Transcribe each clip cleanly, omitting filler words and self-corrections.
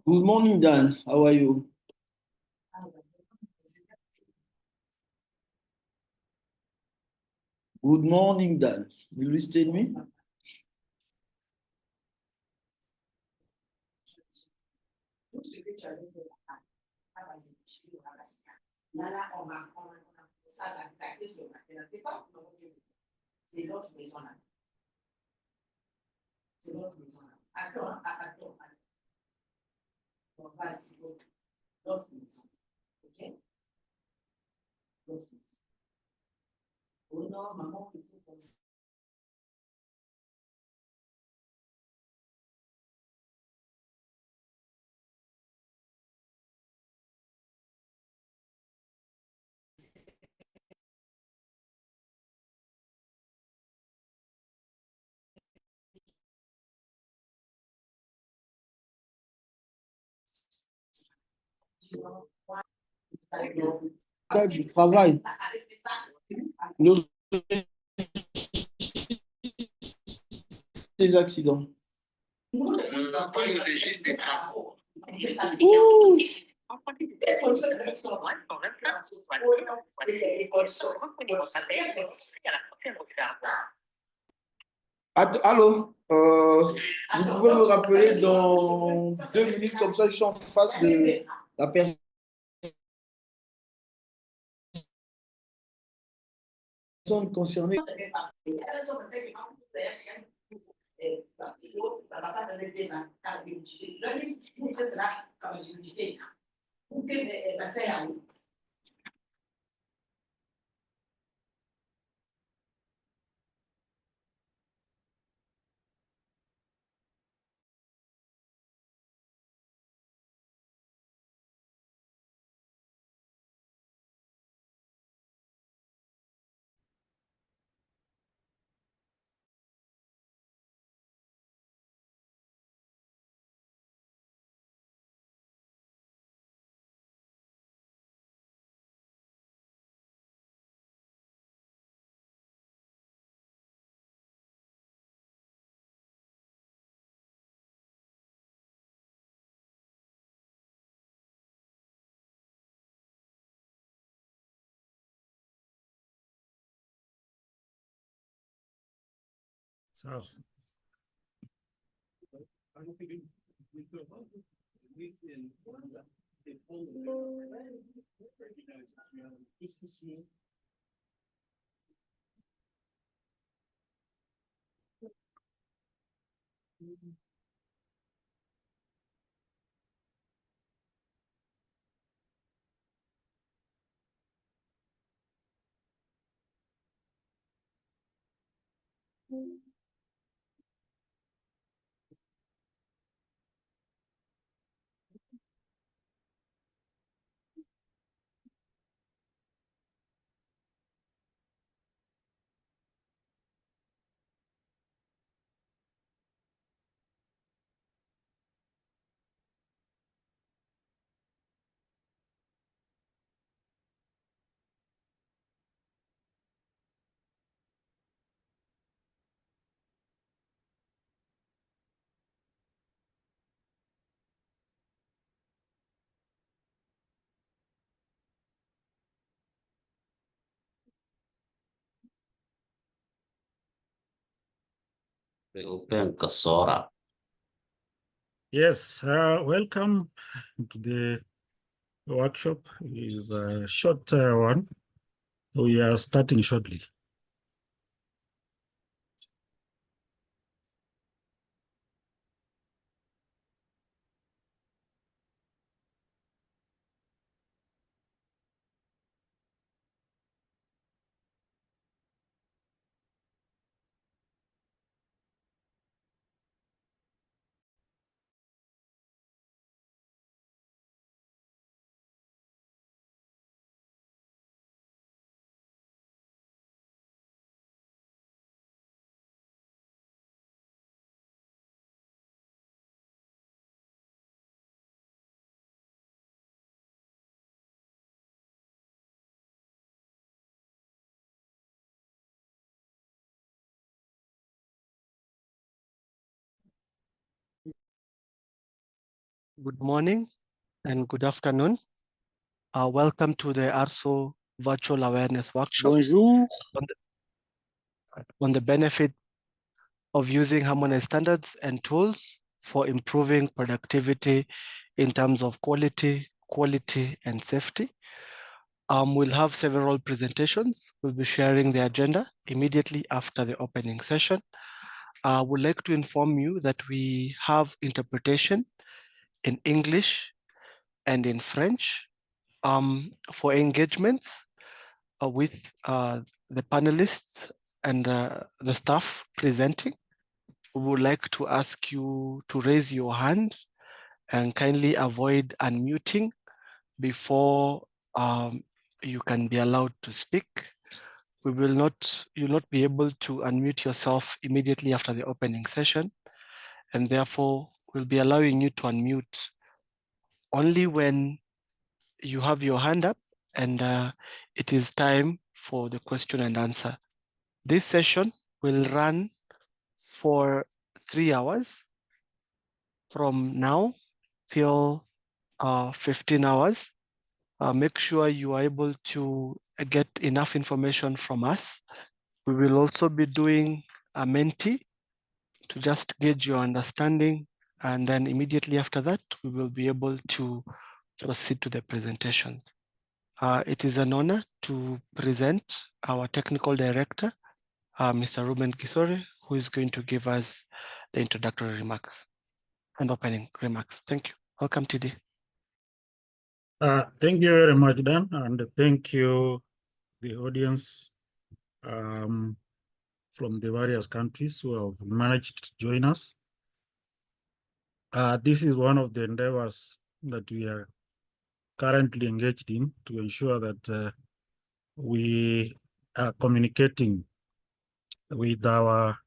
Good morning, Dan. How are you? Good morning, Dan. You listed me? Cas du travail. Le des accidents. On n'a pas le registre des travaux. Allô, vous pouvez me rappeler dans 2 minutes, comme ça je suis en face de la personne concernée. So. Open Kasora. Yes, welcome to the workshop. It is a short one. We are starting shortly. Good morning and good afternoon. Welcome to the ARSO Virtual Awareness Workshop. Bonjour. On the benefit of using harmonized standards and tools for improving productivity in terms of quality, and safety. We'll have several presentations. We'll be sharing the agenda immediately after the opening session. I would like to inform you that we have interpretation in English and in French. For engagements with the panelists and the staff presenting, we would like to ask you to raise your hand and kindly avoid unmuting before you can be allowed to speak. You'll not be able to unmute yourself immediately after the opening session, and therefore we'll be allowing you to unmute only when you have your hand up and it is time for the question and answer. This session will run for 3 hours from now till 15 hours. Make sure you are able to get enough information from us. We will also be doing a Menti to just gauge your understanding. And then immediately after that, we will be able to proceed to the presentations. It is an honor to present our technical director, Mr. Ruben Kisore, who is going to give us the introductory remarks and opening remarks. Thank you. Welcome, TD. Thank you very much, Dan, and thank you, the audience from the various countries who have managed to join us. This is one of the endeavors that we are currently engaged in to ensure that we are communicating with our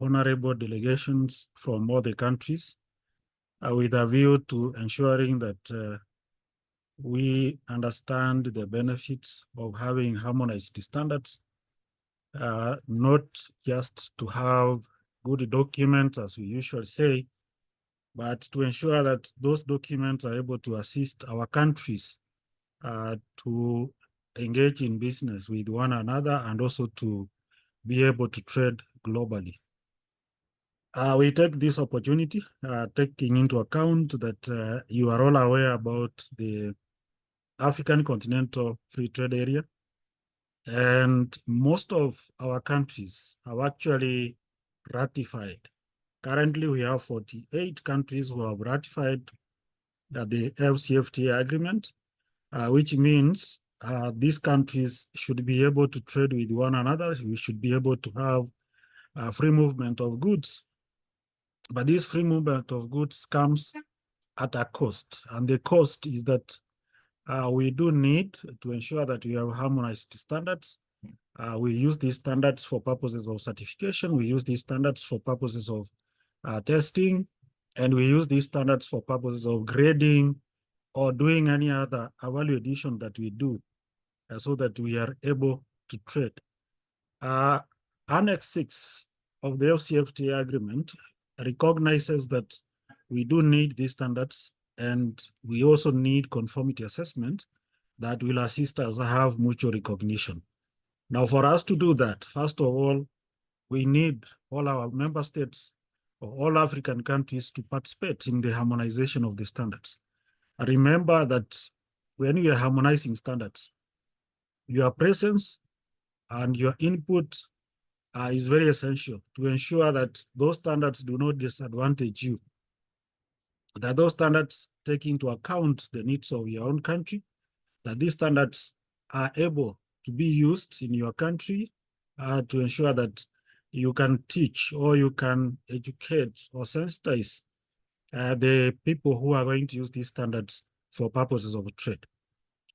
honorable delegations from all the countries with a view to ensuring that we understand the benefits of having harmonized standards, not just to have good documents, as we usually say, but to ensure that those documents are able to assist our countries to engage in business with one another and also to be able to trade globally. We take this opportunity, taking into account that you are all aware about the African Continental Free Trade Area, and most of our countries have actually ratified. Currently, we have 48 countries who have ratified the AfCFTA agreement, which means these countries should be able to trade with one another. We should be able to have free movement of goods. But this free movement of goods comes at a cost. And the cost is that we do need to ensure that we have harmonized standards. We use these standards for purposes of certification. We use these standards for purposes of testing. And we use these standards for purposes of grading or doing any other value addition that we do so that we are able to trade. Annex 6 of the AfCFTA agreement recognizes that we do need these standards, and we also need conformity assessment that will assist us have mutual recognition. Now, for us to do that, first of all, we need all our member states or all African countries to participate in the harmonization of the standards. Remember that when you are harmonizing standards, your presence and your input is very essential to ensure that those standards do not disadvantage you, that those standards take into account the needs of your own country, that these standards are able to be used in your country to ensure that you can teach or you can educate or sensitize the people who are going to use these standards for purposes of trade.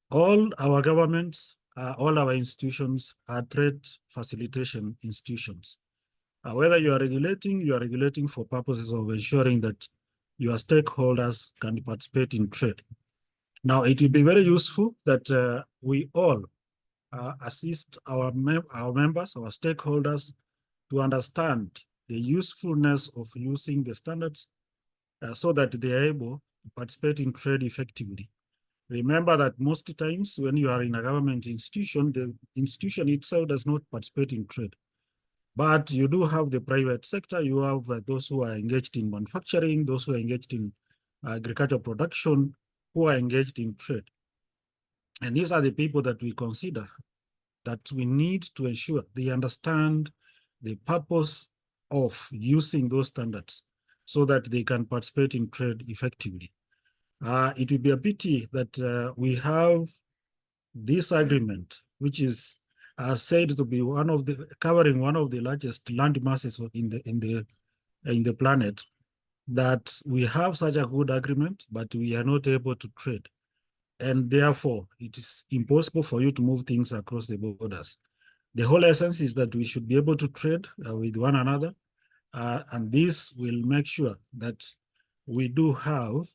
All our governments, all our institutions are trade facilitation institutions. Whether you are regulating for purposes of ensuring that your stakeholders can participate in trade. Now, it will be very useful that we all assist our members, our stakeholders, to understand the usefulness of using the standards so that they are able to participate in trade effectively. Remember that most times when you are in a government institution, the institution itself does not participate in trade. But you do have the private sector, you have those who are engaged in manufacturing, those who are engaged in agricultural production, who are engaged in trade. And these are the people that we consider that we need to ensure they understand the purpose of using those standards so that they can participate in trade effectively. It will be a pity that we have this agreement, which is said to be covering one of the largest land masses in the planet, that we have such a good agreement, but we are not able to trade. And therefore, it is impossible for you to move things across the borders. The whole essence is that we should be able to trade with one another, and this will make sure that we do have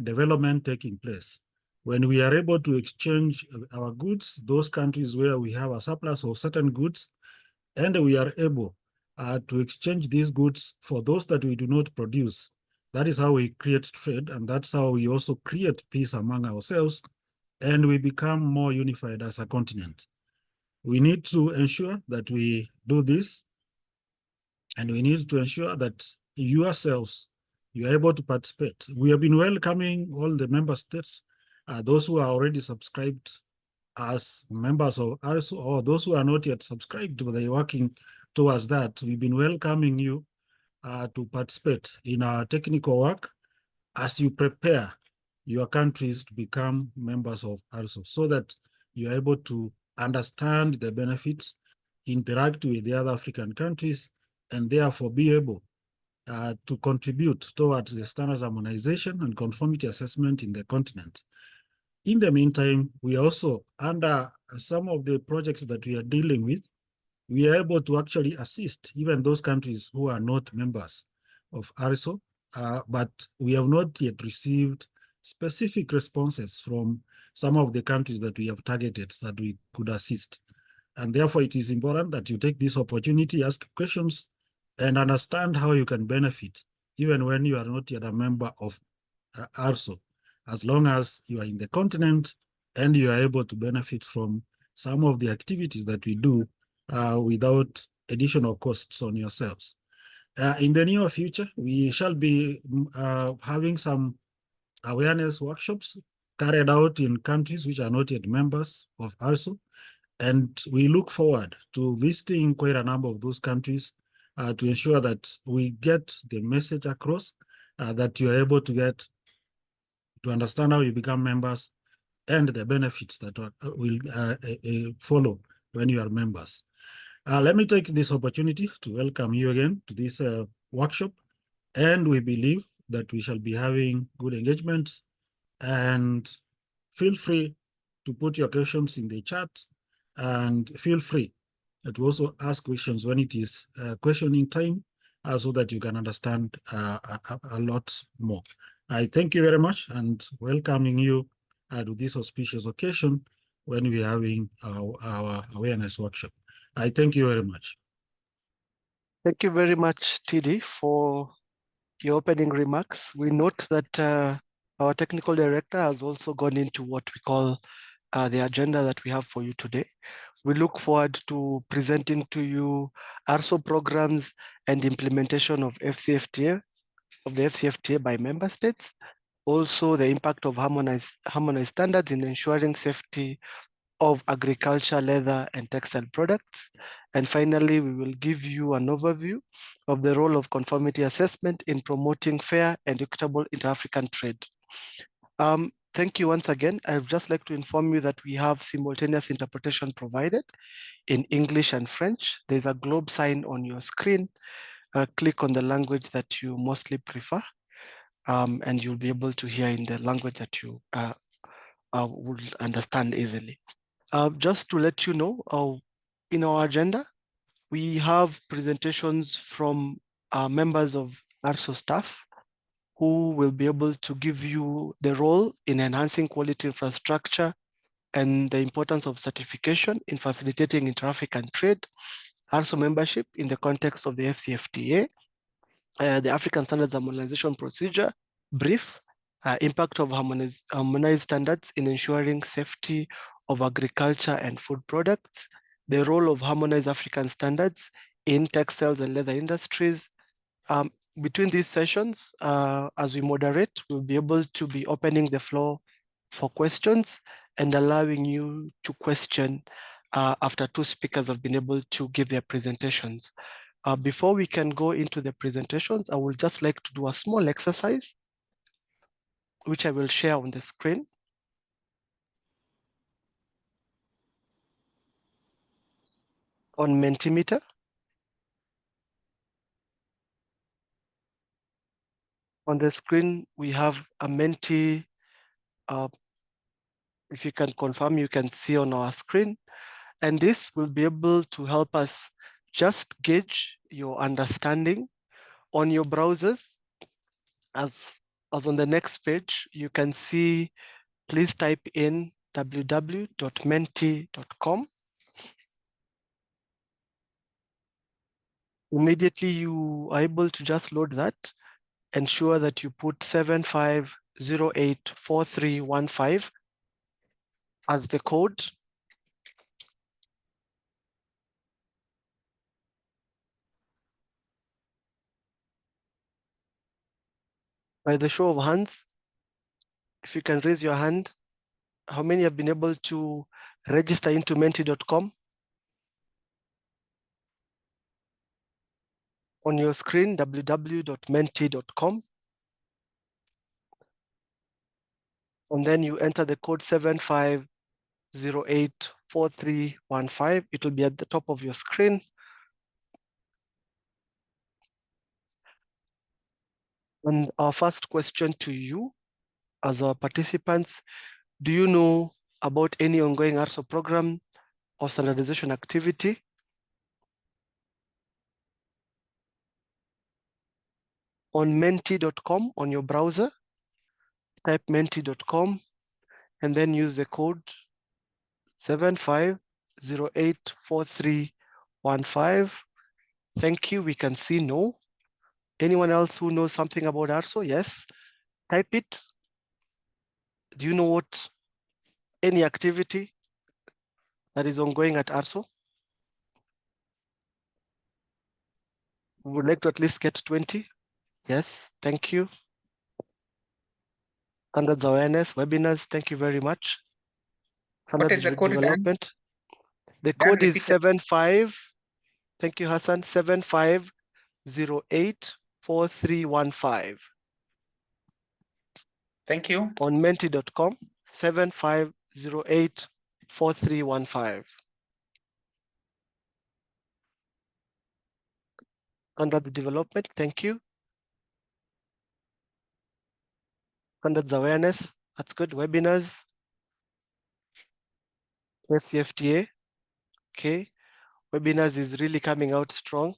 development taking place. When we are able to exchange our goods, those countries where we have a surplus of certain goods, and we are able to exchange these goods for those that we do not produce. That is how we create trade, and that's how we also create peace among ourselves, and we become more unified as a continent. We need to ensure that we do this, and we need to ensure that yourselves, you are able to participate. We have been welcoming all the member states, those who are already subscribed as members of ARSO, or those who are not yet subscribed, but they're working towards that. We've been welcoming you to participate in our technical work as you prepare your countries to become members of ARSO, so that you're able to understand the benefits, interact with the other African countries, and therefore be able to contribute towards the standards harmonization and conformity assessment in the continent. In the meantime, we also, under some of the projects that we are dealing with, we are able to actually assist even those countries who are not members of ARSO, but we have not yet received specific responses from some of the countries that we have targeted that we could assist. And therefore, it is important that you take this opportunity, ask questions, and understand how you can benefit, even when you are not yet a member of ARSO, as long as you are in the continent and you are able to benefit from some of the activities that we do without additional costs on yourselves. In the near future, we shall be having some awareness workshops carried out in countries which are not yet members of ARSO, and we look forward to visiting quite a number of those countries to ensure that we get the message across, that you are able to understand how you become members and the benefits that will follow when you are members. Let me take this opportunity to welcome you again to this workshop, and we believe that we shall be having good engagements, and feel free to put your questions in the chat, and feel free to also ask questions when it is questioning time, so that you can understand a lot more. I thank you very much, and welcoming you to this auspicious occasion when we are having our awareness workshop. I thank you very much. Thank you very much, TD, for your opening remarks. We note that our technical director has also gone into what we call the agenda that we have for you today. We look forward to presenting to you ARSO programs and implementation of the AfCFTA by member states. Also, the impact of harmonized standards in ensuring safety of agriculture, leather, and textile products. And finally, we will give you an overview of the role of conformity assessment in promoting fair and equitable inter-African trade. Thank you once again. I would just like to inform you that we have simultaneous interpretation provided in English and French. There's a globe sign on your screen. Click on the language that you mostly prefer, and you'll be able to hear in the language that you would understand easily. Just to let you know, in our agenda, we have presentations from members of ARSO staff who will be able to give you the role in enhancing quality infrastructure and the importance of certification in facilitating inter-African trade, ARSO membership in the context of the AfCFTA, the African Standards Harmonization Procedure brief, impact of harmonized standards in ensuring safety of agriculture and food products, the role of harmonized African standards in textiles and leather industries. Between these sessions, as we moderate, we'll be able to be opening the floor for questions and allowing you to question after two speakers have been able to give their presentations. Before we can go into the presentations, I would just like to do a small exercise, which I will share on the screen. On Mentimeter. On the screen, we have a Menti. If you can confirm, you can see on our screen. And this will be able to help us just gauge your understanding on your browsers. As on the next page, you can see, please type in www.menti.com. Immediately you are able to just load that, ensure that you put 75084315 as the code. By the show of hands, if you can raise your hand, how many have been able to register into menti.com? On your screen, www.menti.com. And then you enter the code 75084315. It will be at the top of your screen. And our first question to you as our participants, do you know about any ongoing ARSO program or standardization activity? On menti.com on your browser, type menti.com and then use the code 75084315. Thank you. We can see no. Anyone else who knows something about ARSO? Yes. Type it. Do you know what any activity that is ongoing at ARSO? We would like to at least get 20. Yes, thank you. Standards awareness, webinars, thank you very much. What is the code, Dan? Development. The Dan, code is repeat it. 75, thank you, Hassan, 75084315. Thank you. On menti.com, 75084315. Under the development, thank you. Standards awareness, that's good. Webinars, AfCFTA, okay. Webinars is really coming out strong.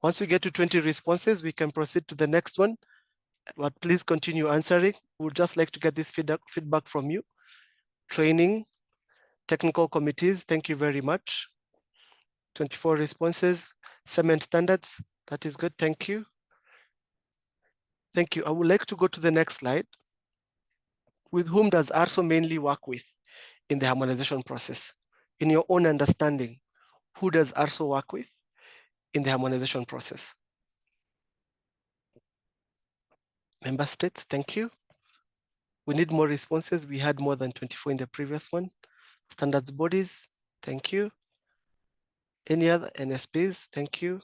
Once we get to 20 responses, we can proceed to the next one, but please continue answering. We'd just like to get this feedback from you. Training, technical committees, thank you very much. 24 responses. Cement standards, that is good, thank you. Thank you. I would like to go to the next slide. With whom does ARSO mainly work with in the harmonization process? In your own understanding, who does ARSO work with in the harmonization process? Member states, thank you. We need more responses. We had more than 24 in the previous one. Standards bodies, thank you. Any other NSPs, thank you.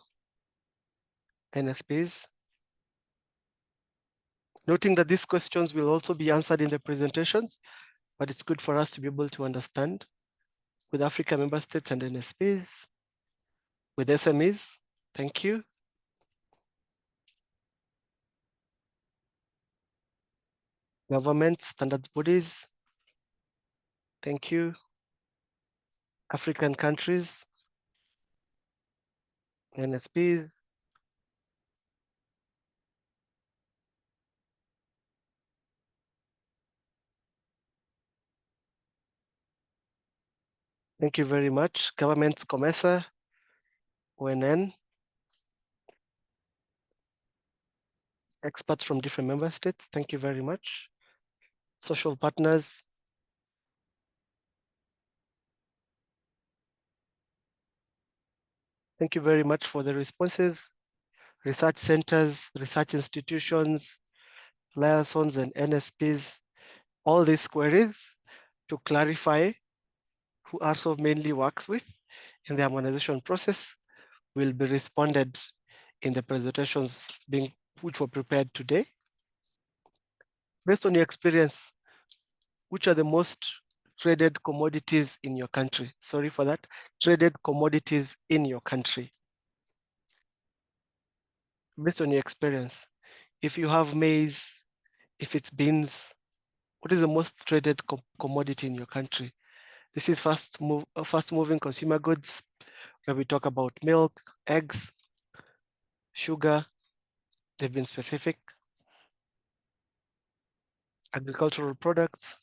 NSPs. Noting that these questions will also be answered in the presentations, but it's good for us to be able to understand with Africa member states and NSPs, with SMEs, thank you. Government standards bodies, thank you. African countries, NSPs. Thank you very much. Governments, COMESA, ONN, experts from different member states, thank you very much. Social partners. Thank you very much for the responses. Research centers, research institutions, liaisons and NSPs, all these queries to clarify who ARSO mainly works with in the harmonization process will be responded in the presentations which were prepared today. Based on your experience, which are the most traded commodities in your country? Sorry for that, traded commodities in your country. Based on your experience, if you have maize, if it's beans, what is the most traded commodity in your country? This is fast moving consumer goods, where we talk about milk, eggs, sugar. They've been specific. Agricultural products.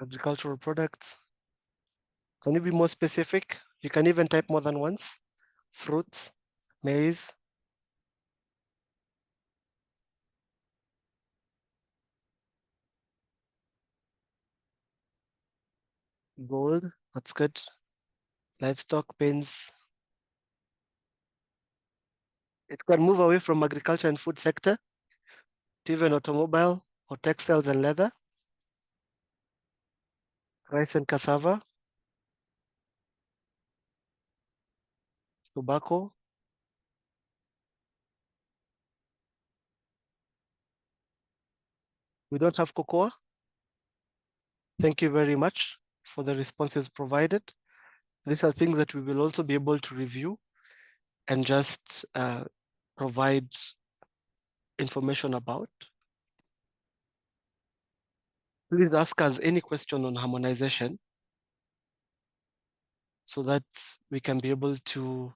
Agricultural products. Can you be more specific? You can even type more than once. Fruits, maize. Gold, that's good. Livestock, pens. It can move away from agriculture and food sector to even automobile or textiles and leather. Rice and cassava. Tobacco. We don't have cocoa. Thank you very much for the responses provided. These are things that we will also be able to review and just provide information about. Please ask us any question on harmonization so that we can be able to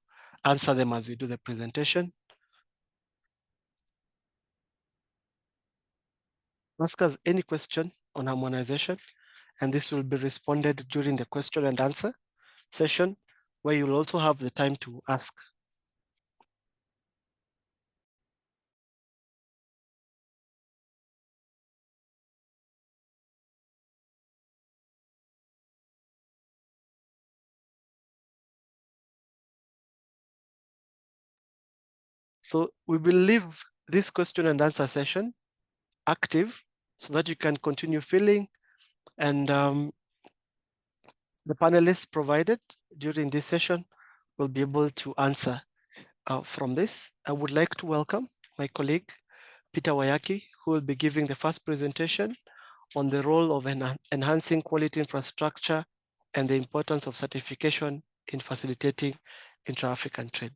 answer them as we do the presentation. Ask us any question on harmonization, and this will be responded during the question and answer session, where you'll also have the time to ask. So we will leave this question and answer session active so that you can continue filling, and the panelists provided during this session will be able to answer from this. I would like to welcome my colleague, Peter Wayaki, who will be giving the first presentation on the role of enhancing quality infrastructure and the importance of certification in facilitating intra-African trade.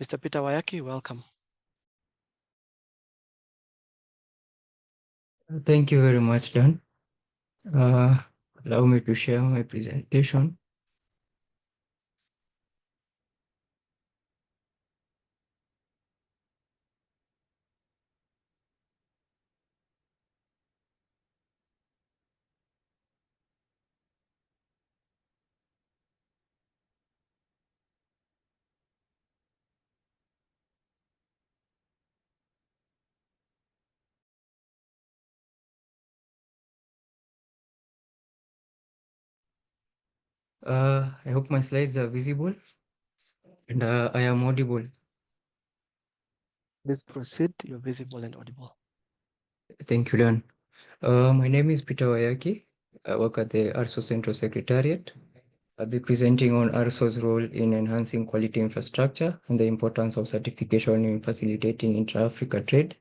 Mr. Peter Wayaki, welcome. Thank you very much, Dan. Allow me to share my presentation. I hope my slides are visible and I am audible. Please proceed. You're visible and audible. Thank you, Dan. My name is Peter Wayaki. I work at the ARSO Central Secretariat. I'll be presenting on ARSO's role in enhancing quality infrastructure and the importance of certification in facilitating intra-Africa trade,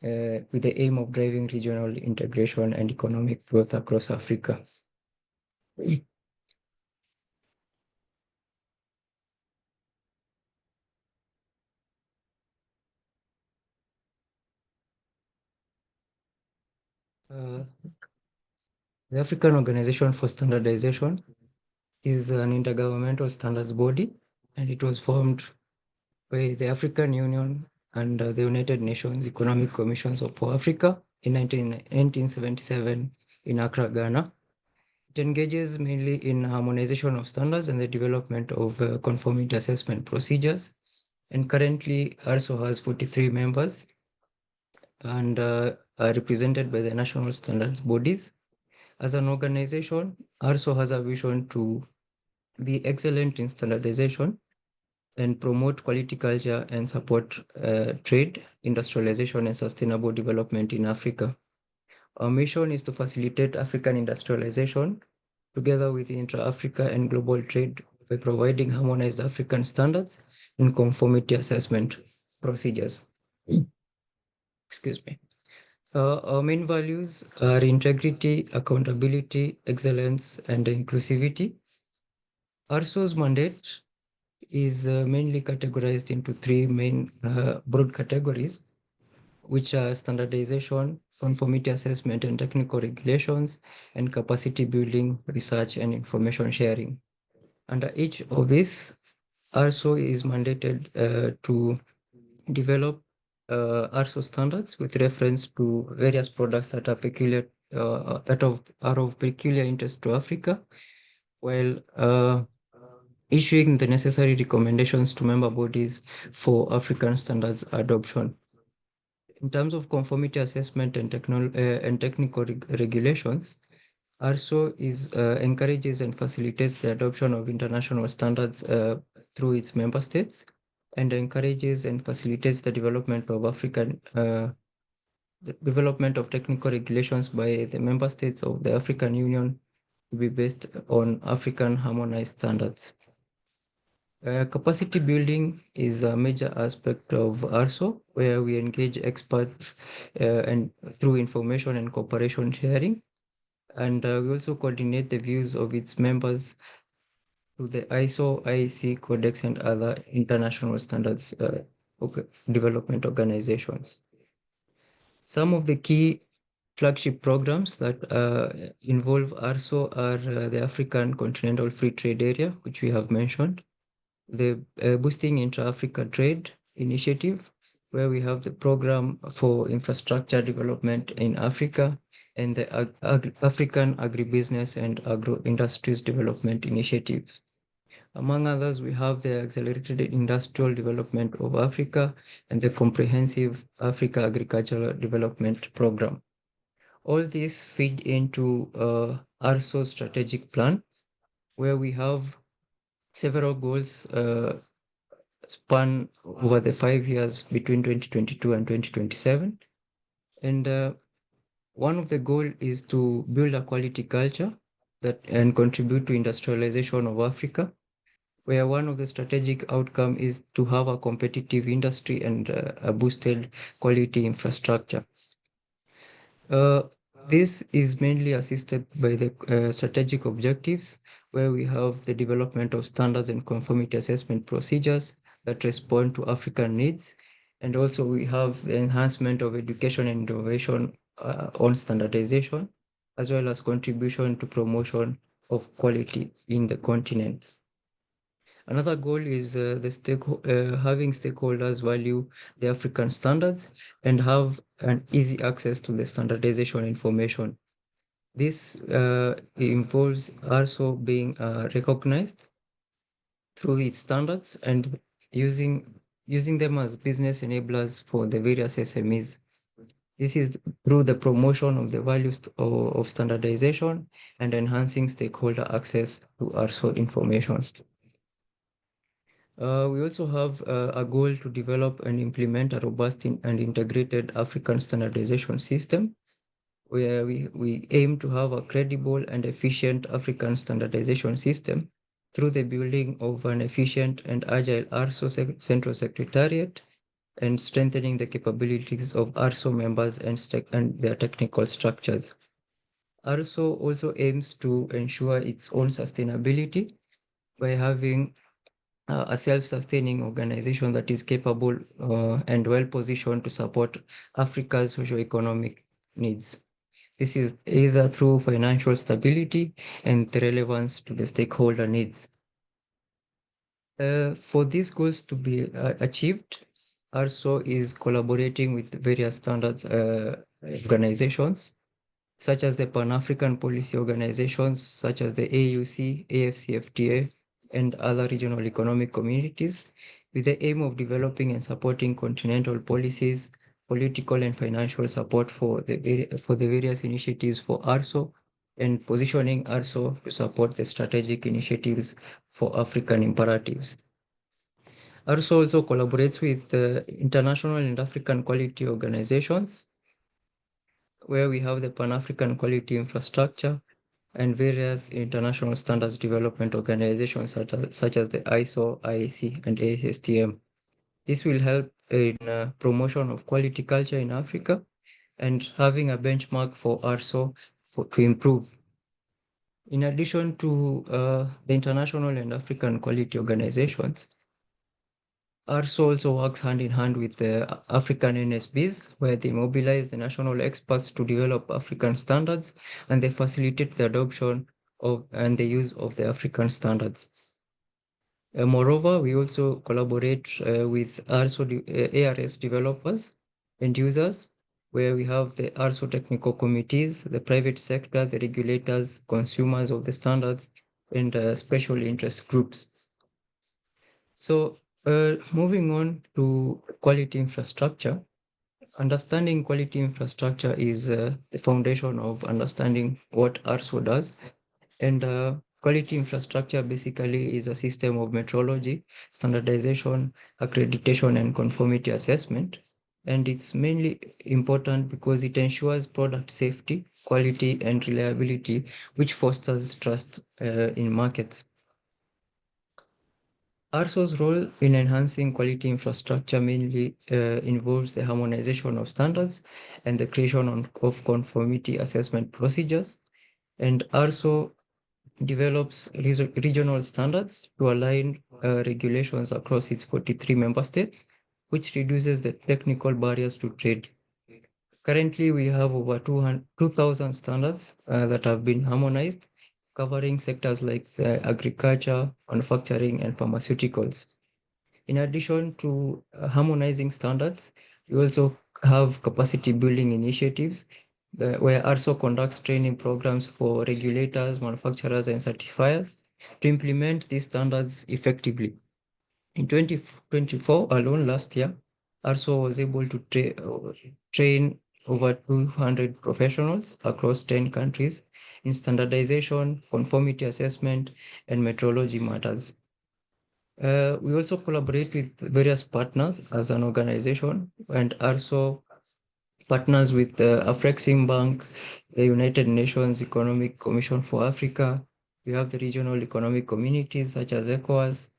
with the aim of driving regional integration and economic growth across Africa. The African Organization for Standardization is an intergovernmental standards body, and it was formed by the African Union and the United Nations Economic Commissions for Africa in 1977 in Accra, Ghana. It engages mainly in harmonization of standards and the development of conformity assessment procedures. And currently, ARSO has 43 members and are represented by the national standards bodies. As an organization, ARSO has a vision to be excellent in standardization and promote quality culture and support trade, industrialization, and sustainable development in Africa. Our mission is to facilitate African industrialization together with intra-Africa and global trade by providing harmonized African standards and conformity assessment procedures. Excuse me. Our main values are integrity, accountability, excellence, and inclusivity. ARSO's mandate is mainly categorized into three main broad categories, which are standardization, conformity assessment and technical regulations, and capacity building, research, and information sharing. Under each of these, ARSO is mandated to develop ARSO standards with reference to various products that are peculiar, are of peculiar interest to Africa, while issuing the necessary recommendations to member bodies for African standards adoption. In terms of conformity assessment and technical regulations, ARSO encourages and facilitates the adoption of international standards through its member states, and encourages and facilitates the development of technical regulations by the member states of the African Union to be based on African harmonized standards. Capacity building is a major aspect of ARSO, where we engage experts and through information and cooperation sharing. And we also coordinate the views of its members to the ISO, IEC Codex, and other international standards development organizations. Some of the key flagship programs that involve ARSO are the African Continental Free Trade Area, which we have mentioned, the Boosting Intra-Africa Trade Initiative, where we have the program for infrastructure development in Africa, and the African Agribusiness and Agro-Industries Development Initiative. Among others, we have the Accelerated Industrial Development of Africa and the Comprehensive Africa Agricultural Development Program. All these feed into ARSO's strategic plan, where we have several goals span over the 5 years between 2022 and 2027. And one of the goals is to build a quality culture and contribute to industrialization of Africa, where one of the strategic outcomes is to have a competitive industry and a boosted quality infrastructure. This is mainly assisted by the strategic objectives, where we have the development of standards and conformity assessment procedures that respond to African needs. And also we have the enhancement of education and innovation on standardization, as well as contribution to promotion of quality in the continent. Another goal is having stakeholders value the African standards and have an easy access to the standardization information. This involves also being recognized through its standards and using them as business enablers for the various SMEs. This is through the promotion of the values of standardization and enhancing stakeholder access to ARSO information. We also have a goal to develop and implement a robust and integrated African standardization system, where we aim to have a credible and efficient African standardization system through the building of an efficient and agile ARSO Central Secretariat and strengthening the capabilities of ARSO members and their technical structures. ARSO also aims to ensure its own sustainability by having a self-sustaining organization that is capable and well-positioned to support Africa's socio-economic needs. This is either through financial stability and the relevance to the stakeholder needs. For these goals to be achieved, ARSO is collaborating with various standards organizations, such as the Pan-African policy organizations, such as the AUC, AfCFTA, and other regional economic communities, with the aim of developing and supporting continental policies, political and financial support for the various initiatives for ARSO, and positioning ARSO to support the strategic initiatives for African imperatives. ARSO also collaborates with international and African quality organizations, where we have the Pan-African Quality Infrastructure and various international standards development organizations such as the ISO, IEC, and ASTM. This will help in promotion of quality culture in Africa and having a benchmark for ARSO to improve. In addition to the international and African quality organizations, ARSO also works hand in hand with the African NSBs, where they mobilize the national experts to develop African standards, and they facilitate the adoption of and the use of the African standards. Moreover, we also collaborate with ARS developers and users, where we have the ARSO technical committees, the private sector, the regulators, consumers of the standards, and special interest groups. So moving on to quality infrastructure, understanding quality infrastructure is the foundation of understanding what ARSO does. And quality infrastructure basically is a system of metrology, standardization, accreditation, and conformity assessment. And it's mainly important because it ensures product safety, quality, and reliability, which fosters trust in markets. ARSO's role in enhancing quality infrastructure mainly involves the harmonization of standards and the creation of conformity assessment procedures. And ARSO develops regional standards to align regulations across its 43 member states, which reduces the technical barriers to trade. Currently, we have over 2,000 standards that have been harmonized, covering sectors like agriculture, manufacturing, and pharmaceuticals. In addition to harmonizing standards, we also have capacity building initiatives where ARSO conducts training programs for regulators, manufacturers, and certifiers to implement these standards effectively. In 2024 alone, last year, ARSO was able to train over 200 professionals across 10 countries in standardization, conformity assessment, and metrology matters. We also collaborate with various partners as an organization, and ARSO partners with the Afrexim Bank, the United Nations Economic Commission for Africa. We have the regional economic communities such as ECOWAS.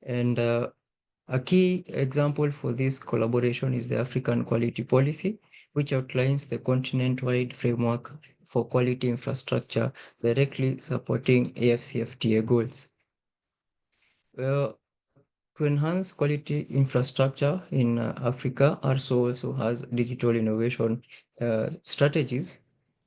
And a key example for this collaboration is the African Quality Policy, which outlines the continent-wide framework for quality infrastructure, directly supporting AfCFTA goals. To enhance quality infrastructure in Africa, ARSO also has digital innovation strategies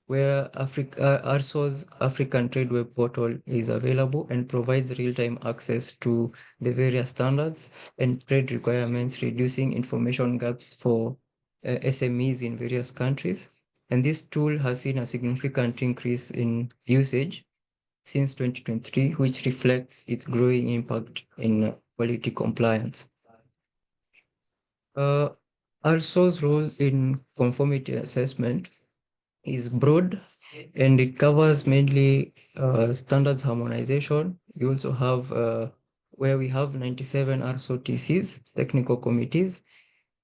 where ARSO's African Trade Web Portal is available and provides real-time access to the various standards and trade requirements, reducing information gaps for SMEs in various countries. And this tool has seen a significant increase in usage since 2023, which reflects its growing impact in quality compliance. ARSO's role in conformity assessment is broad and it covers mainly standards harmonization. You also have where we have 97 ARSO TCs, technical committees.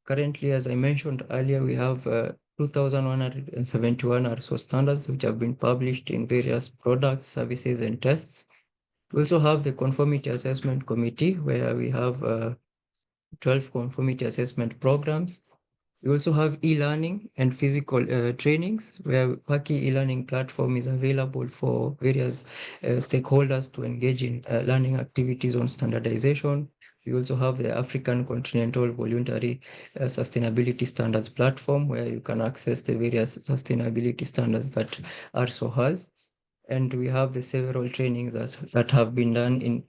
Currently, as I mentioned earlier, we have 2,171 ARSO standards which have been published in various products, services, and tests. We also have the Conformity Assessment Committee, where we have 12 conformity assessment programs. We also have e-learning and physical trainings, where Paki e-learning platform is available for various stakeholders to engage in learning activities on standardization. We also have the African Continental Voluntary Sustainability Standards platform, where you can access the various sustainability standards that ARSO has. And we have the several trainings that have been done in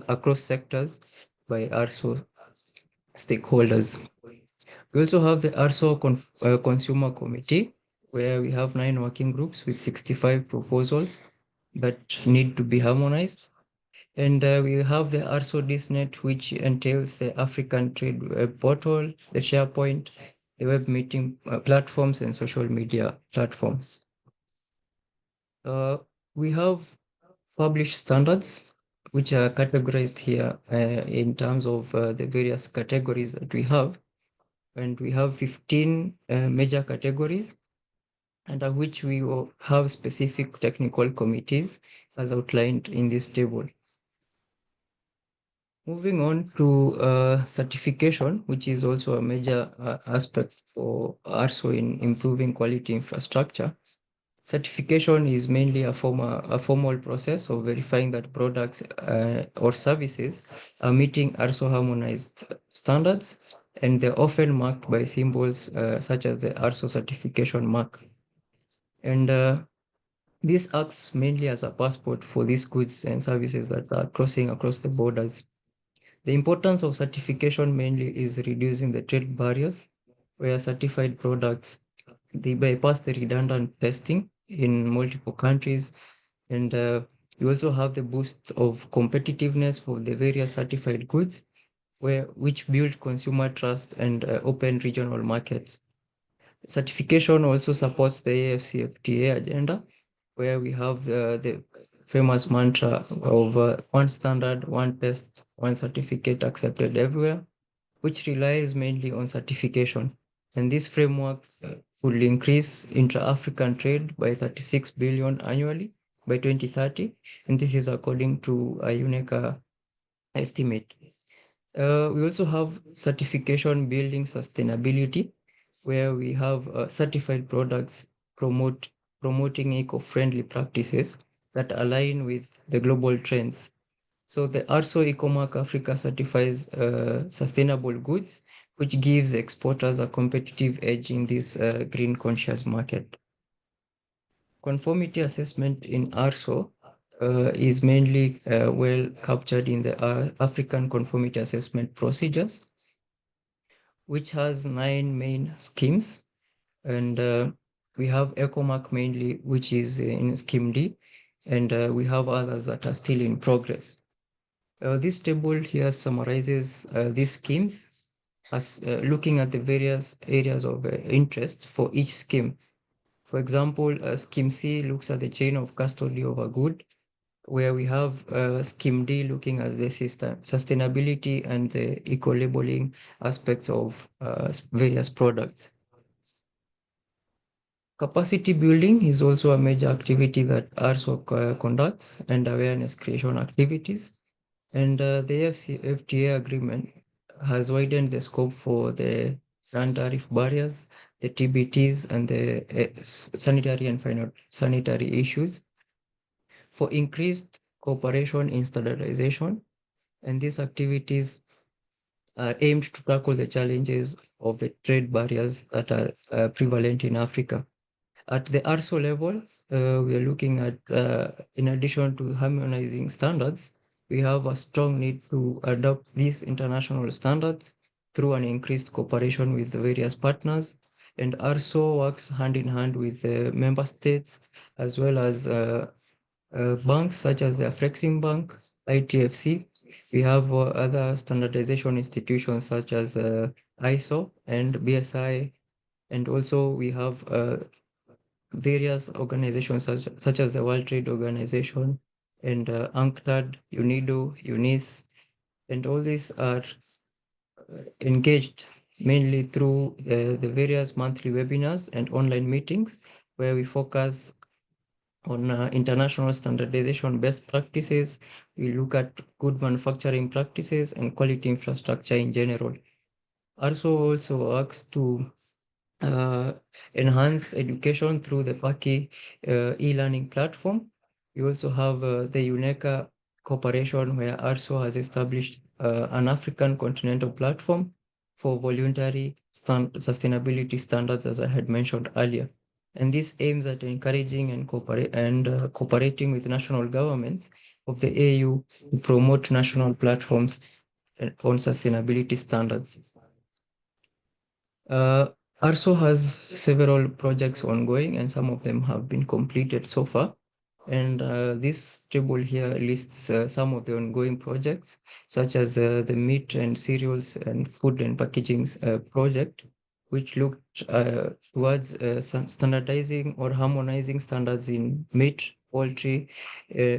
across sectors by ARSO stakeholders. We also have the ARSO Consumer Committee, where we have 9 working groups with 65 proposals that need to be harmonized. And we have the ARSO DISNet, which entails the African Trade Web Portal, the SharePoint, the web meeting platforms, and social media platforms. We have published standards, which are categorized here in terms of the various categories that we have. And we have 15 major categories, under which we will have specific technical committees as outlined in this table. Moving on to certification, which is also a major aspect for ARSO in improving quality infrastructure. Certification is mainly a formal process of verifying that products or services are meeting ARSO harmonized standards, and they're often marked by symbols such as the ARSO certification mark. And this acts mainly as a passport for these goods and services that are crossing across the borders. The importance of certification mainly is reducing the trade barriers, where certified products, they bypass the redundant testing in multiple countries, and We also have the boosts of competitiveness for the various certified goods, which build consumer trust and open regional markets. Certification also supports the AfCFTA agenda, where we have the famous mantra of one standard, one test, one certificate accepted everywhere, which relies mainly on certification. And this framework will increase intra-African trade by 36 billion annually by 2030. And this is according to a UNECA estimate. We also have certification building sustainability, where we have certified products promoting eco-friendly practices that align with the global trends. So the ARSO Ecomark Africa certifies sustainable goods, which gives exporters a competitive edge in this green conscious market. Conformity assessment in ARSO is mainly well captured in the African conformity assessment procedures, which has 9 main schemes. And we have EcoMark mainly, which is in scheme D, and we have others that are still in progress. This table here summarizes these schemes as looking at the various areas of interest for each scheme. For example, scheme C looks at the chain of custody of a good, where we have scheme D looking at the sustainability and the eco-labeling aspects of various products. Capacity building is also a major activity that ARSO conducts, and awareness creation activities. And the AfCFTA agreement has widened the scope for the non-tariff barriers, the TBTs, and the sanitary and sanitary issues for increased cooperation in standardization. And these activities are aimed to tackle the challenges of the trade barriers that are prevalent in Africa. At the ARSO level, we are looking at, in addition to harmonizing standards, we have a strong need to adopt these international standards through an increased cooperation with the various partners. And ARSO works hand in hand with the member states, as well as banks such as the Afrexim Bank, ITFC. We have other standardization institutions such as ISO and BSI. And also we have various organizations such as the World Trade Organization and UNCTAD, UNIDO, UNIS, and all these are engaged mainly through the various monthly webinars and online meetings, where we focus on international standardization best practices. We look at good manufacturing practices and quality infrastructure in general. ARSO also works to enhance education through the PAKI e-learning platform. We also have the UNECA cooperation, where ARSO has established an African continental platform for voluntary sustainability standards, as I had mentioned earlier. And this aims at encouraging and cooperating with national governments of the AU to promote national platforms on sustainability standards. ARSO has several projects ongoing, and some of them have been completed so far. And this table here lists some of the ongoing projects, such as the meat and cereals and food and packaging project, which looked towards standardizing or harmonizing standards in meat, poultry,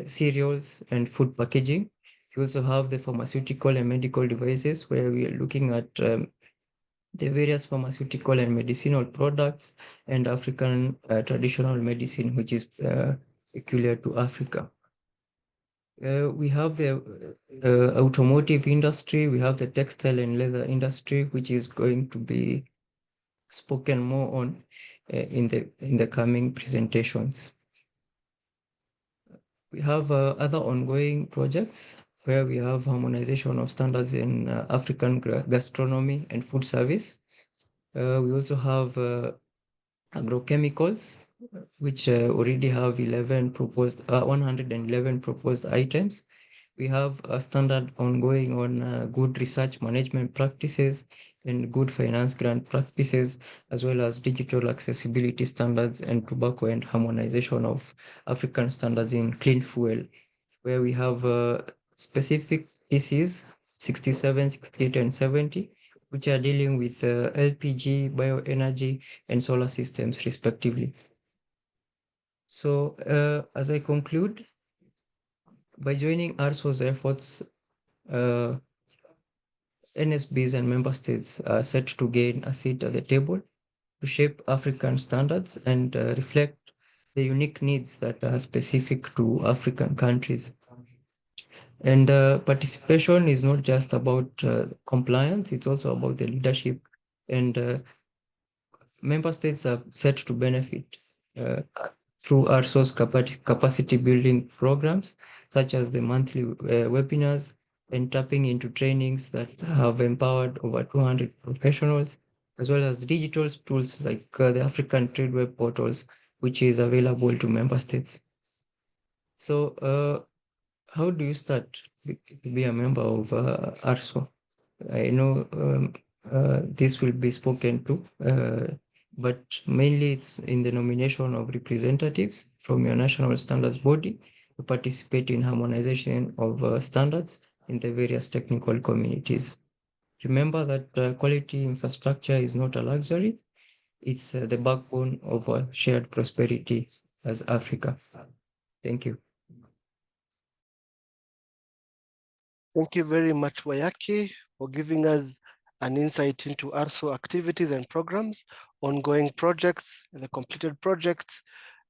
cereals, and food packaging. You also have the pharmaceutical and medical devices, where we are looking at the various pharmaceutical and medicinal products and African traditional medicine, which is peculiar to Africa. We have the automotive industry, we have the textile and leather industry, which is going to be spoken more on in the coming presentations. We have other ongoing projects where we have harmonization of standards in African gastronomy and food service. We also have agrochemicals, which already have 111 proposed items. We have a standard ongoing on good research management practices and good finance grant practices, as well as digital accessibility standards and tobacco and harmonization of African standards in clean fuel where we have specific pieces 67, 68, and 70, which are dealing with LPG, bioenergy, and solar systems, respectively. So as I conclude, by joining ARSO's efforts, NSBs and member states are set to gain a seat at the table to shape African standards and reflect the unique needs that are specific to African countries. And participation is not just about compliance, it's also about the leadership. And member states are set to benefit through ARSO's capacity building programs, such as the monthly webinars and tapping into trainings that have empowered over 200 professionals, as well as digital tools like the African Trade Web portals, which is available to member states. So how do you start to be a member of ARSO? I know this will be spoken to, but mainly it's in the nomination of representatives from your national standards body to participate in harmonization of standards in the various technical communities. Remember that quality infrastructure is not a luxury, it's the backbone of shared prosperity as Africa. Thank you. Thank you very much, Wayaki, for giving us an insight into ARSO activities and programs, ongoing projects, the completed projects,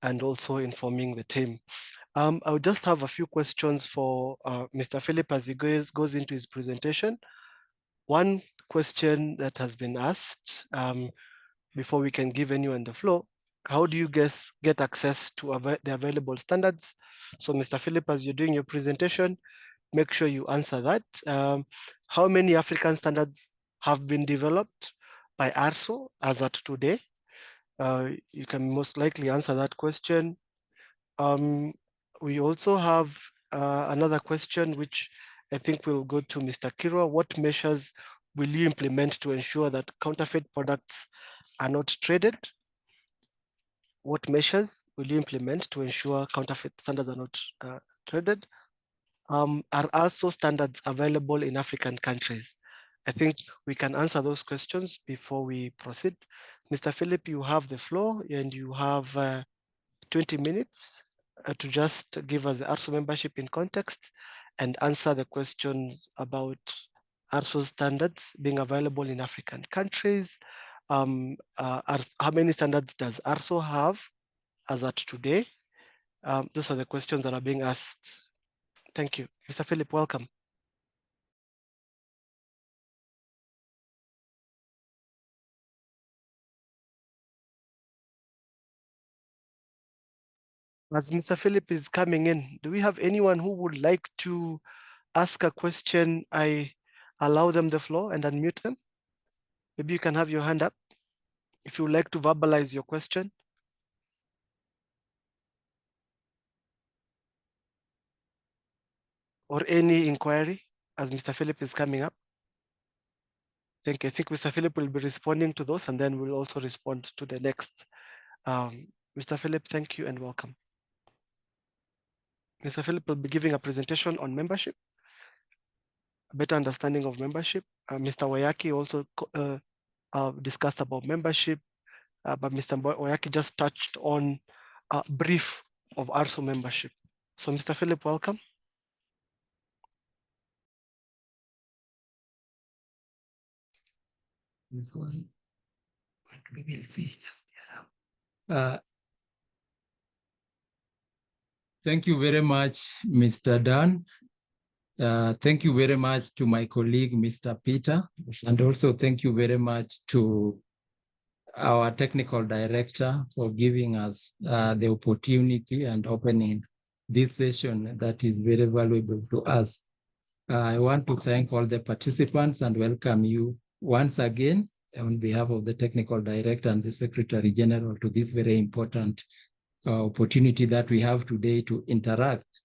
and also informing the team. I would just have a few questions for Mr. Philip as he goes into his presentation. One question that has been asked before we can give anyone the floor: how do you guys get access to the available standards? So Mr. Philip, as you're doing your presentation, make sure you answer that. How many African standards have been developed by ARSO as at today? You can most likely answer that question. We also have another question, which I think will go to Mr. Kirwa. What measures will you implement to ensure that counterfeit products are not traded? What measures will you implement to ensure counterfeit standards are not traded? Are ARSO standards available in African countries? I think we can answer those questions before we proceed. Mr. Philip, you have the floor and you have 20 minutes to just give us the ARSO membership in context and answer the questions about ARSO standards being available in African countries. How many standards does ARSO have as at today? Those are the questions that are being asked. Thank you. Mr. Philip, welcome. As Mr. Philip is coming in, do we have anyone who would like to ask a question? I allow them the floor and unmute them. Maybe you can have your hand up if you would like to verbalize your question. Or any inquiry as Mr. Philip is coming up. Thank you. I think Mr. Philip will be responding to those and then we'll also respond to the next. Mr. Philip, thank you and welcome. Mr. Philip will be giving a presentation on membership, a better understanding of membership. Mr. Wayaki also discussed about membership, but Mr. Wayaki just touched on a brief of ARSO membership. So Mr. Philip, welcome. This one, we will see just thank you very much, Mr. Dan. Thank you very much to my colleague, Mr. Peter, and also thank you very much to our technical director for giving us the opportunity and opening this session that is very valuable to us. I want to thank all the participants and welcome you once again on behalf of the technical director and the secretary general to this very important opportunity that we have today to interact.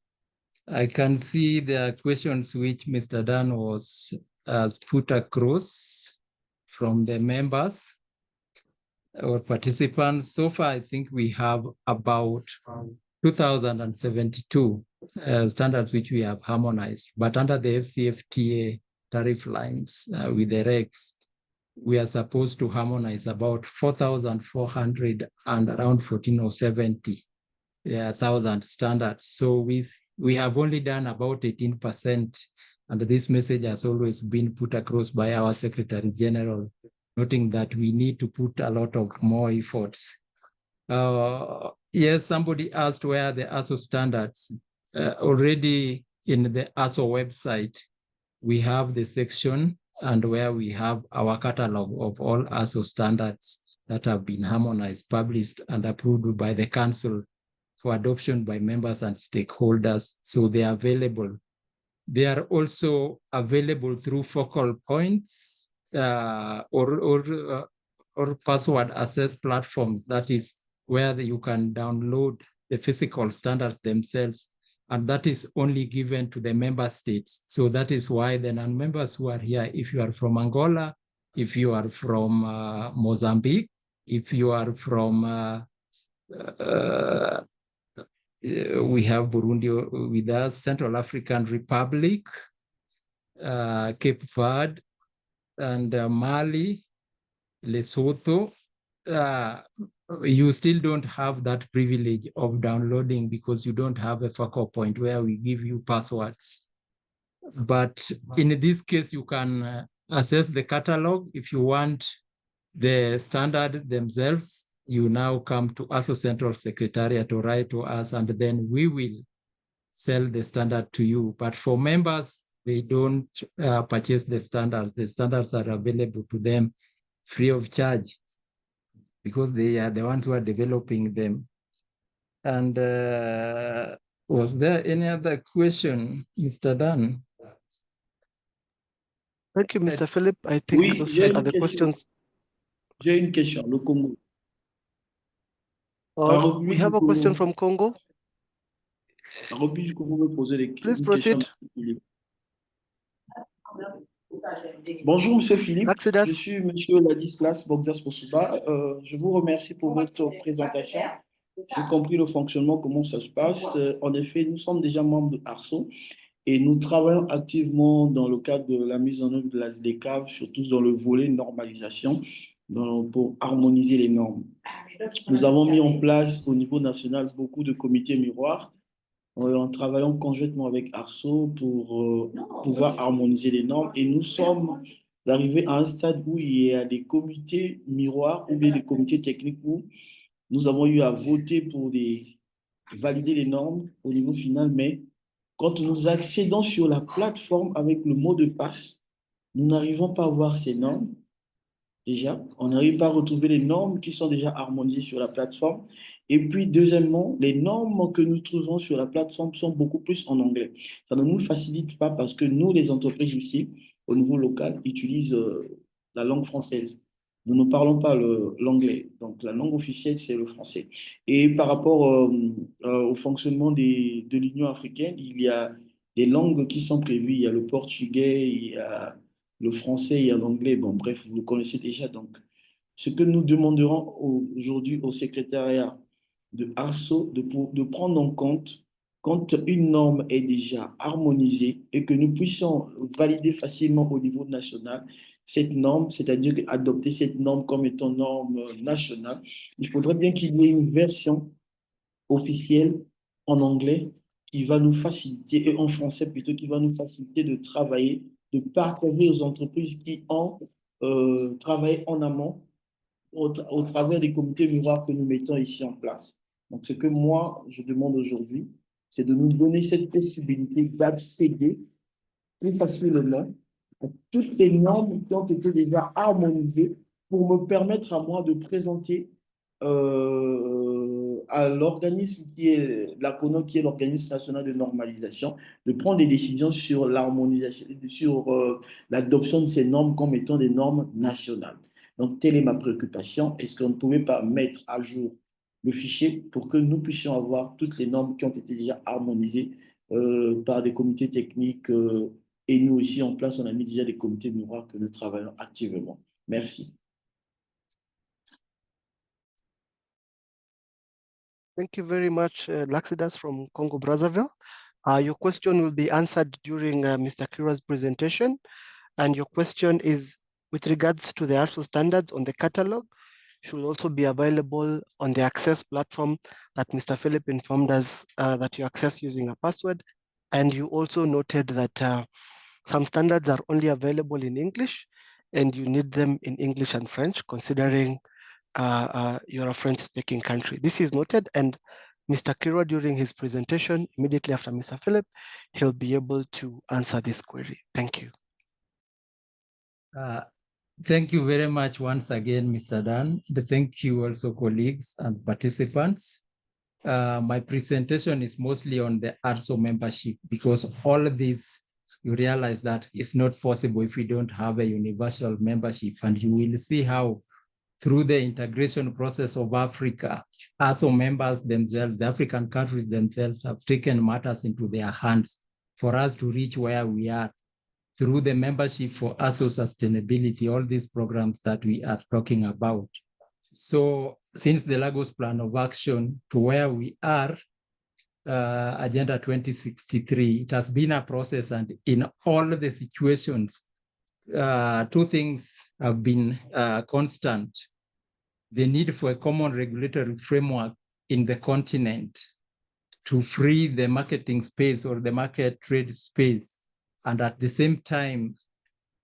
I can see the questions which Mr. Dan has put across from the members or participants. So far, I think we have about 2,072 standards which we have harmonized. But under the AfCFTA tariff lines with the regs, we are supposed to harmonize about 4,400 and around 14 or 70,000 standards. So we have only done about 18%. And this message has always been put across by our Secretary General, noting that we need to put a lot of more efforts. Yes, somebody asked where the ARSO standards. Already in the ARSO website, we have the section and where we have our catalog of all ARSO standards that have been harmonized, published, and approved by the Council for adoption by members and stakeholders. So they are available. They are also available through focal points or password access platforms. That is where you can download the physical standards themselves. And that is only given to the member states. So that is why the non-members who are here, if you are from Angola, if you are from Mozambique, if you are from, we have Burundi with us, Central African Republic, Cape Verde, and Mali, Lesotho, you still don't have that privilege of downloading because you don't have a focal point where we give you passwords. But in this case, you can access the catalog. If you want the standard themselves, you now come to ARSO Central Secretariat or write to us, and then we will sell the standard to you. But for members, they don't purchase the standards. The standards are available to them free of charge, because they are the ones who are developing them. And was there any other question, Mr. Dan? Thank you, Mr. Philip. I think Oui, those j'ai are une the question. questions. J'ai une question. Le Congo. La We République have du a question Congo. from Congo. La République du Congo veut poser Please une question. proceed. Bonjour, Monsieur Philippe. Exodus. Je suis Monsieur Ladislas Bogdas Bosuba. Je vous remercie pour votre présentation. J'ai compris le fonctionnement, comment ça se passe. En effet, nous sommes déjà membres de ARSO et nous travaillons activement dans le cadre de la mise en œuvre de la SDCAV, surtout dans le volet normalisation, pour harmoniser les normes. Nous avons mis en place au niveau national beaucoup de comités miroirs en travaillant conjointement avec ARSO pour pouvoir harmoniser les normes. Et nous sommes arrivés à un stade où il y a des comités miroirs ou bien des comités techniques où nous avons eu à voter pour valider les normes au niveau final. Mais quand nous accédons sur la plateforme avec le mot de passe, nous n'arrivons pas à voir ces normes. Déjà, on n'arrive pas à retrouver les normes qui sont déjà harmonisées sur la plateforme. Et puis, deuxièmement, les normes que nous trouvons sur la plateforme sont beaucoup plus en anglais. Ça ne nous facilite pas parce que nous, les entreprises ici, au niveau local, utilisent la langue française. Nous ne parlons pas l'anglais. Donc, la langue officielle, c'est le français. Et par rapport au fonctionnement de l'Union africaine, il y a des langues qui sont prévues. Il y a le portugais, il y a le français et l'anglais. Bon, bref, vous le connaissez déjà. Donc, ce que nous demanderons aujourd'hui au secrétariat de ARSO, de prendre en compte quand une norme est déjà harmonisée et que nous puissions valider facilement au niveau national cette norme, c'est-à-dire adopter cette norme comme étant norme nationale, il faudrait bien qu'il y ait une version officielle en anglais qui va nous faciliter, et en français plutôt, qui va nous faciliter de travailler, de partager aux entreprises qui ont travaillé en amont au travers des comités miroirs que nous mettons ici en place. Donc, ce que moi, je demande aujourd'hui, c'est de nous donner cette possibilité d'accéder plus facilement à toutes les normes qui ont été déjà harmonisées pour me permettre à moi de présenter à l'organisme qui est l'ACONO, qui est l'organisme national de normalisation, de prendre des décisions sur l'harmonisation, sur l'adoption de ces normes comme étant des normes nationales. Donc, telle est ma préoccupation. Est-ce qu'on ne pouvait pas mettre à jour le fichier pour que nous puissions avoir toutes les normes qui ont été déjà harmonisées par des comités techniques et nous ici en place, on a mis déjà des comités miroirs que nous travaillons activement. Merci. Thank you very much, Laxidas from Congo Brazzaville. Your question will be answered during Mr. Kira's presentation. And your question is with regards to the ARSO standards on the catalog, should also be available on the access platform that Mr. Philip informed us that you access using a password. And you also noted that some standards are only available in English and you need them in English and French, considering you're a French-speaking country. This is noted, and Mr. Kira, during his presentation, immediately after Mr. Philip, he'll be able to answer this query. Thank you. Thank you very much once again, Mr. Dan. Thank you also, colleagues and participants. My presentation is mostly on the ARSO membership, because all of this, you realize that it's not possible if we don't have a universal membership. And you will see how through the integration process of Africa, ARSO members themselves, the African countries themselves, have taken matters into their hands for us to reach where we are through the membership for ARSO sustainability, all these programs that we are talking about. So since the Lagos Plan of Action to where we are, Agenda 2063, it has been a process, and in all the situations, two things have been constant. The need for a common regulatory framework in the continent to free the marketing space or the market trade space, and at the same time,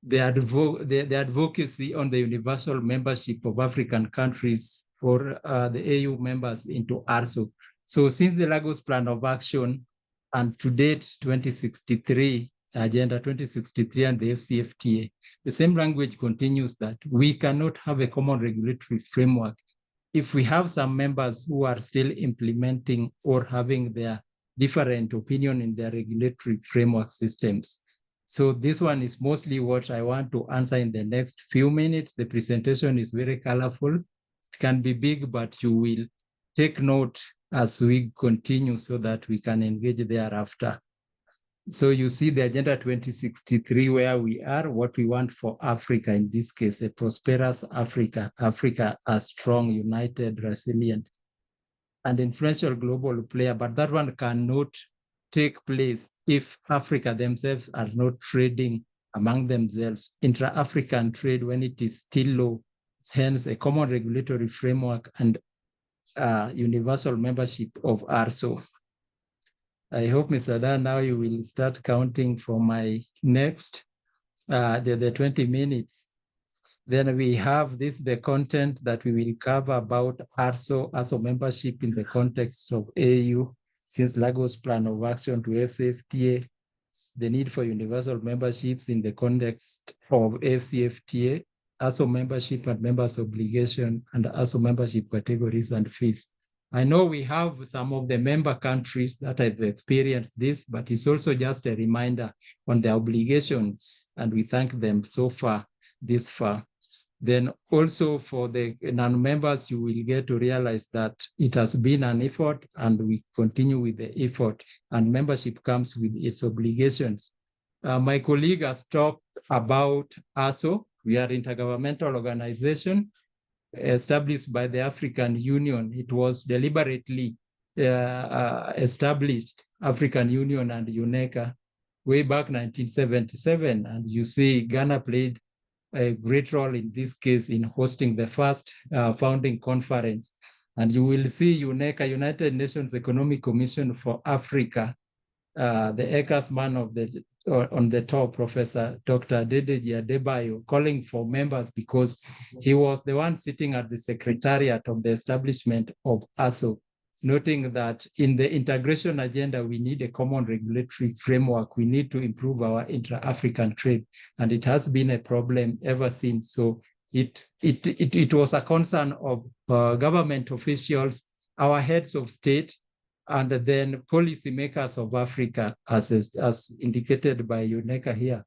the advocacy on the universal membership of African countries for the AU members into ARSO. So since the Lagos Plan of Action and to date 2063, Agenda 2063 and the AfCFTA, the same language continues that we cannot have a common regulatory framework if we have some members who are still implementing or having their different opinion in their regulatory framework systems. So this one is mostly what I want to answer in the next few minutes. The presentation is very colorful. It can be big, but you will take note as we continue so that we can engage thereafter. So you see the Agenda 2063, where we are, what we want for Africa, in this case, a prosperous Africa, Africa a strong, united, resilient, and influential global player. But that one cannot take place if Africa themselves are not trading among themselves. Intra-African trade, when it is still low, hence a common regulatory framework and universal membership of ARSO. I hope, Mr. Dan, now you will start counting for my next, the 20 minutes. Then we have the content that we will cover about ARSO membership in the context of AU, since Lagos Plan of Action to AfCFTA, the need for universal memberships in the context of AfCFTA, ARSO membership and members' obligation, and ARSO membership categories and fees. I know we have some of the member countries that have experienced this, but it's also just a reminder on the obligations, and we thank them so far, this far. Then also for the non-members, you will get to realize that it has been an effort, and we continue with the effort, and membership comes with its obligations. My colleague has talked about ARSO. We are an intergovernmental organization established by the African Union. It was deliberately established, African Union and UNECA, way back 1977. And you see Ghana played a great role in this case in hosting the first founding conference. And you will see UNECA, United Nations Economic Commission for Africa, the ECAS man on the top, Professor Dr. Adedeji Adebayo, calling for members because he was the one sitting at the secretariat of the establishment of ARSO, noting that in the integration agenda, we need a common regulatory framework. We need to improve our intra-African trade, and it has been a problem ever since. So it was a concern of government officials, our heads of state, and then policymakers of Africa, as indicated by UNECA here.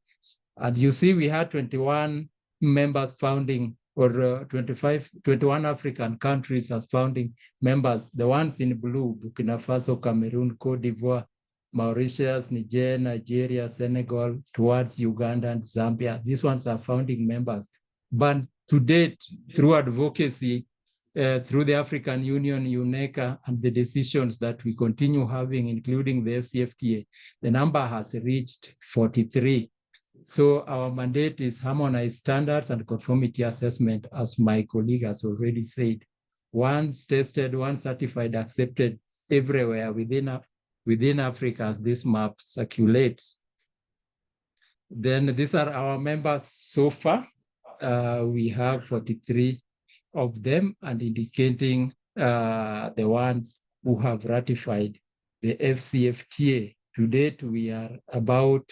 And you see, we had 21 members founding, or 21 African countries as founding members. The ones in blue: Burkina Faso, Cameroon, Cote d'Ivoire, Mauritius, Niger, Nigeria, Senegal, towards Uganda and Zambia. These ones are founding members. But to date, through advocacy, through the African Union, UNECA, and the decisions that we continue having, including the AfCFTA, the number has reached 43. So our mandate is harmonized standards and conformity assessment, as my colleague has already said. Once tested, once certified, accepted everywhere within Africa as this map circulates. Then these are our members so far. We have 43 of them, and indicating the ones who have ratified the AfCFTA. To date, we are about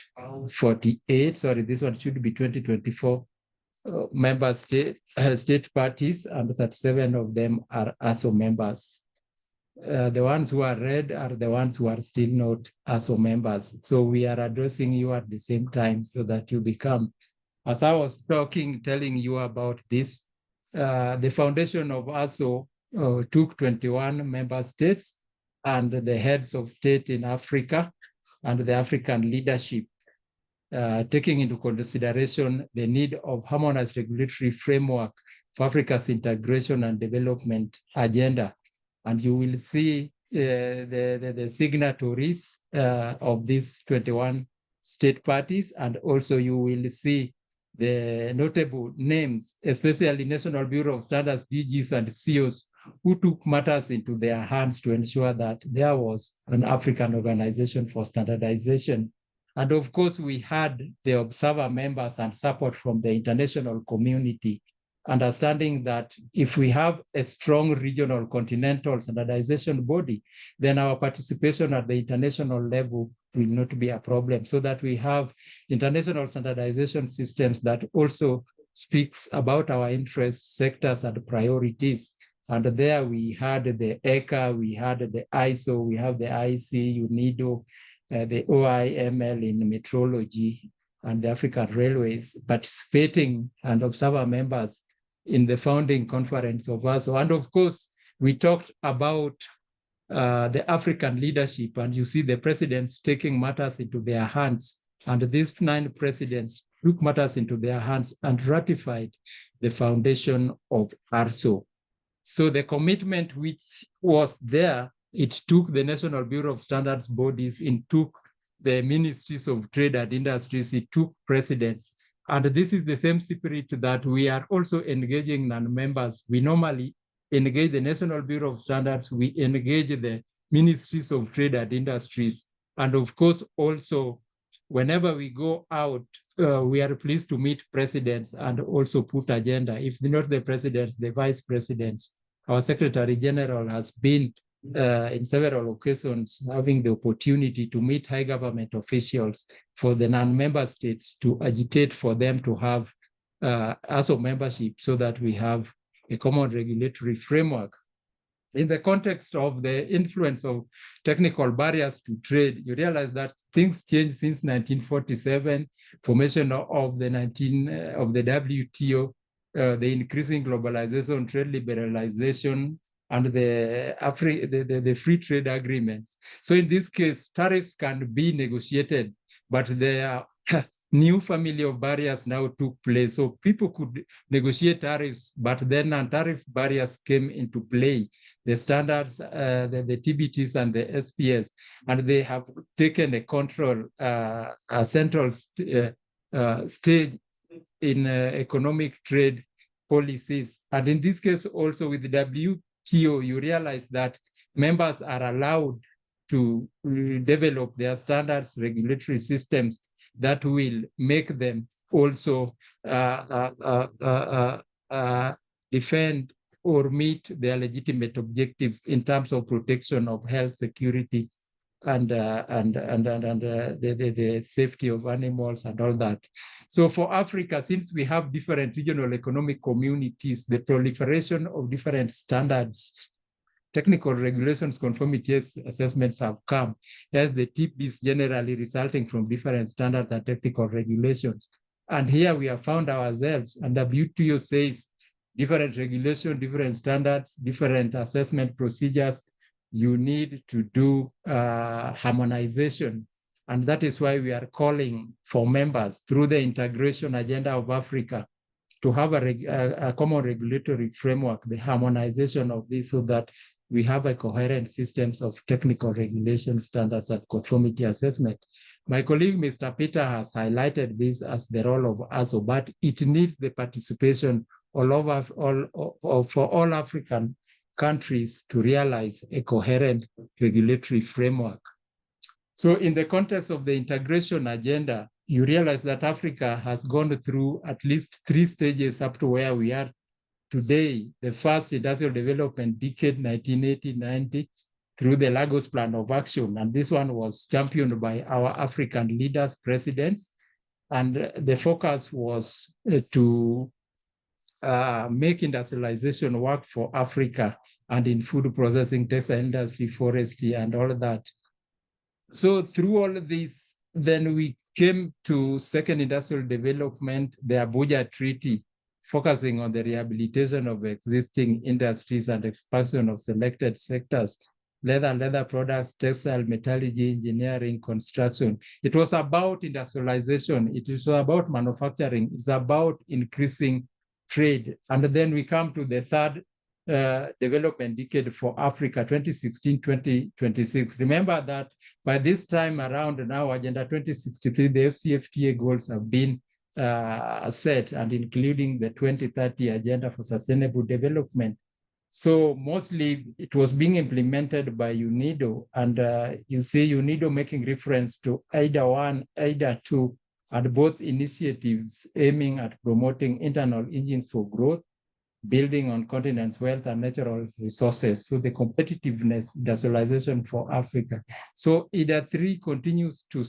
48, sorry, this one should be 2024 member state parties, and 37 of them are ARSO members. The ones who are red are the ones who are still not ARSO members. So we are addressing you at the same time so that you become, as I was telling you about this, the foundation of ARSO took 21 member states and the heads of state in Africa and the African leadership, taking into consideration the need of harmonized regulatory framework for Africa's integration and development agenda. And you will see the signatories of these 21 state parties, and also you will see the notable names, especially National Bureau of Standards, DGs, and COs, who took matters into their hands to ensure that there was an African organization for standardization. And of course, we had the observer members and support from the international community, understanding that if we have a strong regional continental standardization body, then our participation at the international level will not be a problem, so that we have international standardization systems that also speaks about our interests, sectors, and priorities. And there we had the ECA, we had the ISO, we have the IC, UNIDO, the OIML in metrology, and the African Railways participating and observer members in the founding conference of ARSO. And of course, we talked about the African leadership, and you see the presidents taking matters into their hands. And these 9 presidents took matters into their hands and ratified the foundation of ARSO. So the commitment which was there, it took the National Bureau of Standards bodies, it took the ministries of trade and industries, it took presidents. And this is the same spirit that we are also engaging non-members. We normally engage the National Bureau of Standards, we engage the ministries of trade and industries. And of course, also, whenever we go out, we are pleased to meet presidents and also put agenda. If not the presidents, the vice presidents. Our Secretary General has been in several occasions having the opportunity to meet high government officials for the non-member states to agitate for them to have ARSO membership, so that we have a common regulatory framework. In the context of the influence of technical barriers to trade, you realize that things changed since 1947, formation of the WTO, the increasing globalization, trade liberalization, and the free trade agreements. So in this case, tariffs can be negotiated, but there are new family of barriers now took place. So people could negotiate tariffs, but then non-tariff barriers came into play. The standards, the TBTs and the SPS, and they have taken a control, a central stage in economic trade policies. And in this case, also with the WTO, you realize that members are allowed to develop their standards, regulatory systems that will make them also defend or meet their legitimate objectives in terms of protection of health, security, and the safety of animals and all that. So for Africa, since we have different regional economic communities, the proliferation of different standards, technical regulations, conformity assessments have come, as the TPs generally resulting from different standards and technical regulations. And here we have found ourselves, and WTO says different regulation, different standards, different assessment procedures, you need to do harmonization. And that is why we are calling for members through the integration agenda of Africa to have a common regulatory framework, the harmonization of this, so that we have a coherent systems of technical regulation standards and conformity assessment. My colleague, Mr. Peter, has highlighted this as the role of ARSO, but it needs the participation for all African countries to realize a coherent regulatory framework. So in the context of the integration agenda, you realize that Africa has gone through at least 3 stages up to where we are today. The first industrial development decade, 1980-90, through the Lagos Plan of Action. And this one was championed by our African leaders, presidents. And the focus was to make industrialization work for Africa, and in food processing, textile industry, forestry, and all of that. So through all of this, then we came to second industrial development, the Abuja Treaty, focusing on the rehabilitation of existing industries and expansion of selected sectors, leather products, textile, metallurgy, engineering, construction. It was about industrialization. It was about manufacturing. It's about increasing trade. And then we come to the third development decade for Africa, 2016-2026. Remember that by this time around now, Agenda 2063, the AfCFTA goals have been set, and including the 2030 Agenda for Sustainable Development. So mostly it was being implemented by UNIDO, and you see UNIDO making reference to AIDA 1, AIDA 2, and both initiatives aiming at promoting internal engines for growth, building on continent's wealth and natural resources. So the competitiveness, industrialization for Africa. So AIDA 3 continues to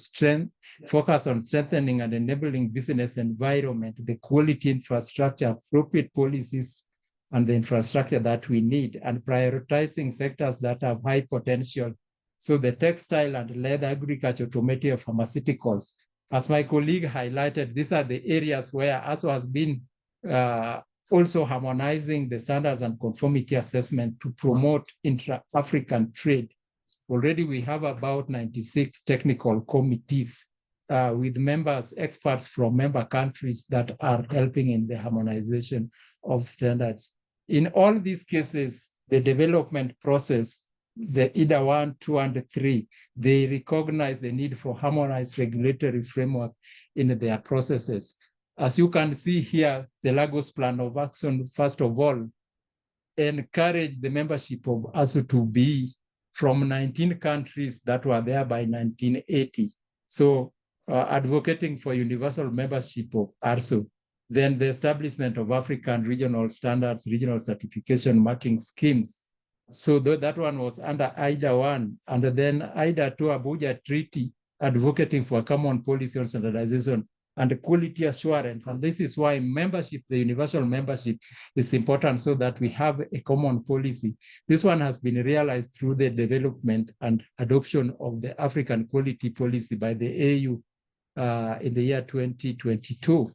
focus on strengthening and enabling business environment, the quality infrastructure, appropriate policies, and the infrastructure that we need, and prioritizing sectors that have high potential. So the textile and leather, agriculture, automotive, pharmaceuticals. As my colleague highlighted, these are the areas where ARSO has been also harmonizing the standards and conformity assessment to promote intra-African trade. Already we have about 96 technical committees with members, experts from member countries that are helping in the harmonization of standards. In all these cases, the development process, the AIDA 1, 2, and 3, they recognize the need for harmonized regulatory framework in their processes. As you can see here, the Lagos Plan of Action, first of all, encouraged the membership of ARSO to be from 19 countries that were there by 1980. So advocating for universal membership of ARSO. Then the establishment of African regional standards, regional certification marking schemes. So that one was under AIDA 1, and then AIDA 2, Abuja Treaty, advocating for a common policy on standardization and quality assurance. And this is why membership, the universal membership, is important, so that we have a common policy. This one has been realized through the development and adoption of the African quality policy by the AU in the year 2022.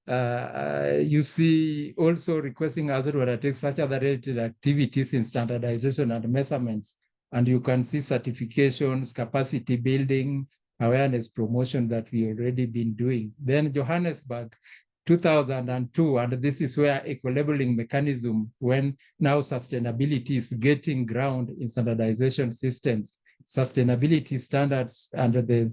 You see also requesting ARSO to undertake such other related activities in standardization and measurements. And you can see certifications, capacity building, awareness promotion that we already been doing. Then Johannesburg, 2002, and this is where eco-labeling mechanism, when now sustainability is getting ground in standardization systems, sustainability standards under the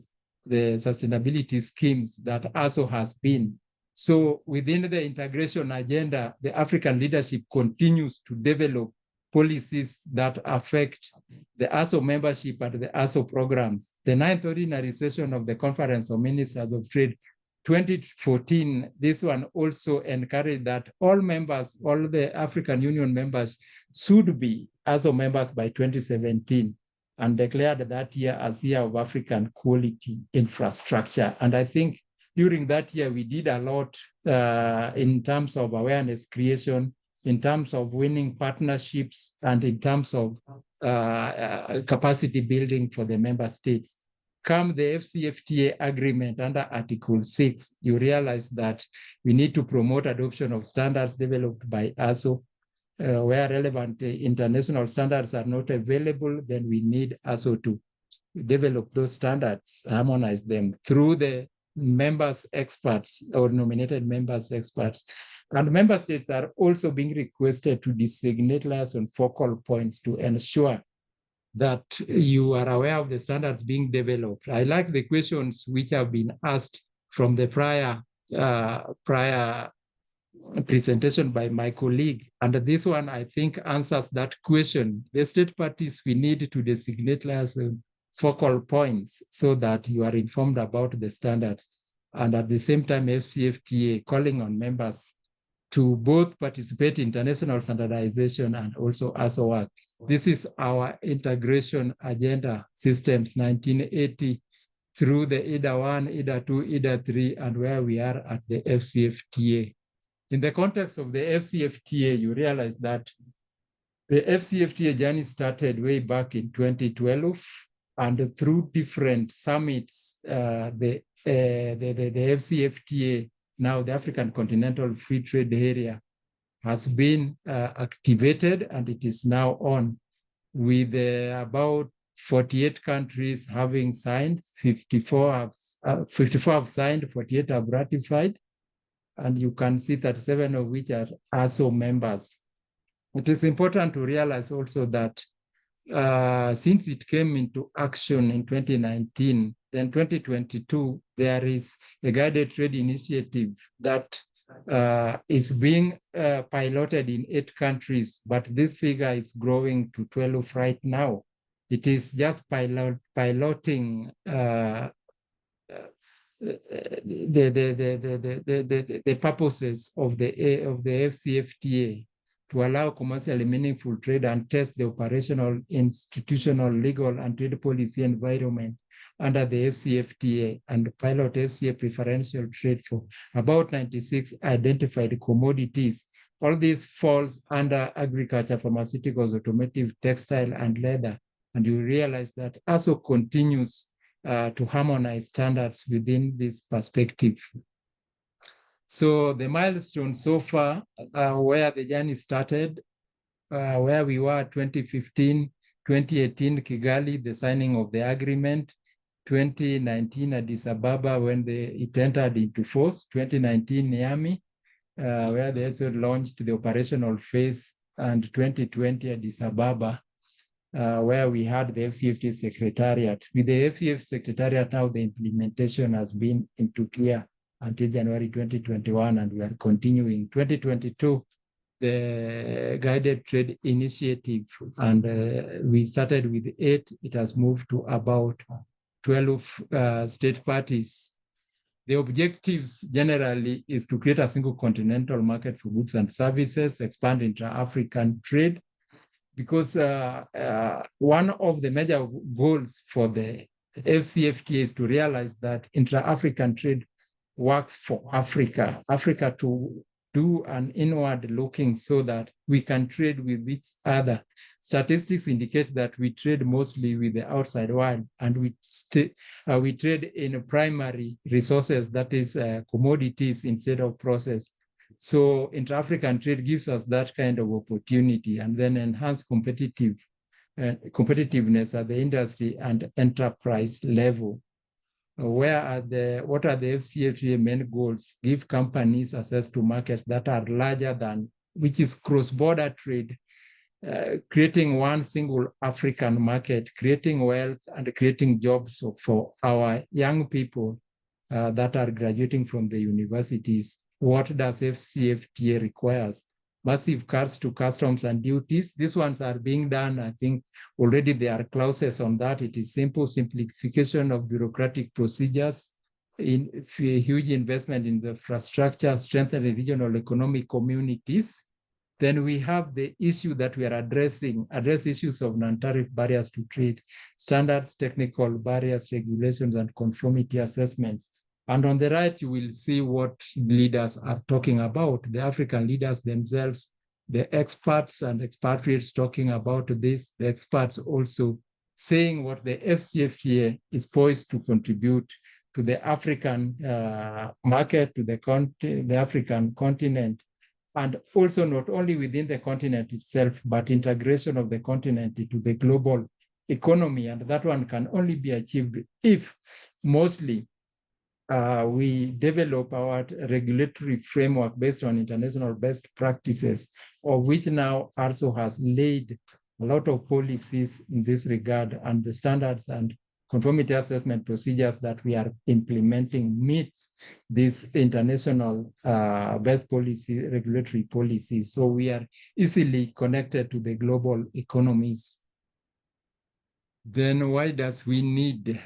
sustainability schemes that ARSO has been. So within the integration agenda, the African leadership continues to develop policies that affect the ARSO membership and the ARSO programs. The 9th ordinary session of the Conference of Ministers of Trade, 2014, this one also encouraged that all members, all the African Union members should be ARSO members by 2017, and declared that year as Year of African Quality Infrastructure. And I think during that year, we did a lot in terms of awareness creation, in terms of winning partnerships, and in terms of capacity building for the member states. Come the AfCFTA agreement under Article 6, you realize that we need to promote adoption of standards developed by ARSO. Where relevant international standards are not available, then we need ARSO to develop those standards, harmonize them through the members experts or nominated members experts. And member states are also being requested to designate liaison focal points to ensure that you are aware of the standards being developed. I like the questions which have been asked from the prior presentation by my colleague. And this one, I think, answers that question. The state parties, we need to designate liaison focal points so that you are informed about the standards. And at the same time, AfCFTA calling on members to both participate in international standardization and also ARSO work. This is our integration agenda systems 1980 through the IDA 1, IDA 2, IDA 3, and where we are at the AfCFTA. In the context of the AfCFTA, you realize that the AfCFTA journey started way back in 2012, and through different summits, the AfCFTA, now the African Continental Free Trade Area, has been activated, and it is now on with about 48 countries having signed, 54 have signed, 48 have ratified, and you can see that 7 of which are ARSO members. It is important to realize also that since it came into action in 2019, then 2022, there is a guided trade initiative that is being piloted in 8 countries, but this figure is growing to 12 right now. It is just piloting the purposes of the AfCFTA to allow commercially meaningful trade and test the operational, institutional, legal, and trade policy environment under the AfCFTA and pilot FCA preferential trade for about 96 identified commodities. All this falls under agriculture, pharmaceuticals, automotive, textile, and leather. And you realize that ARSO continues to harmonize standards within this perspective. So the milestone so far, where the journey started, where we were 2015, 2018 Kigali, the signing of the agreement, 2019 Addis Ababa when it entered into force, 2019 Niamey, where they also launched the operational phase, and 2020 Addis Ababa, where we had the AfCFTA Secretariat. With the AfCFTA Secretariat now, the implementation has been into gear until January 2021, and we are continuing. 2022, the guided trade initiative, and we started with 8. It has moved to about 12 state parties. The objectives generally is to create a single continental market for goods and services, expand intra-African trade, because one of the major goals for the AfCFTA is to realize that intra-African trade works for Africa to do an inward looking so that we can trade with each other. Statistics indicate that we trade mostly with the outside world, and we trade in primary resources, that is commodities instead of process. So intra-African trade gives us that kind of opportunity, and then enhance competitiveness at the industry and enterprise level. What are the AfCFTA main goals? Give companies access to markets that are larger than, which is cross-border trade, creating one single African market, creating wealth and creating jobs for our young people that are graduating from the universities. What does AfCFTA requires? Massive cuts to customs and duties. These ones are being done. I think already there are clauses on that. It is simplification of bureaucratic procedures, huge investment in the infrastructure, strengthening regional economic communities. Then we have the issue that we are address issues of non-tariff barriers to trade, standards, technical barriers, regulations, and conformity assessments. And on the right, you will see what leaders are talking about, the African leaders themselves, the experts and expatriates talking about this, the experts also saying what the AfCFTA is poised to contribute to the African market, to the African continent, and also not only within the continent itself, but integration of the continent into the global economy. And that one can only be achieved if mostly we develop our regulatory framework based on international best practices, of which now ARSO has laid a lot of policies in this regard, and the standards and conformity assessment procedures that we are implementing meet these international best policy, regulatory policies. So we are easily connected to the global economies. Then why does we need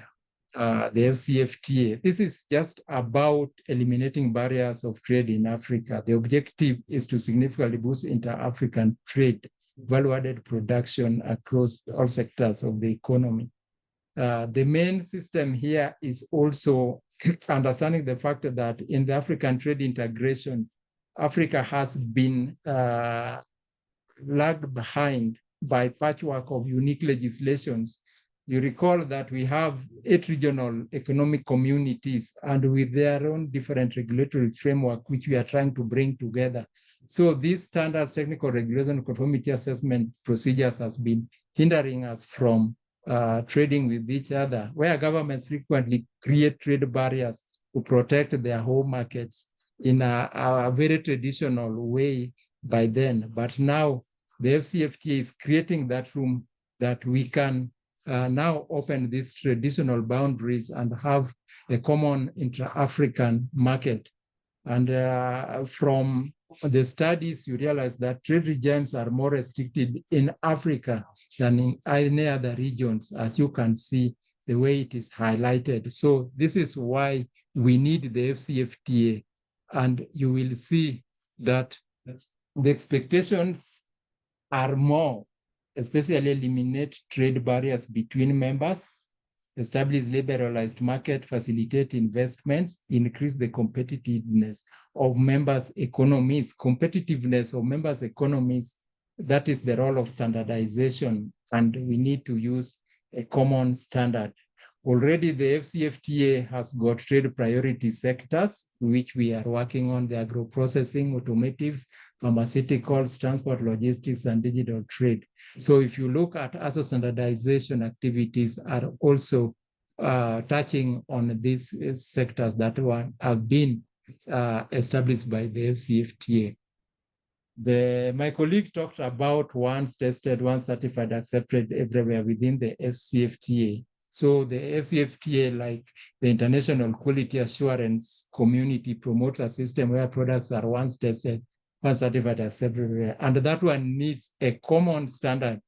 the AfCFTA? This is just about eliminating barriers of trade in Africa. The objective is to significantly boost inter-African trade, value-added production across all sectors of the economy. The main system here is also understanding the fact that in the African trade integration, Africa has been lagged behind by patchwork of unique legislations. You recall that we have 8 regional economic communities and with their own different regulatory framework, which we are trying to bring together. So these standards, technical regulation, and conformity assessment procedures has been hindering us from trading with each other, where governments frequently create trade barriers to protect their home markets in a very traditional way by then. But now the AfCFTA is creating that room that we can now open these traditional boundaries and have a common intra-African market. And from the studies, you realize that trade regimes are more restricted in Africa than in any other regions, as you can see the way it is highlighted. So this is why we need the AfCFTA. And you will see that the expectations are more, especially eliminate trade barriers between members, establish liberalized market, facilitate investments, increase the competitiveness of members' economies. Competitiveness of members' economies, that is the role of standardization, and we need to use a common standard. Already the AfCFTA has got trade priority sectors, which we are working on: the agro-processing, automotives, pharmaceuticals, transport, logistics, and digital trade. So if you look at ARSO standardization activities are also touching on these sectors that have been established by the AfCFTA. My colleague talked about once tested, once certified, accepted everywhere within the AfCFTA. So the AfCFTA, like the international quality assurance community, promotes a system where products are once tested, once certified, accepted everywhere. And that one needs a common standard.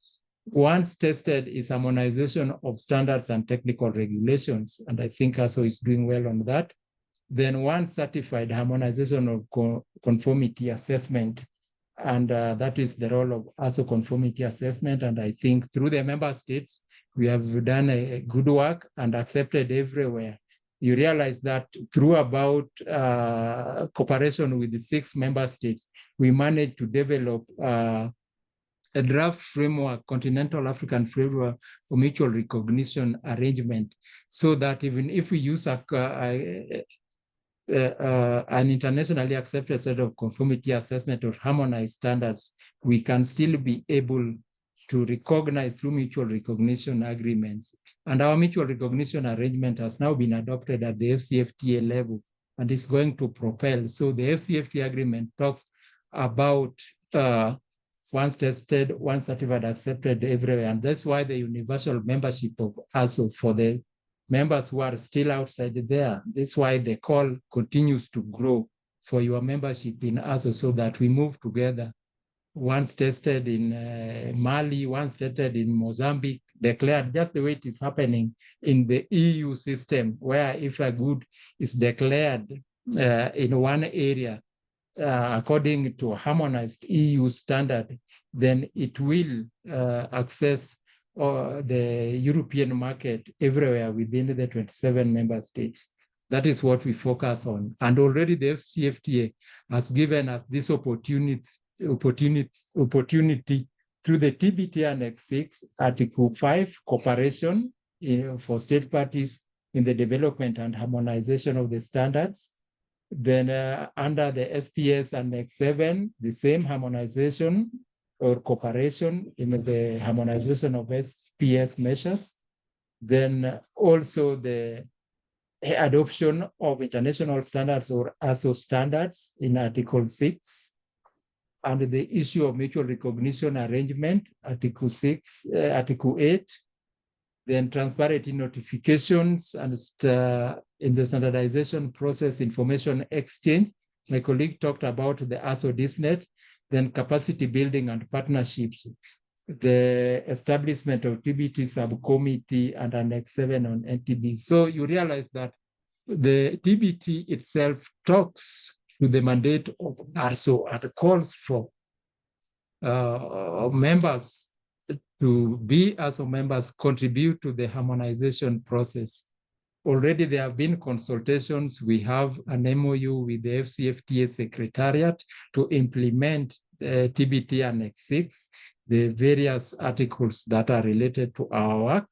Once tested is harmonization of standards and technical regulations. And I think ARSO is doing well on that. Then once certified, harmonization of conformity assessment. And that is the role of ARSO conformity assessment. And I think through the member states, we have done a good work and accepted everywhere. You realize that through about cooperation with the 6 member states, we managed to develop a draft framework, continental African framework for mutual recognition arrangement, so that even if we use an internationally accepted set of conformity assessment or harmonized standards, we can still be able to recognize through mutual recognition agreements. And our mutual recognition arrangement has now been adopted at the AfCFTA level and is going to propel. So the AfCFTA agreement talks about once tested, once certified, accepted everywhere. And that's why the universal membership of ARSO for the members who are still outside there. That's why the call continues to grow for your membership in ARSO, so that we move together. Once tested in Mali, once tested in Mozambique, declared just the way it is happening in the EU system, where if a good is declared in one area, according to a harmonized EU standard, then it will access the European market everywhere within the 27 member states. That is what we focus on. And already the AfCFTA has given us this opportunity through the TBT Annex 6, Article 5, cooperation for state parties in the development and harmonization of the standards. Then under the SPS Annex 7, the same harmonization or cooperation in the harmonization of SPS measures. Then also the adoption of international standards or ARSO standards in Article 6, and the issue of mutual recognition arrangement, Article 6, Article 8, then transparent notifications and in the standardization process, information exchange. My colleague talked about the ARSO DISNet, then capacity building and partnerships, the establishment of TBT subcommittee and Annex 7 on NTB. So you realize that the TBT itself talks to the mandate of ARSO and calls for members to be ARSO members contribute to the harmonization process. Already there have been consultations. We have an MOU with the AfCFTA Secretariat to implement TBT Annex 6, the various articles that are related to our work.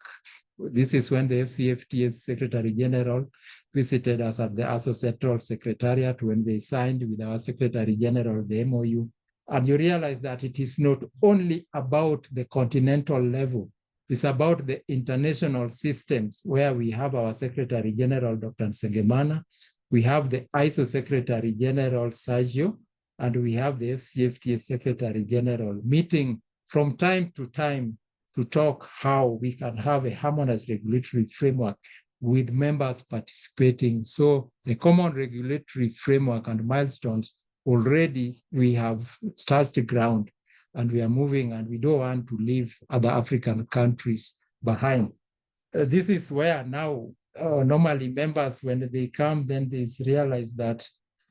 This is when the AfCFTA Secretary General visited us at the ARSO Central Secretariat when they signed with our Secretary General the MOU. And you realize that it is not only about the continental level, it's about the international systems where we have our Secretary General, Dr. Nsengemana, we have the ISO Secretary General, Sergio, and we have the AfCFTA Secretary General meeting from time to time to talk how we can have a harmonized regulatory framework with members participating. So the common regulatory framework and milestones, already we have touched ground and we are moving, and we don't want to leave other African countries behind. This is where now normally members, when they come, then they realize that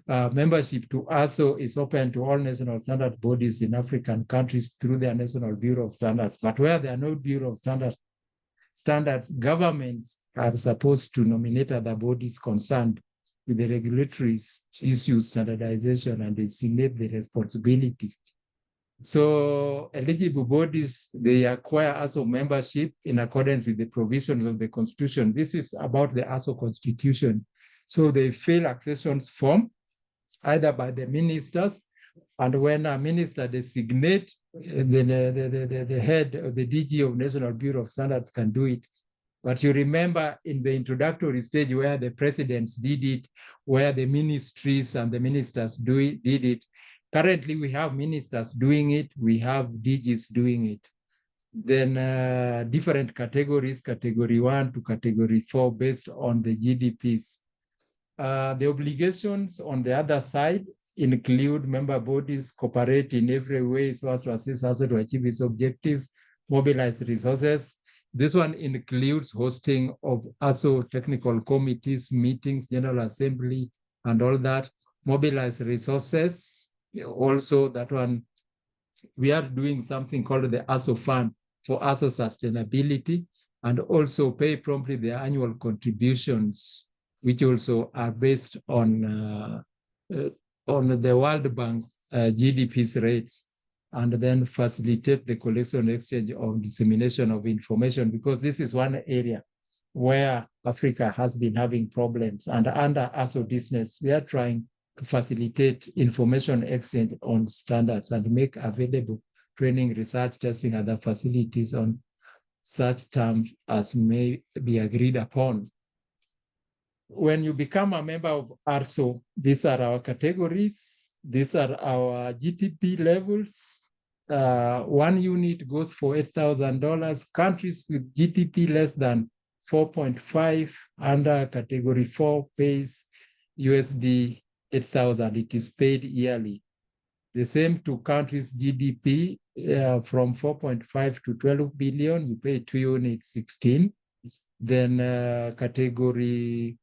membership to ARSO is open to all national standard bodies in African countries through their National Bureau of Standards. But where there are no Bureau of Standards, governments are supposed to nominate other bodies concerned with the regulatory issues, standardization, and designate the responsibility. So eligible bodies, they acquire ARSO membership in accordance with the provisions of the Constitution. This is about the ARSO Constitution. So they fill accession form either by the ministers, and when a minister designate, then the head of the DG of National Bureau of Standards can do it. But you remember in the introductory stage where the presidents did it, where the ministries and the ministers did it. Currently, we have ministers doing it, we have DGs doing it. Then different categories, category 1 to category 4, based on the GDPs. The obligations on the other side include member bodies cooperate in every way so as to assist ARSO to achieve its objectives, mobilize resources. This one includes hosting of ARSO technical committees, meetings, General Assembly, and all that. Mobilize resources. Also, that one, we are doing something called the ARSO Fund for ARSO sustainability, and also pay promptly their annual contributions, which also are based on the World Bank GDP's rates, and then facilitate the collection, exchange, of dissemination of information, because this is one area where Africa has been having problems. And under ARSO business, we are trying to facilitate information exchange on standards and make available training, research, testing, other facilities on such terms as may be agreed upon. When you become a member of ARSO, these are our categories. These are our GDP levels. 1 unit goes for $8,000. Countries with GDP less than 4.5 under category 4 pays USD 8,000. It is paid yearly. The same to countries GDP from 4.5 to 12 billion, you pay 2 units 16. Then category,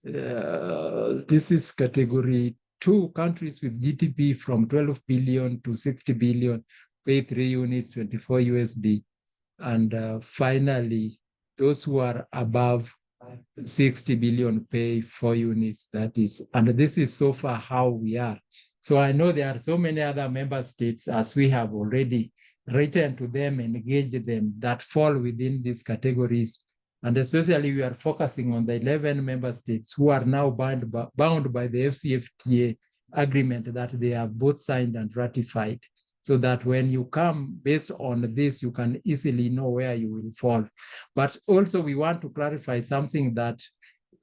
this is category 2, countries with GDP from 12 billion to 60 billion, pay 3 units, 24 USD. And finally, those who are above 60 billion pay 4 units, that is. And this is so far how we are. So I know there are so many other member states, as we have already written to them, engaged them, that fall within these categories. And especially we are focusing on the 11 member states who are now bound by the AfCFTA agreement that they have both signed and ratified, so that when you come based on this, you can easily know where you will fall. But also we want to clarify something, that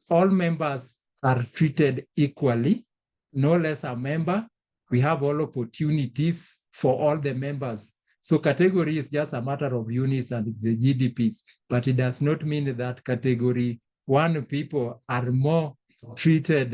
all members are treated equally, no less a member. We have all opportunities for all the members. So category is just a matter of units and the GDPs, but it does not mean that category 1 people are more treated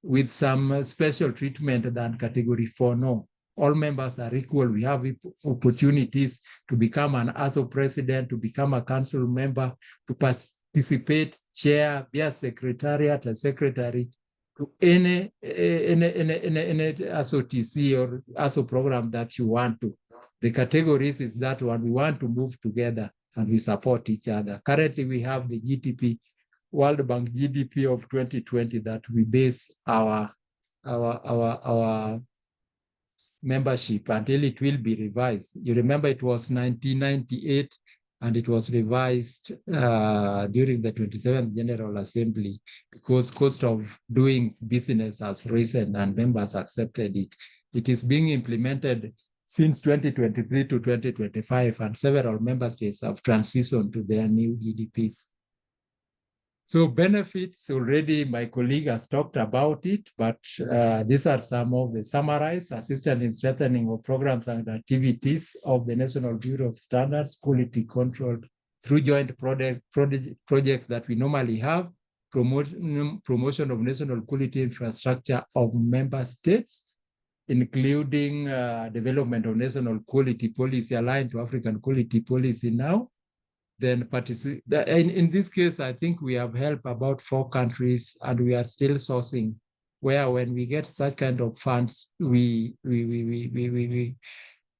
with some special treatment than category 4. No, all members are equal. We have opportunities to become an ARSO president, to become a council member, to participate, chair, be a secretariat, a secretary, to any ARSO TC or ARSO program that you want to. The categories is that one. We want to move together and we support each other. Currently, we have the GDP, World Bank GDP of 2020 that we base our membership until it will be revised. You remember it was 1998 and it was revised during the 27th General Assembly because cost of doing business has risen and members accepted it. It is being implemented since 2023 to 2025 and several member states have transitioned to their new GDPs. So benefits, already my colleague has talked about it, but these are some of the summarized: assistance in strengthening of programs and activities of the National Bureau of Standards, quality control through joint projects that we normally have, promotion of national quality infrastructure of member states, including development of national quality policy aligned to African quality policy now. Then in this case, I think we have helped about 4 countries and we are still sourcing, where when we get such kind of funds, we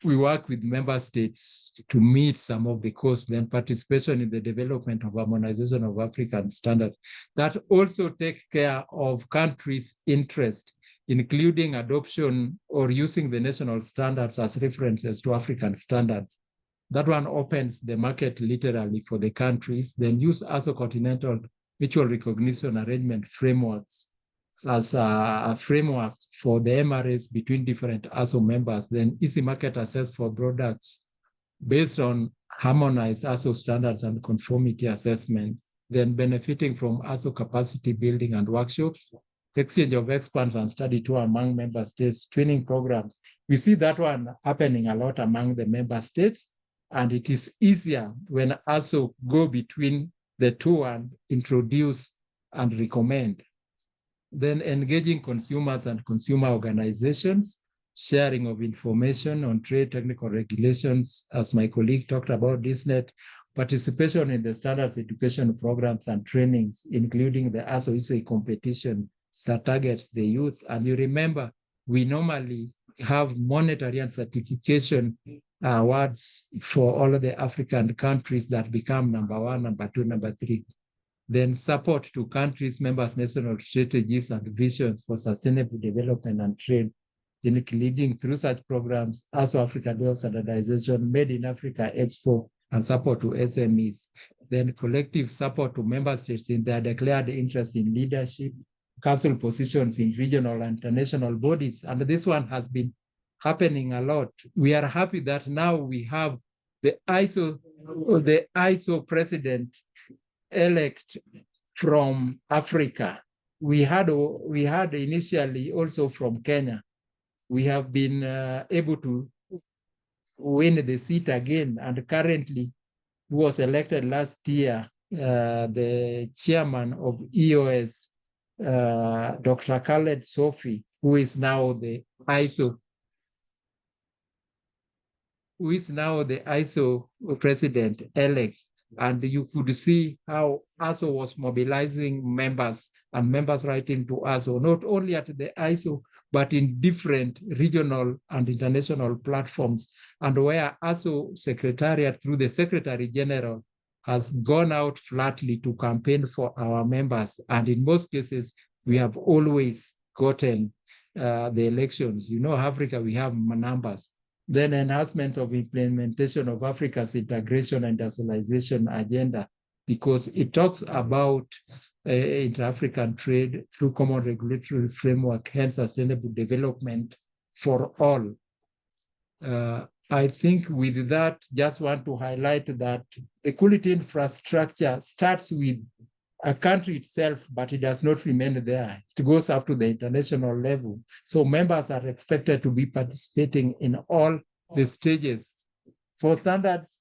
work with member states to meet some of the costs, then participation in the development of harmonization of African standards that also take care of countries' interest, including adoption or using the national standards as references to African standards. That one opens the market literally for the countries, then use ARSO continental mutual recognition arrangement frameworks as a framework for the MRAs between different ARSO members, then easy market access for products based on harmonized ARSO standards and conformity assessments, then benefiting from ARSO capacity building and workshops, exchange of experts and study tour among member states, training programs. We see that one happening a lot among the member states. And it is easier when ARSO go between the two and introduce and recommend. Then engaging consumers and consumer organizations, sharing of information on trade technical regulations, as my colleague talked about DISNET, participation in the standards education programs and trainings, including the ARSO ISA competition that targets the youth. And you remember, we normally have monetary and certification awards for all of the African countries that become number 1, number 2, number 3. Then support to countries, members' national strategies and visions for sustainable development and trade, including through such programs, ARSO Africa Day of Standardization, Made in Africa Expo, and support to SMEs. Then collective support to member states in their declared interest in leadership, council positions in regional and international bodies. And this one has been happening a lot. We are happy that now we have the ARSO president-elect from Africa. We had initially also from Kenya. We have been able to win the seat again, and currently who was elected last year, the chairman of EOS, Dr. Khaled Sofi, who is now the ARSO president-elect. And you could see how ARSO was mobilizing members and members writing to ARSO, not only at the ARSO, but in different regional and international platforms, and where ARSO Secretariat through the Secretary General has gone out flatly to campaign for our members. And in most cases, we have always gotten the elections. You know, Africa, we have numbers. Then enhancement of implementation of Africa's integration and industrialization agenda, because it talks about intra-African trade through common regulatory framework, hence sustainable development for all. I think with that, just want to highlight that the quality infrastructure starts with a country itself, but it does not remain there. It goes up to the international level. So members are expected to be participating in all the stages. For standards,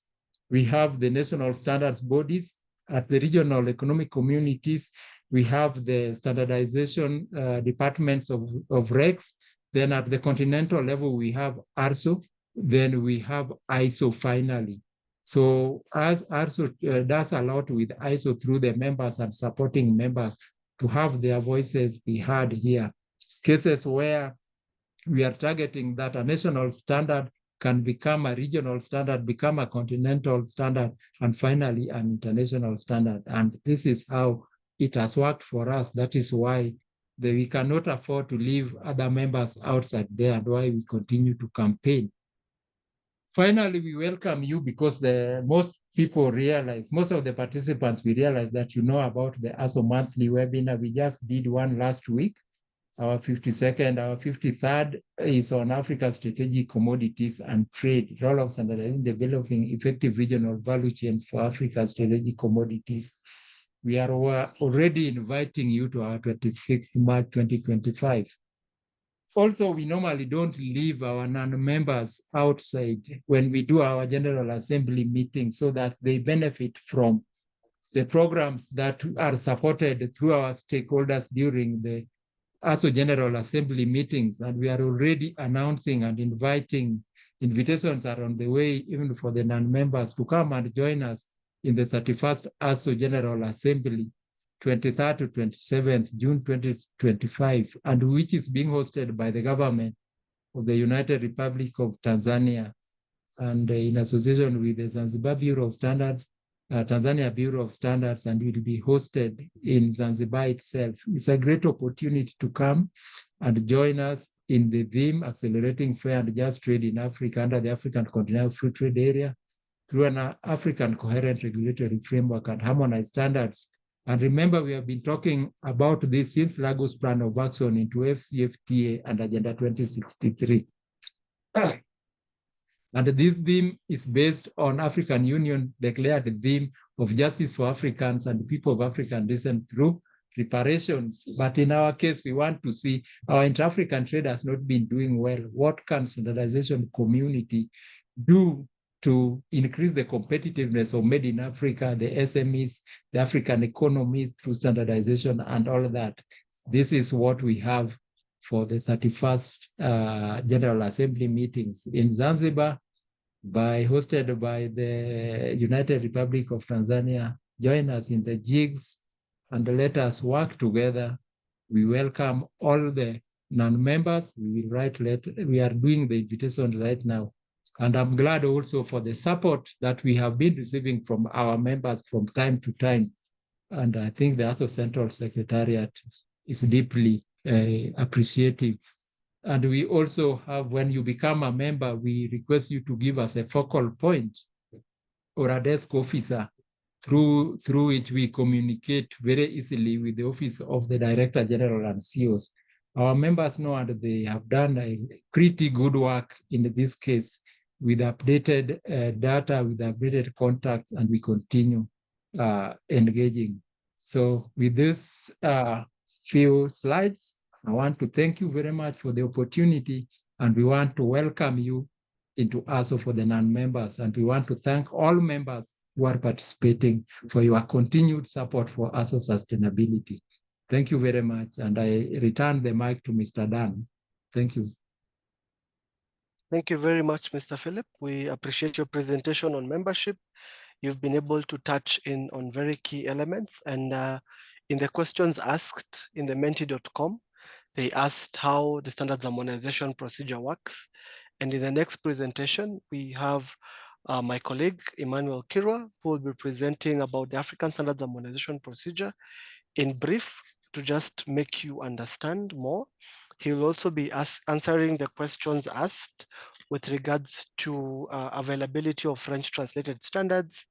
we have the national standards bodies. At the regional economic communities, we have the standardization departments of regs. Then at the continental level, we have ARSO. Then we have ISO finally. So as ARSO does a lot with ISO through the members and supporting members to have their voices be heard here. Cases where we are targeting that a national standard can become a regional standard, become a continental standard, and finally an international standard. And this is how it has worked for us. That is why we cannot afford to leave other members outside there, and why we continue to campaign. Finally, we welcome you because most people realize, most of the participants, we realize that you know about the ARSO monthly webinar. We just did one last week. Our 52nd, our 53rd is on Africa's strategic commodities and trade, role of standardizing, developing effective regional value chains for Africa's strategic commodities. We are already inviting you to our 26th March 2025. Also, we normally don't leave our non-members outside when we do our General Assembly meeting so that they benefit from the programs that are supported through our stakeholders during the ARSO General Assembly meetings. And we are already announcing and inviting, invitations are on the way even for the non-members to come and join us in the 31st ARSO General Assembly, 23rd to 27th June 2025, and which is being hosted by the government of the United Republic of Tanzania and in association with the Zanzibar Bureau of Standards, Tanzania Bureau of Standards, and will be hosted in Zanzibar itself. It's a great opportunity to come and join us in the theme, Accelerating Fair and Just Trade in Africa under the African Continental Free Trade Area through an African Coherent Regulatory Framework and Harmonized Standards. And remember, we have been talking about this since Lagos Plan of Action into AfCFTA and Agenda 2063. And this theme is based on African Union declared theme of justice for Africans and people of African descent through reparations. But in our case, we want to see our intra-African trade has not been doing well. What can standardization community do to increase the competitiveness of Made in Africa, the SMEs, the African economies through standardization and all of that? This is what we have for the 31st General Assembly meetings in Zanzibar, hosted by the United Republic of Tanzania. Join us in the jigs and let us work together. We welcome all the non-members. We will write letter. We are doing the invitation right now. And I'm glad also for the support that we have been receiving from our members from time to time. And I think the ARSO Central Secretariat is deeply appreciative. And we also have, when you become a member, we request you to give us a focal point or a desk officer through which we communicate very easily with the Office of the Director General and CEOs. Our members know and they have done a pretty good work in this case with updated data, with updated contacts, and we continue engaging. So with this few slides, I want to thank you very much for the opportunity, and we want to welcome you into ARSO for the non-members, and we want to thank all members who are participating for your continued support for ARSO sustainability. Thank you very much, and I return the mic to Mr. Dan. Thank you. Thank you very much, Mr. Philip. We appreciate your presentation on membership. You've been able to touch in on very key elements, and in the questions asked in the menti.com, they asked how the standards harmonization procedure works. And in the next presentation, we have my colleague, Emmanuel Kirwa, who will be presenting about the African standards harmonization procedure in brief to just make you understand more. He will also be answering the questions asked with regards to availability of French translated standards,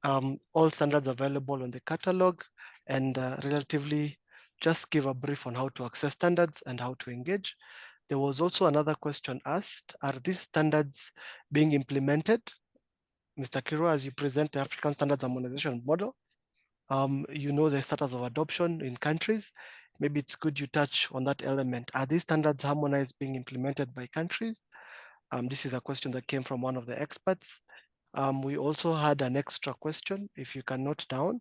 all standards available on the catalog, and relatively just give a brief on how to access standards and how to engage. There was also another question asked, are these standards being implemented? Mr. Kiro, as you present the African Standards Harmonization Model, You know the status of adoption in countries. Maybe it's good you touch on that element. Are these standards harmonized being implemented by countries? This is a question that came from one of the experts. We also had an extra question, if you can note down,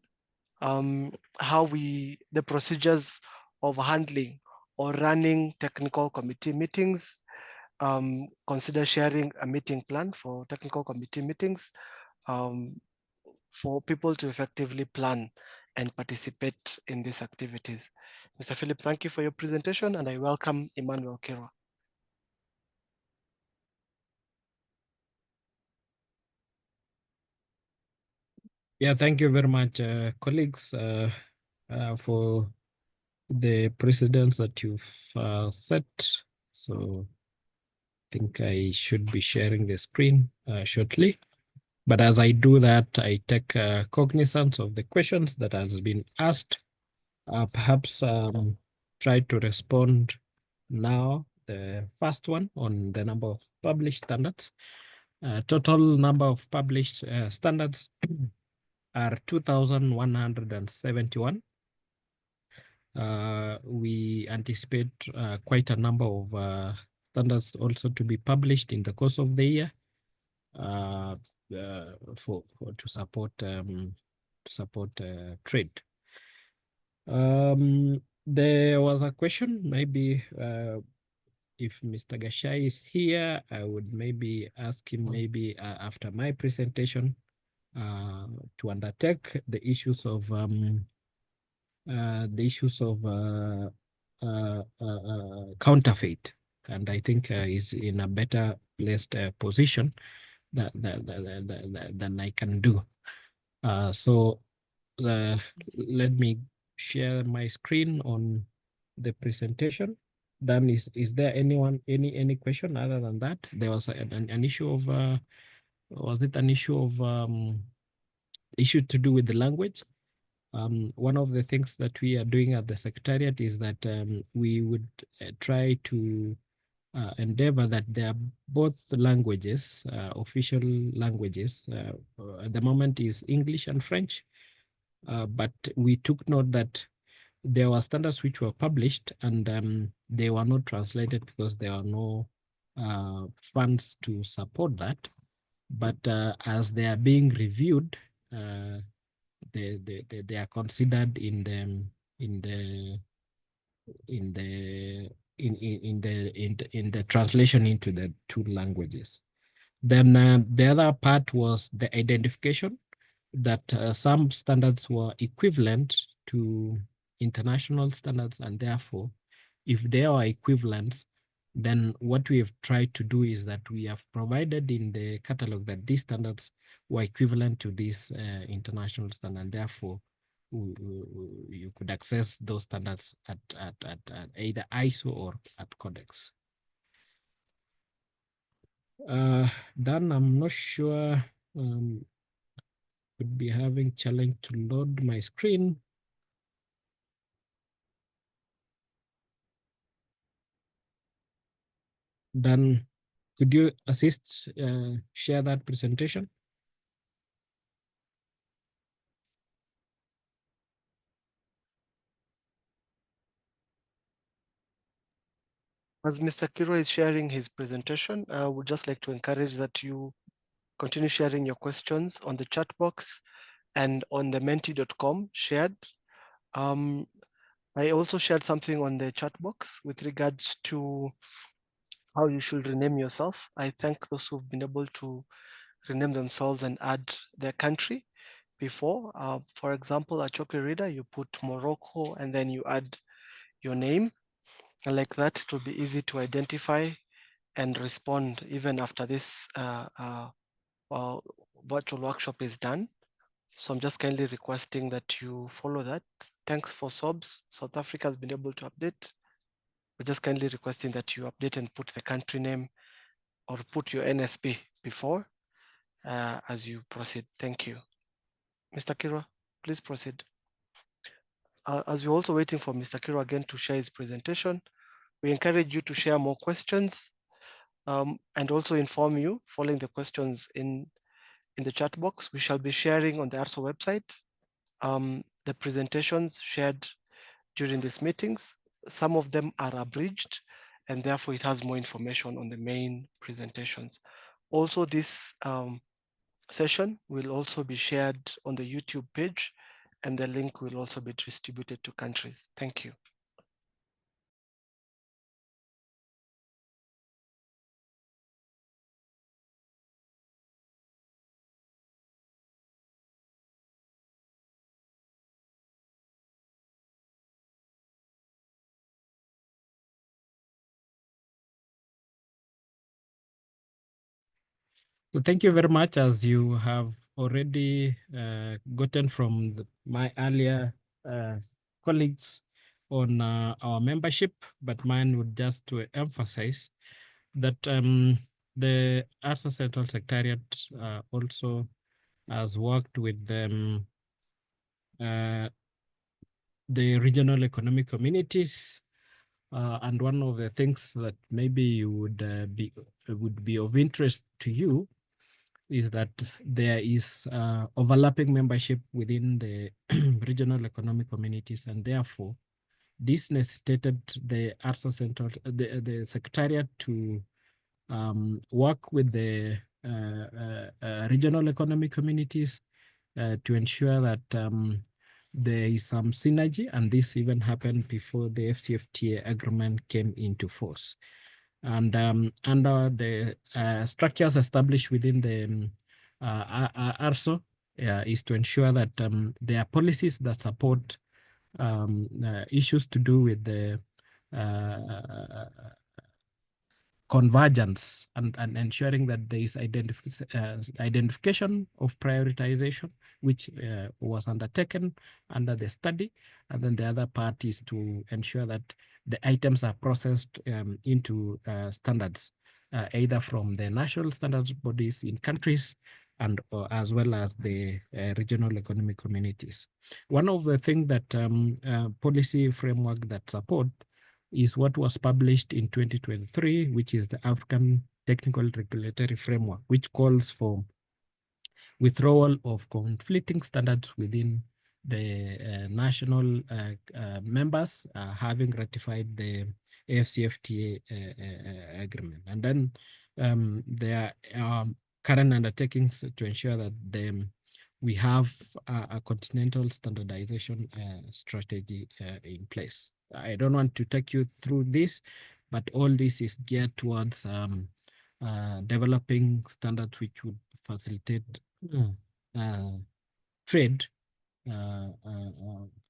the procedures of handling or running technical committee meetings. Consider sharing a meeting plan for technical committee meetings for people to effectively plan and participate in these activities. Mr. Philip, thank you for your presentation, and I welcome Emmanuel Kira. Yeah, thank you very much, colleagues, for the precedents that you've set. So I think I should be sharing the screen shortly. But as I do that, I take cognizance of the questions that has been asked. Perhaps try to respond now. The first one on the number of published standards. Total number of published standards are 2,171. We anticipate quite a number of standards also to be published in the course of the year to support trade. There was a question, maybe if Mr. Gashai is here, I would maybe ask him maybe after my presentation to undertake the issues of counterfeit, and I think is in a better placed position than I can do. So let me share my screen on the presentation. Dan, is there anyone any question other than that? There was an issue of was it an issue of issue to do with the language? One of the things that we are doing at the Secretariat is that we would try to endeavor that there are both languages, official languages. At the moment is English and French, but we took note that there were standards which were published and they were not translated because there are no funds to support that. But as they are being reviewed, they are considered in the translation into the two languages. Then the other part was the identification that some standards were equivalent to international standards, and therefore, if they are equivalents, then what we have tried to do is that we have provided in the catalog that these standards were equivalent to this international standard, and therefore you could access those standards at either ISO or at Codex. Dan, I'm not sure, could be having challenge to load my screen. Dan, could you assist, share that presentation? As Mr. Kiro is sharing his presentation, I would just like to encourage that you continue sharing your questions on the chat box and on the menti.com shared. I also shared something on the chat box with regards to how you should rename yourself. I thank those who've been able to rename themselves and add their country before. For example, a Choki reader, you put Morocco and then you add your name. And like that, it will be easy to identify and respond even after this virtual workshop is done. So I'm just kindly requesting that you follow that. Thanks for SOBS. South Africa has been able to update. We're just kindly requesting that you update and put the country name or put your NSP before as you proceed. Thank you. Mr. Kira, please proceed. As we're also waiting for Mr. Kira again to share his presentation, we encourage you to share more questions and also inform you following the questions in the chat box. We shall be sharing on the ARSO website the presentations shared during these meetings. Some of them are abridged, and therefore it has more information on the main presentations. Also, this session will also be shared on the YouTube page, and the link will also be distributed to countries. Thank you. So thank you very much. As you have already gotten from my earlier colleagues on our membership, but mine would just to emphasize that the ARSO Central Secretariat also has worked with the regional economic communities. And one of the things that maybe you would be of interest to you is that there is overlapping membership within the regional economic communities, and therefore this necessitated the ARSO Central, the Secretariat to work with the regional economic communities to ensure that there is some synergy, and this even happened before the AfCFTA agreement came into force. And under the structures established within the ARSO is to ensure that there are policies that support issues to do with the convergence and ensuring that there is identification of prioritization, which was undertaken under the study. And then the other part is to ensure that the items are processed into standards, either from the national standards bodies in countries and as well as the regional economic communities. One of the things that policy framework that support is what was published in 2023, which is the African Technical Regulatory Framework, which calls for withdrawal of conflicting standards within the national members having ratified the AfCFTA agreement. And then there are current undertakings to ensure that we have a continental standardization strategy in place. I don't want to take you through this, but all this is geared towards developing standards which would facilitate trade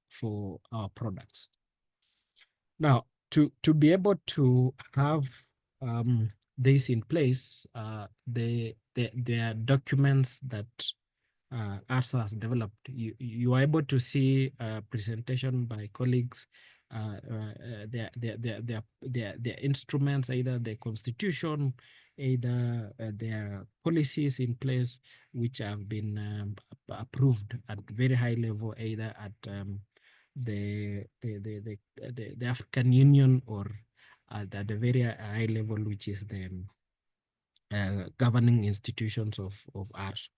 for our products. Now, to be able to have this in place, there are documents that ARSO has developed. You are able to see a presentation by colleagues, their instruments, either the constitution, either their policies in place, which have been approved at very high level, either at the African Union or at a very high level, which is the governing institutions of ARSO.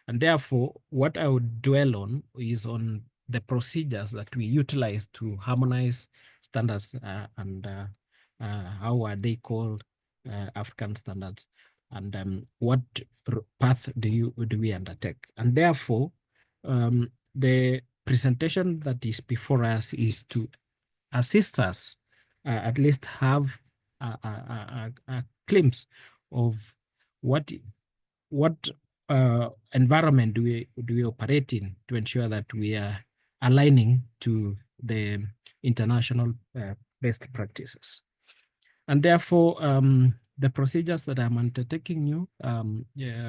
And therefore, what I would dwell on is on the procedures that we utilize to harmonize standards and how are they called African standards, and what path do we undertake. And therefore, the presentation that is before us is to assist us at least have a glimpse of what environment do we operate in to ensure that we are aligning to the international best practices. And therefore, the procedures that I'm undertaking you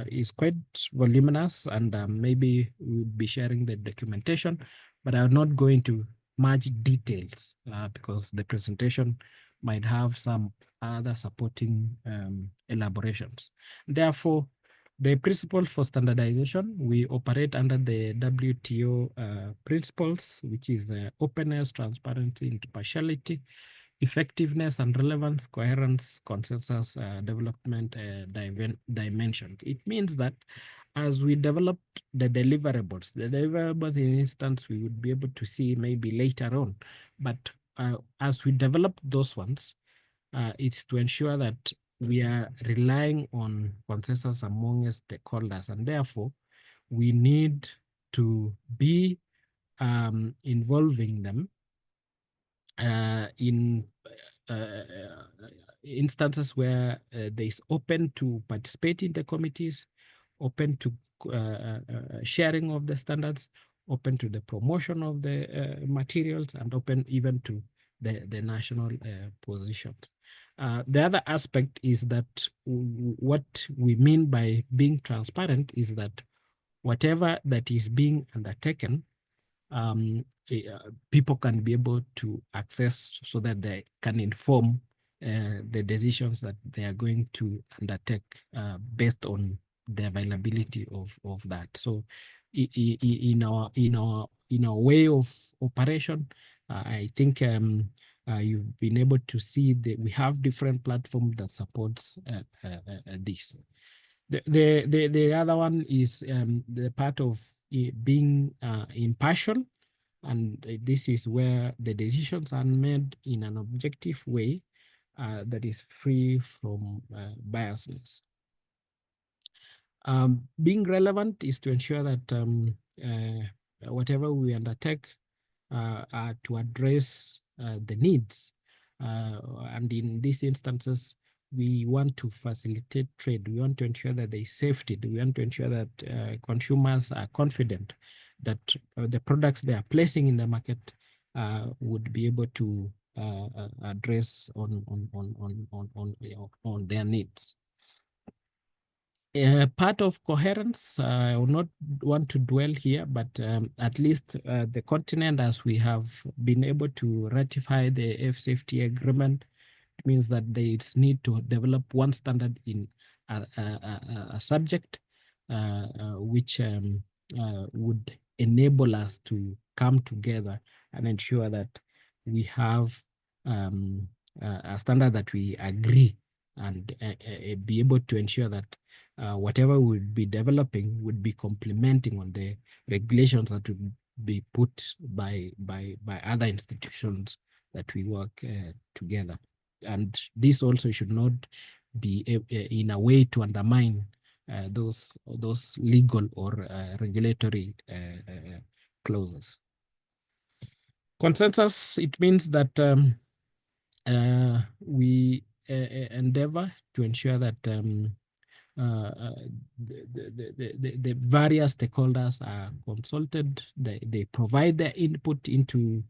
is quite voluminous, and maybe we'll be sharing the documentation, but I'm not going to much details because the presentation might have some other supporting elaborations. Therefore, the principles for standardization, we operate under the WTO principles, which is openness, transparency, impartiality, effectiveness and relevance, coherence, consensus, development dimensions. It means that as we developed the deliverables in instance, we would be able to see maybe later on. But as we develop those ones, it's to ensure that we are relying on consensus among stakeholders, and therefore we need to be involving them in instances where there is open to participate in the committees, open to sharing of the standards, open to the promotion of the materials, and open even to the national positions. The other aspect is that what we mean by being transparent is that whatever that is being undertaken, people can be able to access so that they can inform the decisions that they are going to undertake based on the availability of that. So in our way of operation, I think you've been able to see that we have different platforms that supports this. The other one is the part of being impartial, and this is where the decisions are made in an objective way that is free from biasness. Being relevant is to ensure that whatever we undertake are to address the needs, and in these instances, we want to facilitate trade. We want to ensure that there is safety. We want to ensure that consumers are confident that the products they are placing in the market would be able to address on their needs. Part of coherence, I will not want to dwell here, but at least the continent, as we have been able to ratify the AfCFTA agreement, means that there is need to develop one standard in a subject which would enable us to come together and ensure that we have a standard that we agree and be able to ensure that whatever we would be developing would be complementing on the regulations that would be put by other institutions that we work together. And this also should not be in a way to undermine those legal or regulatory clauses. Consensus, it means that we endeavor to ensure that the various stakeholders are consulted, they provide their input into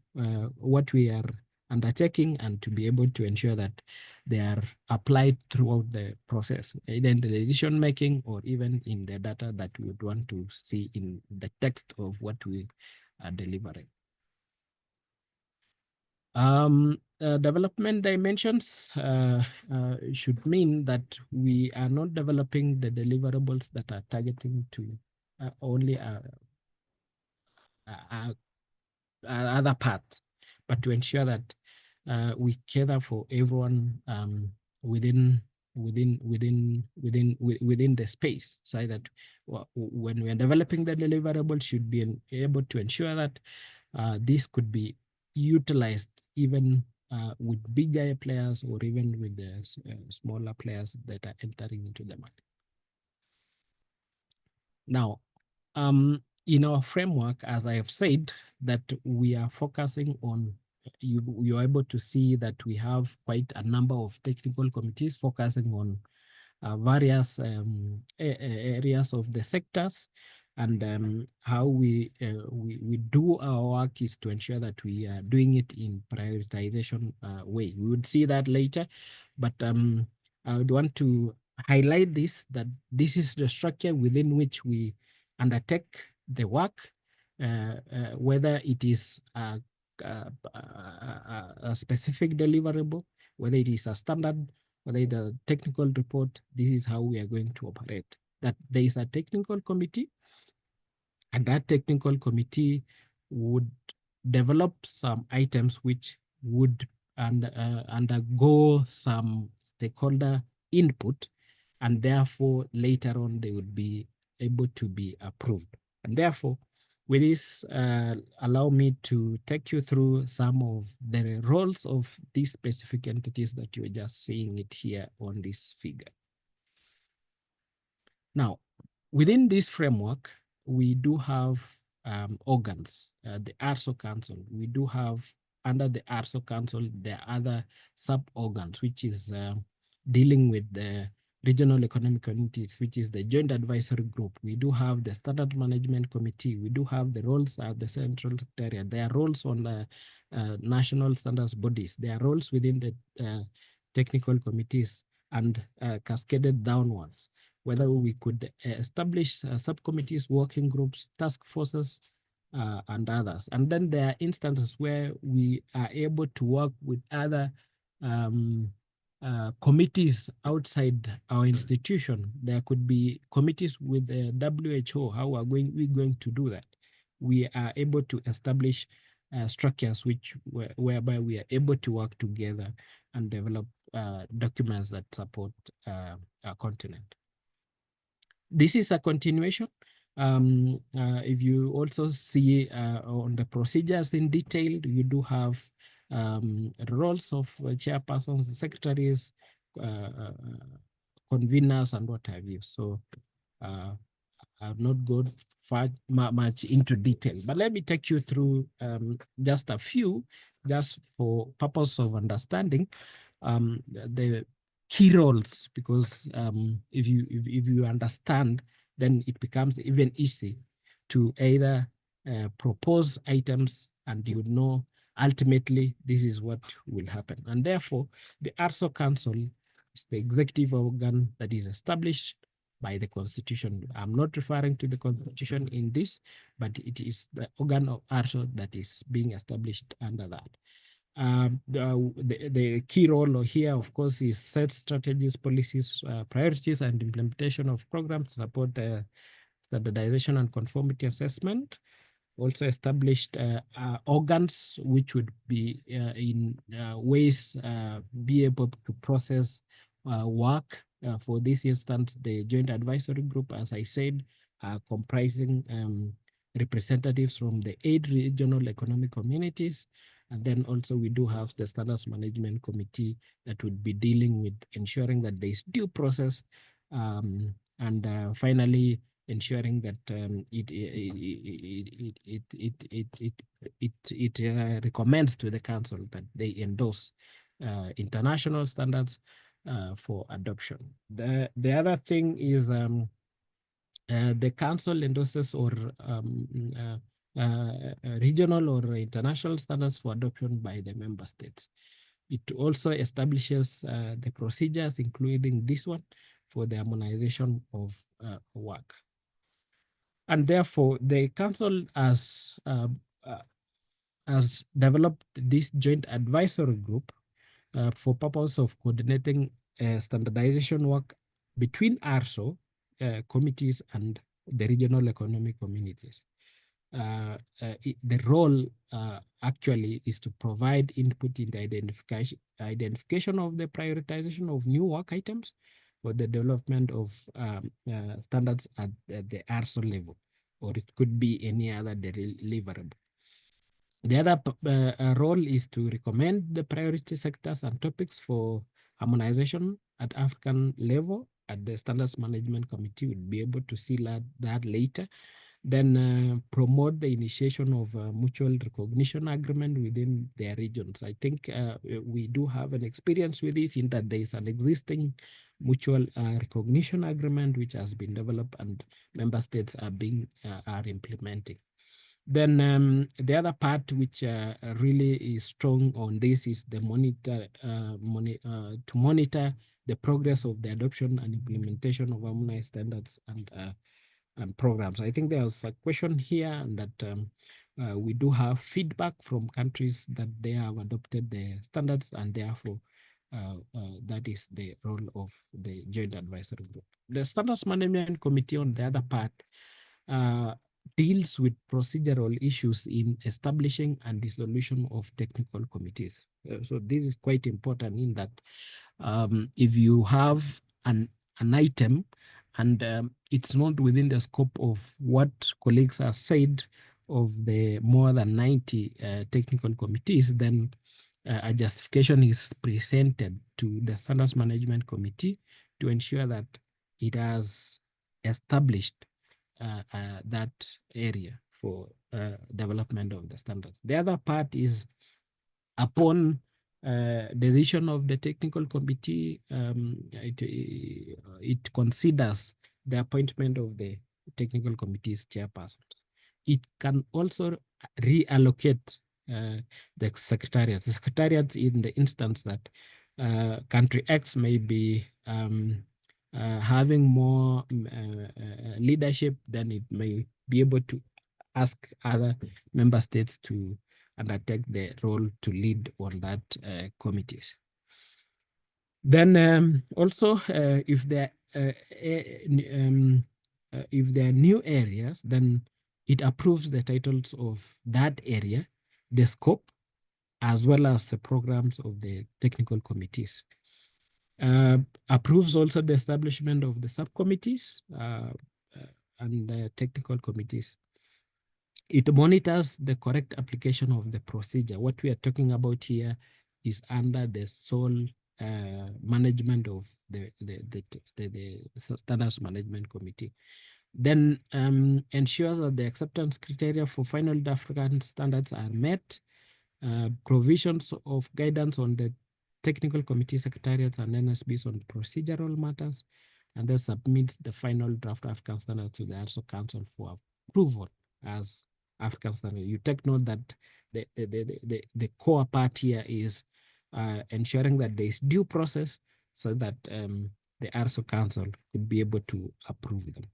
what we are undertaking, and to be able to ensure that they are applied throughout the process, either in the decision making or even in the data that we would want to see in the text of what we are delivering. Development dimensions should mean that we are not developing the deliverables that are targeting to only other parts, but to ensure that we cater for everyone within the space, so that when we are developing the deliverables, should be able to ensure that this could be utilized even with bigger players or even with the smaller players that are entering into the market. Now, in our framework, as I have said, that we are focusing on, you are able to see that we have quite a number of technical committees focusing on various areas of the sectors, and how we do our work is to ensure that we are doing it in prioritization way. We would see that later, but I would want to highlight this, that this is the structure within which we undertake the work, whether it is a specific deliverable, whether it is a standard, whether it is a technical report. This is how we are going to operate. That there is a technical committee, and that technical committee would develop some items which would undergo some stakeholder input, and therefore later on they would be able to be approved. And therefore, with this, allow me to take you through some of the roles of these specific entities that you're just seeing it here on this figure. Now, within this framework, we do have organs, the ARSO Council. We do have, under the ARSO Council, there are other sub-organs, which is dealing with the regional economic communities, which is the Joint Advisory Group. We do have the Standard Management Committee. We do have the roles at the Central Secretariat. There are roles on the national standards bodies. There are roles within the technical committees and cascaded downwards. Whether we could establish subcommittees, working groups, task forces, and others. And then there are instances where we are able to work with other committees outside our institution. There could be committees with the WHO. How are we going to do that? We are able to establish structures whereby we are able to work together and develop documents that support our continent. This is a continuation. If you also see on the procedures in detail, you do have roles of chairpersons, secretaries, conveners, and what have you. So I've not gone much into detail, but let me take you through just a few, just for purpose of understanding the key roles, because if you understand, then it becomes even easy to either propose items and you know ultimately this is what will happen. And therefore, the ARSO Council is the executive organ that is established by the Constitution. I'm not referring to the Constitution in this, but it is the organ of ARSO that is being established under that. The key role here, of course, is set strategies, policies, priorities, and implementation of programs to support standardization and conformity assessment. Also established organs which would be in ways be able to process work. For this instance, the Joint Advisory Group, as I said, comprising representatives from the 8 regional economic communities. And then also we do have the Standards Management Committee that would be dealing with ensuring that there is due process, and finally ensuring that it recommends to the council that they endorse international standards for adoption. The other thing is the council endorses or regional or international standards for adoption by the member states. It also establishes the procedures, including this one, for the harmonization of work. And therefore, the council has developed this joint advisory group for purpose of coordinating standardization work between ARSO committees and the regional economic communities. The role actually is to provide input in the identification of the prioritization of new work items for the development of standards at the ARSO level, or it could be any other deliverable. The other role is to recommend the priority sectors and topics for harmonization at African level. At the Standards Management Committee, would be able to see that later. Then promote the initiation of a mutual recognition agreement within their regions. I think we do have an experience with this, in that there is an existing mutual recognition agreement which has been developed and member states are implementing. Then the other part which really is strong on this is the to monitor the progress of the adoption and implementation of harmonized standards and programs. I think there's a question here that we do have feedback from countries that they have adopted the standards, and therefore that is the role of the Joint Advisory Group. The Standards Management Committee, on the other part, deals with procedural issues in establishing and dissolution of technical committees. So this is quite important, in that if you have an item and it's not within the scope of what colleagues have said of the more than 90 technical committees, then a justification is presented to the Standards Management Committee to ensure that it has established that area for development of the standards. The other part is upon decision of the technical committee, it considers the appointment of the technical committee's chairperson. It can also reallocate the secretariats. The secretariats, in the instance that country X may be having more leadership, then it may be able to ask other member states to undertake the role to lead on that committees. Then also, if there are new areas, then it approves the titles of that area, the scope, as well as the programs of the technical committees. Approves also the establishment of the subcommittees and technical committees. It monitors the correct application of the procedure. What we are talking about here is under the sole management of the Standards Management Committee. Then ensures that the acceptance criteria for final African standards are met. Provisions of guidance on the technical committee secretariats and NSBs on procedural matters, and then submits the final draft African standards to the ARSO Council for approval as African standard. You take note that the core part here is ensuring that there is due process so that the ARSO Council could be able to approve them.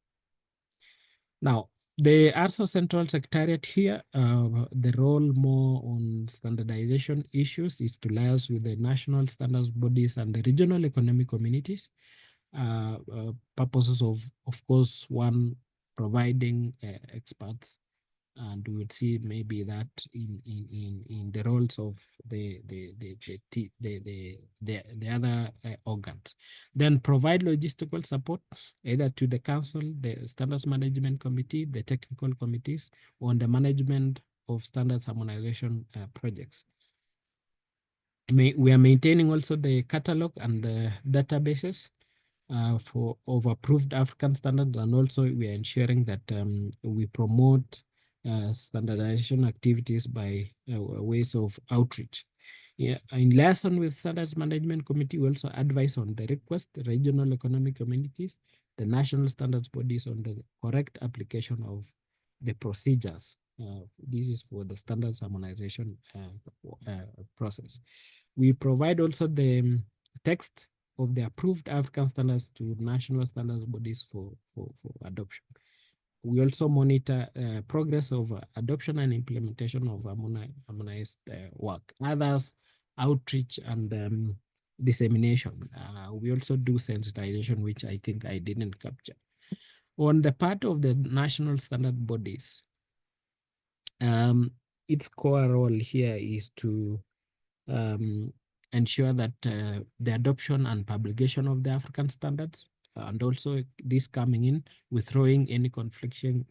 Now, the ARSO Central Secretariat here, the role more on standardization issues is to liaise with the national standards bodies and the regional economic communities. Purposes of course, one, providing experts, and we would see maybe that in the roles of the other organs. Then provide logistical support either to the council, the Standards Management Committee, the technical committees on the management of standards harmonization projects. We are maintaining also the catalog and the databases of approved African standards, and also we are ensuring that we promote standardization activities by ways of outreach. Yeah, in liaison with Standards Management Committee, we also advise on the request, the regional economic communities, the national standards bodies on the correct application of the procedures. This is for the standards harmonization process. We provide also the text of the approved African standards to national standards bodies for adoption. We also monitor progress of adoption and implementation of harmonized work. Others, outreach and dissemination. We also do sensitization, which I think I didn't capture. On the part of the national standard bodies, its core role here is to ensure that the adoption and publication of the African standards, and also this coming in, withdrawing any conflicting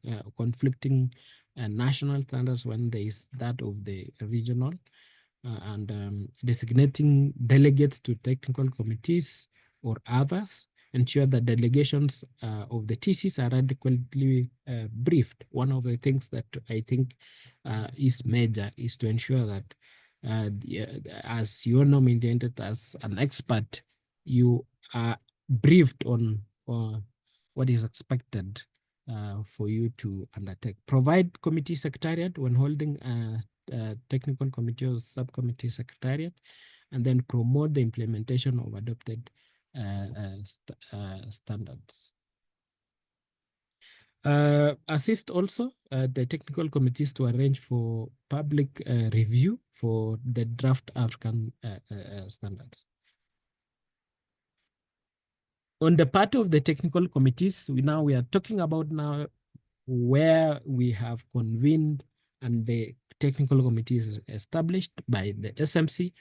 national standards when there is that of the regional, and designating delegates to technical committees or others, ensure that delegations of the TCs are adequately briefed. One of the things that I think is major is to ensure that as you are nominated as an expert, you are briefed on what is expected for you to undertake. Provide committee secretariat when holding a technical committee or subcommittee secretariat, and then promote the implementation of adopted standards. Assist also the technical committees to arrange for public review for the draft African standards. On the part of the technical committees, we are talking about now where we have convened and the technical committee is established by the SMC,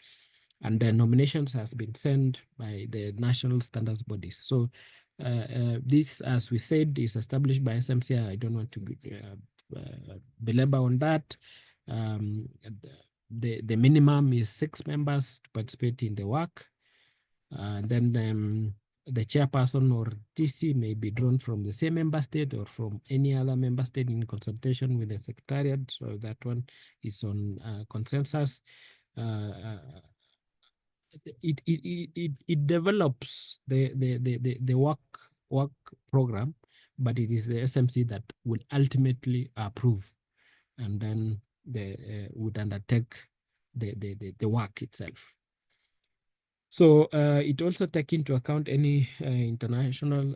and the nominations has been sent by the national standards bodies. So This, as we said, is established by SMC. I don't want to belabor on that. The minimum is 6 members to participate in the work. Then the chairperson or TC may be drawn from the same member state or from any other member state in consultation with the secretariat. So that one is on consensus. It develops the work program, but it is the SMC that will ultimately approve, and then they would undertake the work itself. So it also take into account any international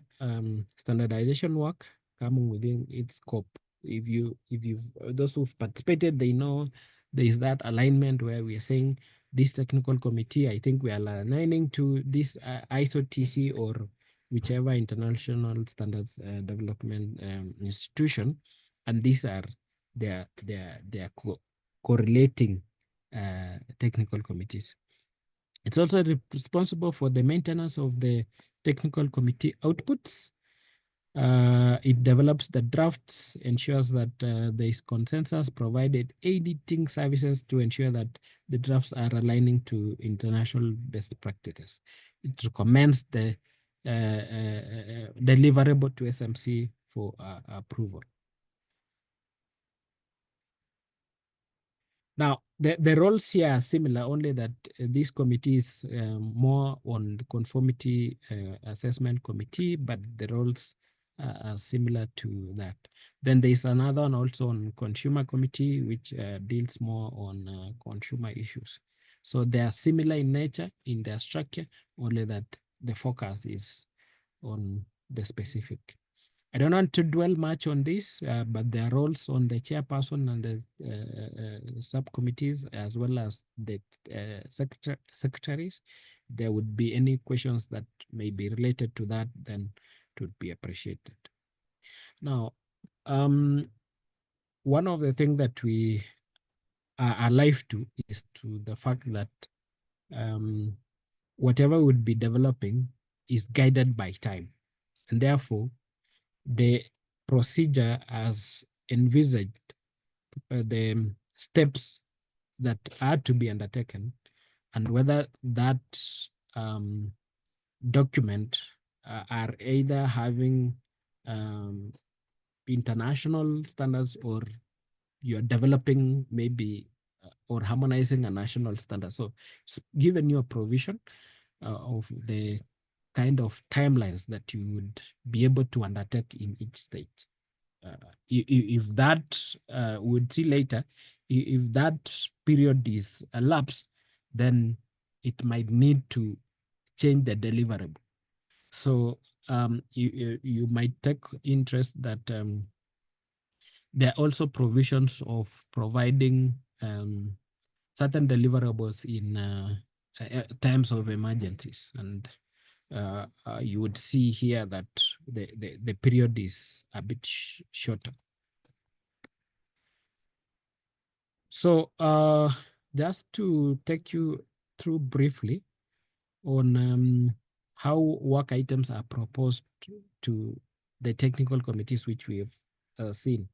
standardization work coming within its scope. If you've those who've participated, they know there is that alignment where we are saying this technical committee, I think we are aligning to this ISO TC or whichever international standards development institution, and these are their correlating technical committees. It's also responsible for the maintenance of the technical committee outputs. It develops the drafts, ensures that there is consensus, provided editing services to ensure that the drafts are aligning to international best practices. It recommends the deliverable to SMC for approval. Now, the roles here are similar, only that this committee is more on the conformity assessment committee, but the roles are similar to that. Then there's another one also on consumer committee, which deals more on consumer issues. So they are similar in nature, in their structure, only that the focus is on the specific. I don't want to dwell much on this, but there are roles on the chairperson and the subcommittees, as well as the secretaries. There would be any questions that may be related to that, then it would be appreciated. Now, one of the things that we are alive to is to the fact that whatever we would be developing is guided by time, and therefore the procedure as envisaged, the steps that are to be undertaken, and whether that document are either having international standards, or you're developing maybe or harmonizing a national standard. So it's given you a provision of the kind of timelines that you would be able to undertake in each stage. If that, we'll see later, if that period is elapsed, then it might need to change the deliverable. So you might take interest that there are also provisions of providing certain deliverables in times of emergencies, and you would see here that the period is a bit shorter. So just to take you through briefly on how work items are proposed to the technical committees which we have seen.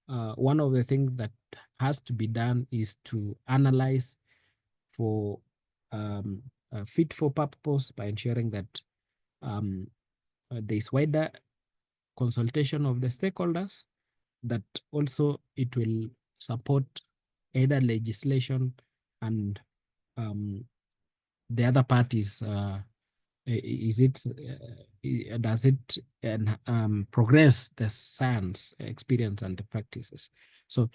One of the things that has to be done is to analyze for fit for purpose by ensuring that there is wider consultation of the stakeholders, that also it will support either legislation and the other parties. Does it progress the science, experience, and the practices? So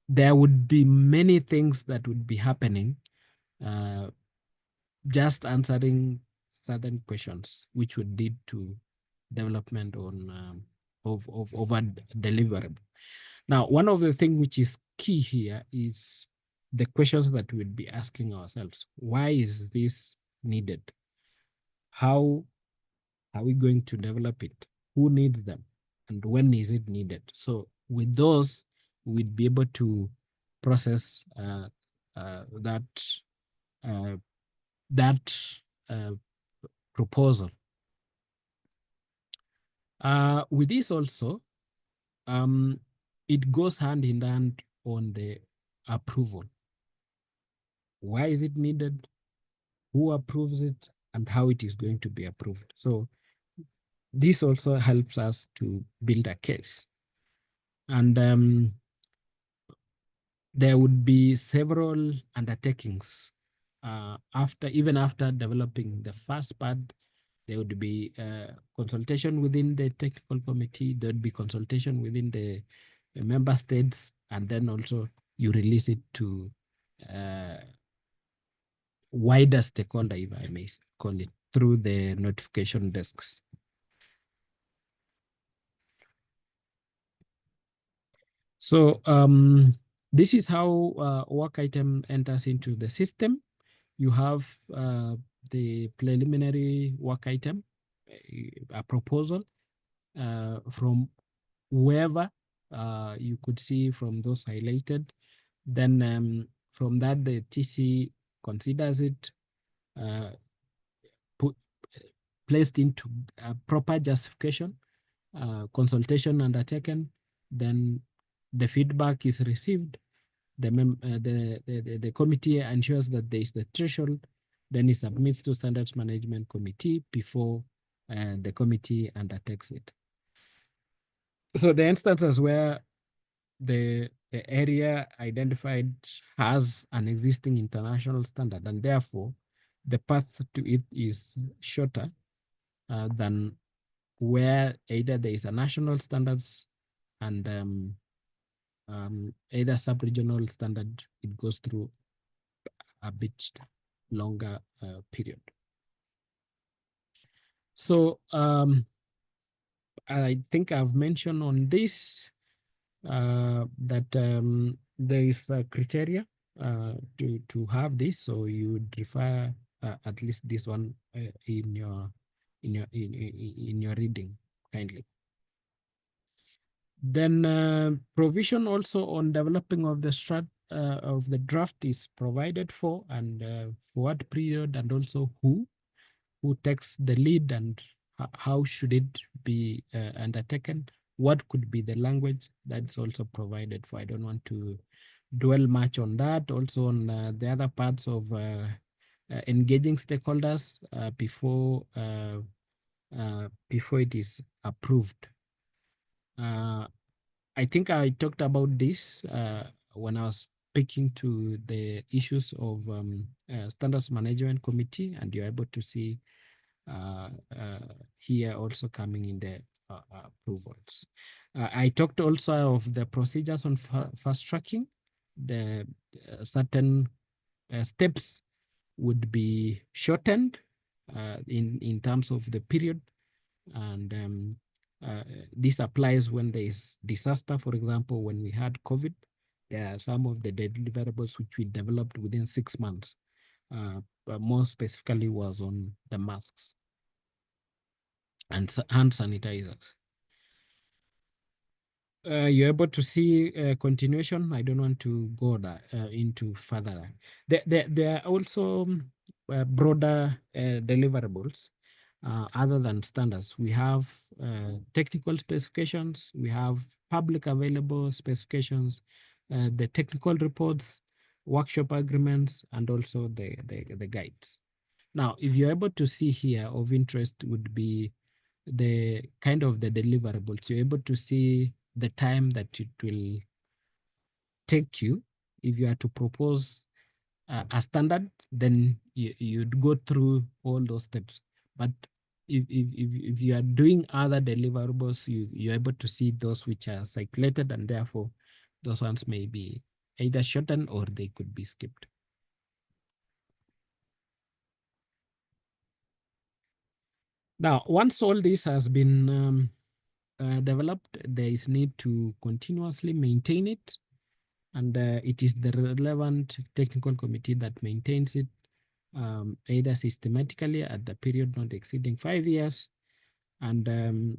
there would be many things that would be happening, just answering certain questions, which would lead to development on of a deliverable. Now, one of the things which is key here is the questions that we would be asking ourselves. Why is this needed? How are we going to develop it? Who needs them? And when is it needed? So with those, we'd be able to process that proposal With this also, it goes hand in hand on the approval. Why is it needed? Who approves it? And how it is going to be approved. So this also helps us to build a case. And there would be several undertakings even after developing the first part. There would be consultation within the technical committee. There would be consultation within the member states, and then also you release it to wider stakeholder, if I may call it, through the notification desks. So this is how work item enters into the system. You have the preliminary work item, a proposal from whoever you could see from those highlighted. Then from that, the TC considers it, placed into a proper justification, consultation undertaken, then the feedback is received. The committee ensures that there is the threshold, then it submits to Standards Management Committee before the committee undertakes it. So the instances where the area identified has an existing international standard, and therefore the path to it is shorter than where either there is a national standards and either sub-regional standard, it goes through a bit longer period. So I think I've mentioned on this that there is a criteria to have this, so you would refer at least this one in your reading kindly. Then provision also on developing of the draft is provided for, and for what period, and also who takes the lead, and how should it be undertaken. What could be the language that's also provided for. I don't want to dwell much on that. Also on the other parts of engaging stakeholders before it is approved. I think I talked about this when I was speaking to the issues of Standards Management Committee, and you're able to see here also coming in the approvals. I talked also of the procedures on fast tracking. The certain steps would be shortened in terms of the period, and this applies when there is disaster. For example, when we had COVID, there are some of the deliverables which we developed within 6 months. But more specifically was on the masks and hand sanitizers. You're able to see continuation. I don't want to go into further. There are also broader deliverables other than standards. We have technical specifications, we have public available specifications, the technical reports, workshop agreements, and also the guides. Now, if you're able to see here, of interest would be the kind of the deliverables. You're able to see the time that it will take you if you are to propose a standard, then you'd go through all those steps. But if you are doing other deliverables, you're able to see those which are circulated, and therefore those ones may be either shortened or they could be skipped. Now, once all this has been developed, there is need to continuously maintain it, and it is the relevant technical committee that maintains it, either systematically at the period not exceeding 5 years, and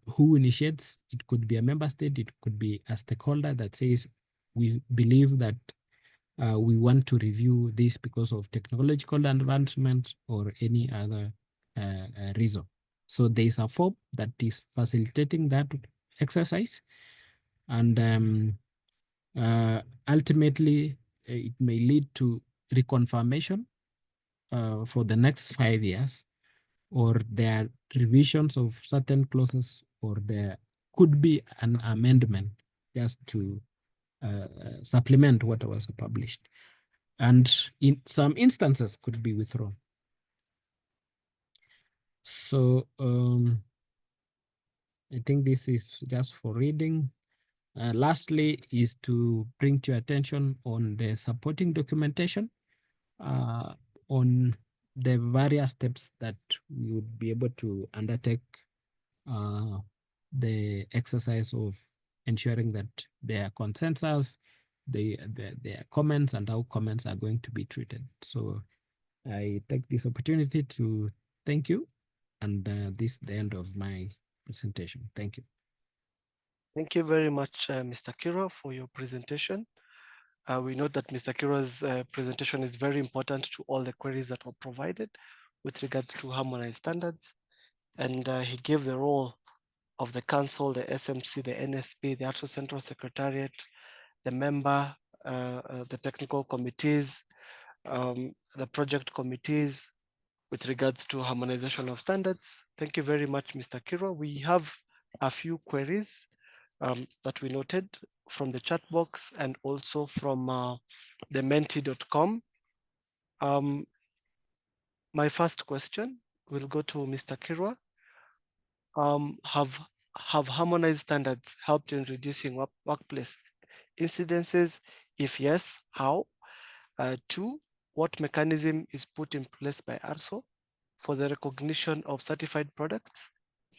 who initiates. It could be a member state, it could be a stakeholder that says, we believe that we want to review this because of technological advancement or any other reason. So there is a form that is facilitating that exercise, and ultimately it may lead to reconfirmation for the next 5 years, or there are revisions of certain clauses, or there could be an amendment just to supplement what was published, and in some instances could be withdrawn. So I think this is just for reading. Lastly is to bring to your attention on the supporting documentation on the various steps that we would be able to undertake the exercise of ensuring that there are consensus, there are comments, and how comments are going to be treated. So I take this opportunity to thank you, and this is the end of my presentation. Thank you. Thank you very much, Mr. Kiro, for your presentation. We note that Mr. Kiro's presentation is very important to all the queries that were provided with regards to harmonized standards. And he gave the role of the council, the SMC, the NSP, the ARSO Central Secretariat, the member, the technical committees, the project committees with regards to harmonization of standards. Thank you very much, Mr. Kiro. We have a few queries that we noted from the chat box and also from the menti.com. My first question will go to Mr. Kirwa. Have harmonized standards helped in reducing workplace incidences? If yes, how? 2, what mechanism is put in place by ARSO for the recognition of certified products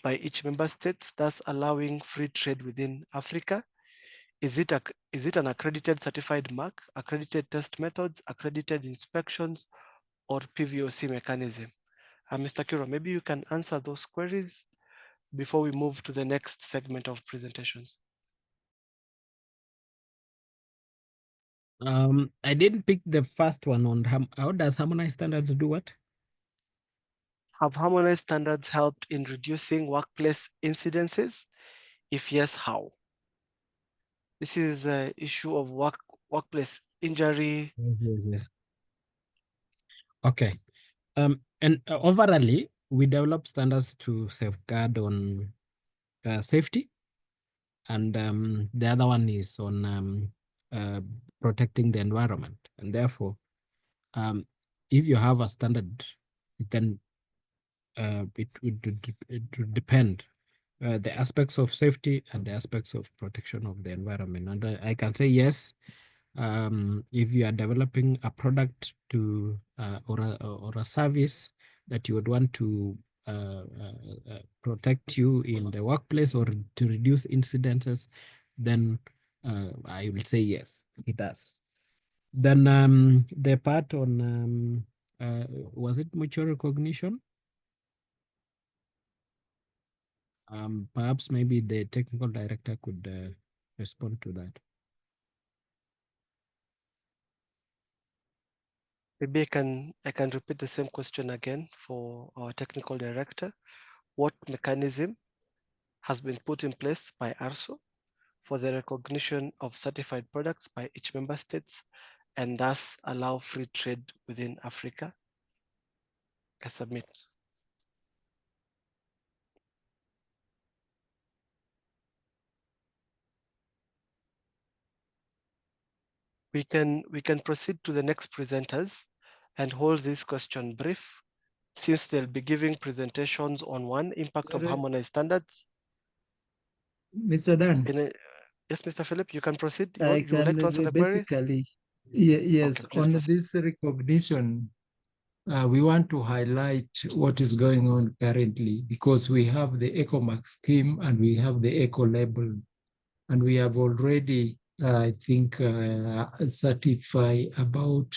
by each member state, thus allowing free trade within Africa? Is it an accredited certified mark, accredited test methods, accredited inspections, or PVOC mechanism? Mr. Kiro, maybe you can answer those queries before we move to the next segment of presentations. I didn't pick the first one on how does harmonized standards do what? Have harmonized standards helped in reducing workplace incidences? If yes, how? This is an issue of workplace injury. Yes. Okay. And overall, we develop standards to safeguard on safety, and the other one is on protecting the environment. And therefore, if you have a standard, it can it would depend the aspects of safety and the aspects of protection of the environment. And I can say yes, if you are developing a product to or a service that you would want to protect you in the workplace or to reduce incidences, then I will say yes, it does. Then the part on was it mutual recognition? Perhaps maybe the technical director could respond to that. Maybe I can repeat the same question again for our technical director. What mechanism has been put in place by ARSO for the recognition of certified products by each member states and thus allow free trade within Africa? I submit. We can proceed to the next presenters and hold this question brief, since they'll be giving presentations on one, impact of harmonized standards. Mr. Dan, Yes, Mr. Philip, you can proceed. I You would like to answer the query? basically, yes, Okay, please on proceed. this recognition, we want to highlight what is going on currently, because we have the eco-mark scheme and we have the eco-label, and we have already, I think, certified about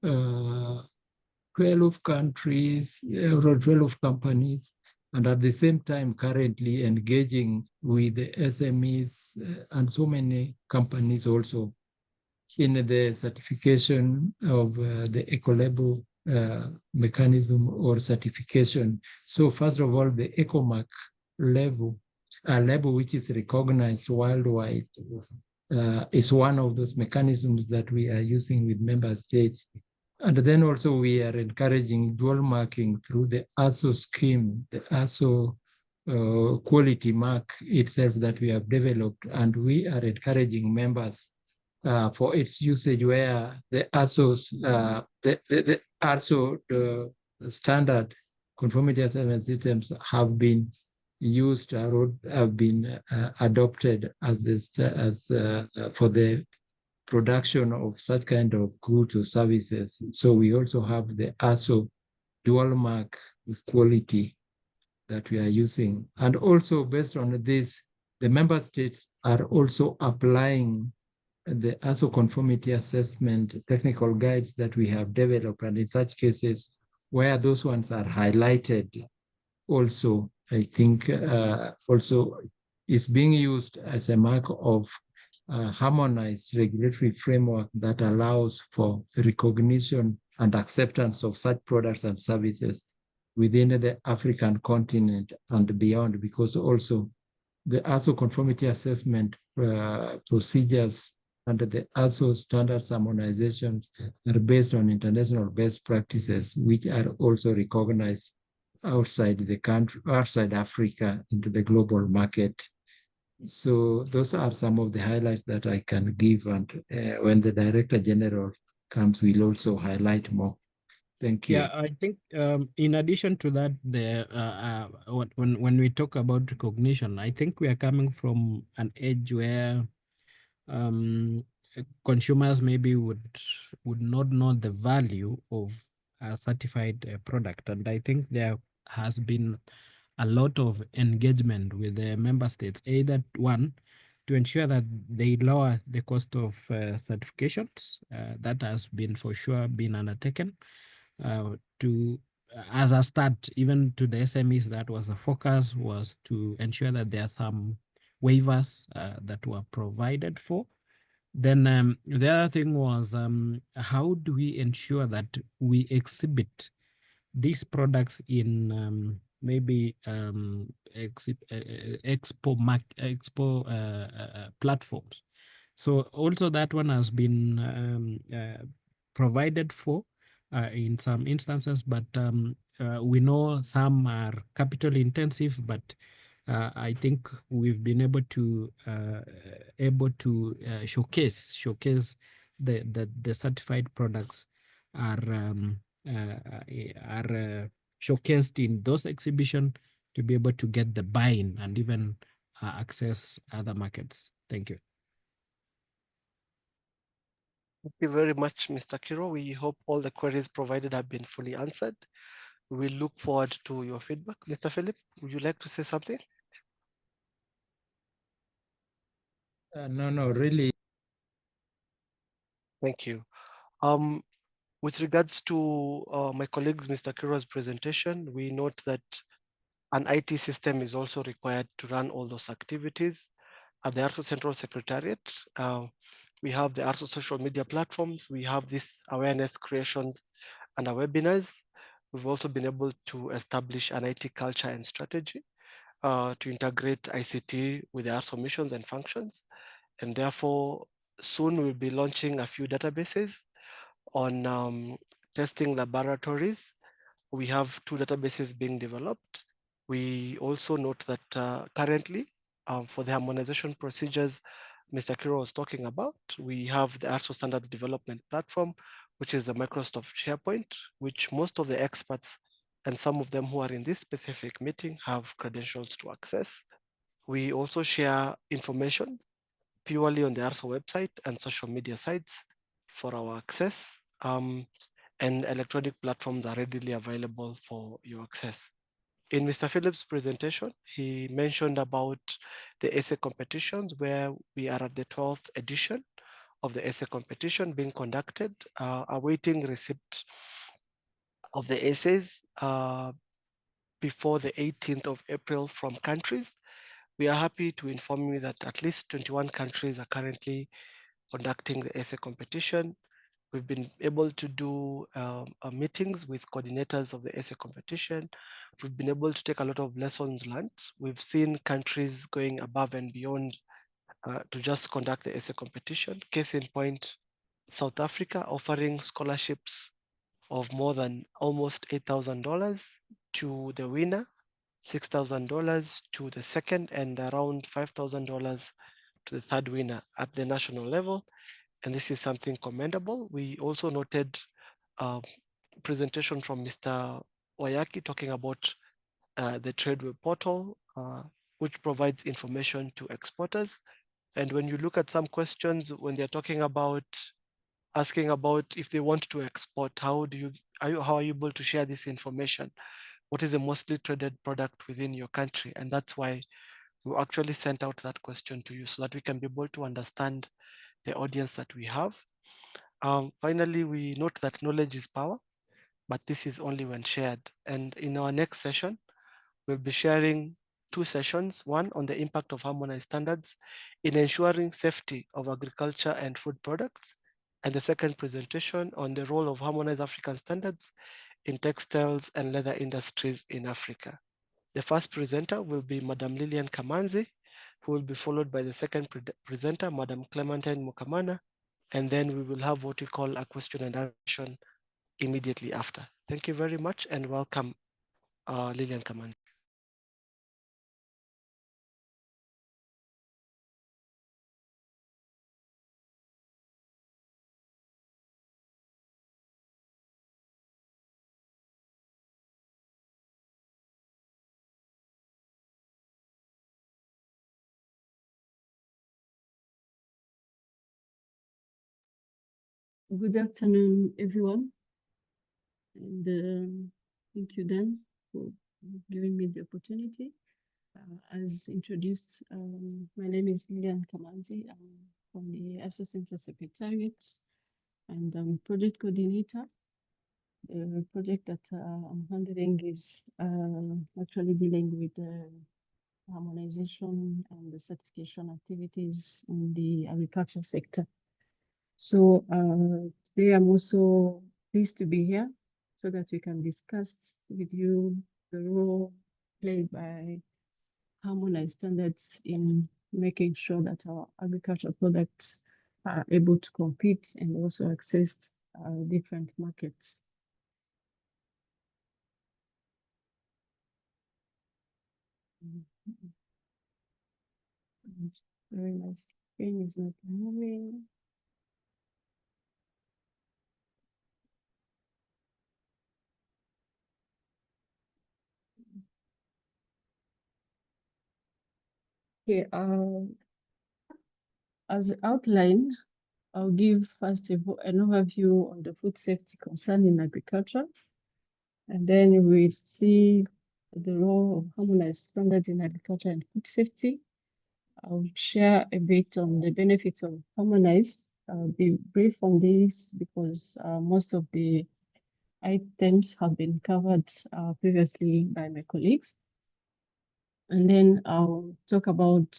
12 countries or 12 companies, and at the same time currently engaging with the SMEs and so many companies also in the certification of the eco-label mechanism or certification. So first of all, the EcoMark level, a label which is recognized worldwide, is one of those mechanisms that we are using with member states. And then also we are encouraging dual marking through the ARSO scheme, the ARSO quality mark itself that we have developed, and we are encouraging members for its usage, where the ARSO's, the ARSO, the standard conformity assessment systems have been used or have been adopted as this for the production of such kind of goods or services. So we also have the ARSO dual mark of quality that we are using. And also based on this, the member states are also applying the ARSO conformity assessment technical guides that we have developed. And in such cases where those ones are highlighted, also, I think also is being used as a mark of harmonized regulatory framework that allows for recognition and acceptance of such products and services within the African continent and beyond, because also the ARSO conformity assessment procedures under the ARSO standards harmonizations are based on international best practices, which are also recognized outside the country, outside Africa, into the global market. So those are some of the highlights that I can give, and when the Director General comes, we'll also highlight more. Thank you. Yeah, I think in addition to that, when we talk about recognition, I think we are coming from an age where consumers maybe would not know the value of a certified product, and I think there has been a lot of engagement with the member states, either one, to ensure that they lower the cost of certifications. That has been for sure been undertaken. To as a start, even to the SMEs, that was the focus, was to ensure that there are some waivers that were provided for. Then the other thing was how do we ensure that we exhibit these products in maybe expo platforms. So also that one has been provided for in some instances, but we know some are capital intensive, but I think we've been able to showcase the certified products are showcased in those exhibitions to be able to get the buy-in and even access other markets. Thank you. Thank you very much, Mr. Kiro. We hope all the queries provided have been fully answered. We look forward to your feedback. Mr. Philip, would you like to say something? No, really. Thank you. With regards to my colleagues, Mr. Kiro's presentation, we note that an IT system is also required to run all those activities. At the ARSO Central Secretariat, we have the ARSO social media platforms. We have these awareness creations and our webinars. We've also been able to establish an IT culture and strategy to integrate ICT with the ARSO missions and functions. And therefore, soon we'll be launching a few databases on testing laboratories. We have 2 databases being developed. We also note that currently, for the harmonization procedures Mr. Kiro was talking about, we have the ARSO Standards Development Platform, which is the Microsoft SharePoint, which most of the experts and some of them who are in this specific meeting have credentials to access. We also share information purely on the ARSO website and social media sites for our access, and electronic platforms are readily available for your access. In Mr. Phillips' presentation, he mentioned about the essay competitions, where we are at the 12th edition of the essay competition being conducted, awaiting receipt of the essays before the 18th of April from countries. We are happy to inform you that at least 21 countries are currently conducting the essay competition. We've been able to do meetings with coordinators of the essay competition. We've been able to take a lot of lessons learned. We've seen countries going above and beyond to just conduct the essay competition. Case in point, South Africa offering scholarships of more than almost $8,000 to the winner, $6,000 to the second, and around $5,000 to the third winner at the national level. And this is something commendable. We also noted a presentation from Mr. Oyaki talking about the Tradeway portal, which provides information to exporters. And when you look at some questions, when they're talking about asking about if they want to export, how are you able to share this information? What is the mostly traded product within your country? And that's why we actually sent out that question to you so that we can be able to understand the audience that we have. Finally, we note that knowledge is power, but this is only when shared. And in our next session, we'll be sharing 2 sessions, one on the impact of harmonized standards in ensuring safety of agriculture and food products, and the second presentation on the role of harmonized African standards in textiles and leather industries in Africa. The first presenter will be Madam Lilian Kamanzi, who will be followed by the second presenter, Madam Clementine Mukamana, and then we will have what we call a question and answer session immediately after. Thank you very much and welcome, Lilian Kamanzi. Good afternoon, everyone. And thank you, Dan, for giving me the opportunity. As introduced, my name is Lilian Kamanzi. I'm from the ARSO Central Secretariat, and I'm project coordinator. The project that I'm handling is actually dealing with the harmonization and the certification activities in the agriculture sector. So today I'm also pleased to be here so that we can discuss with you the role played by harmonized standards in making sure that our agricultural products are able to compete and also access different markets. Very nice. Screen is not moving. Okay, as outlined, I'll give first of all an overview on the food safety concern in agriculture, and then we'll see the role of harmonized standards in agriculture and food safety. I'll share a bit on the benefits of harmonized. I'll be brief on this because most of the items have been covered previously by my colleagues. And then I'll talk about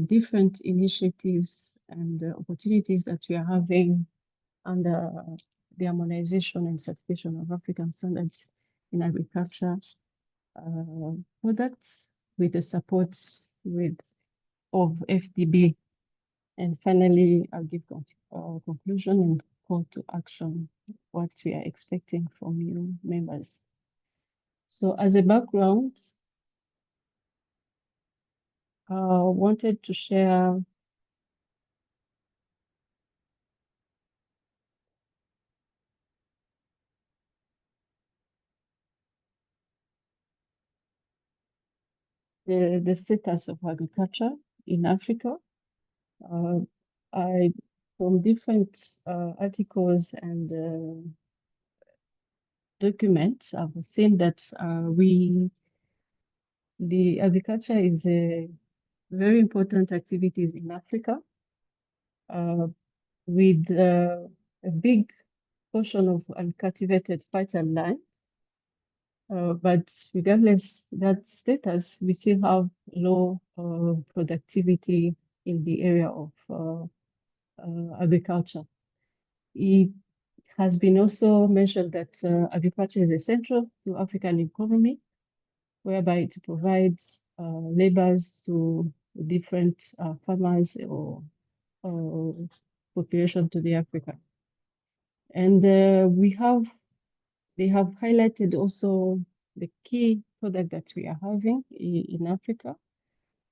different initiatives and opportunities that we are having under the harmonization and certification of African standards in agriculture products with the support of FDB. And finally, I'll give conclusion and call to action, what we are expecting from you members. So as a background, wanted to share the status of agriculture in Africa. From different articles and documents, I've seen that the agriculture is a very important activities in Africa, with a big portion of uncultivated fertile land. But regardless that status, we still have low productivity in the area of agriculture. has been also mentioned that agriculture is essential to African economy, whereby it provides labors to different farmers or population to the Africa. And they have highlighted also the key product that we are having in Africa,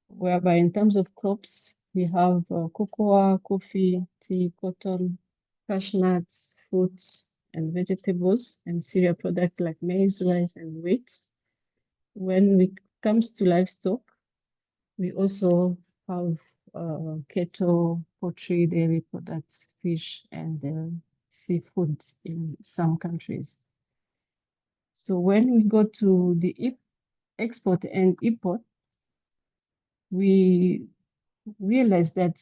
whereby in terms of crops, we have cocoa, coffee, tea, cotton, cashew nuts, fruits, and vegetables, and cereal products like maize, rice, and wheat. When it comes to livestock, we also have cattle, poultry, dairy products, fish, and seafood in some countries. So when we go to the export and import, we realize that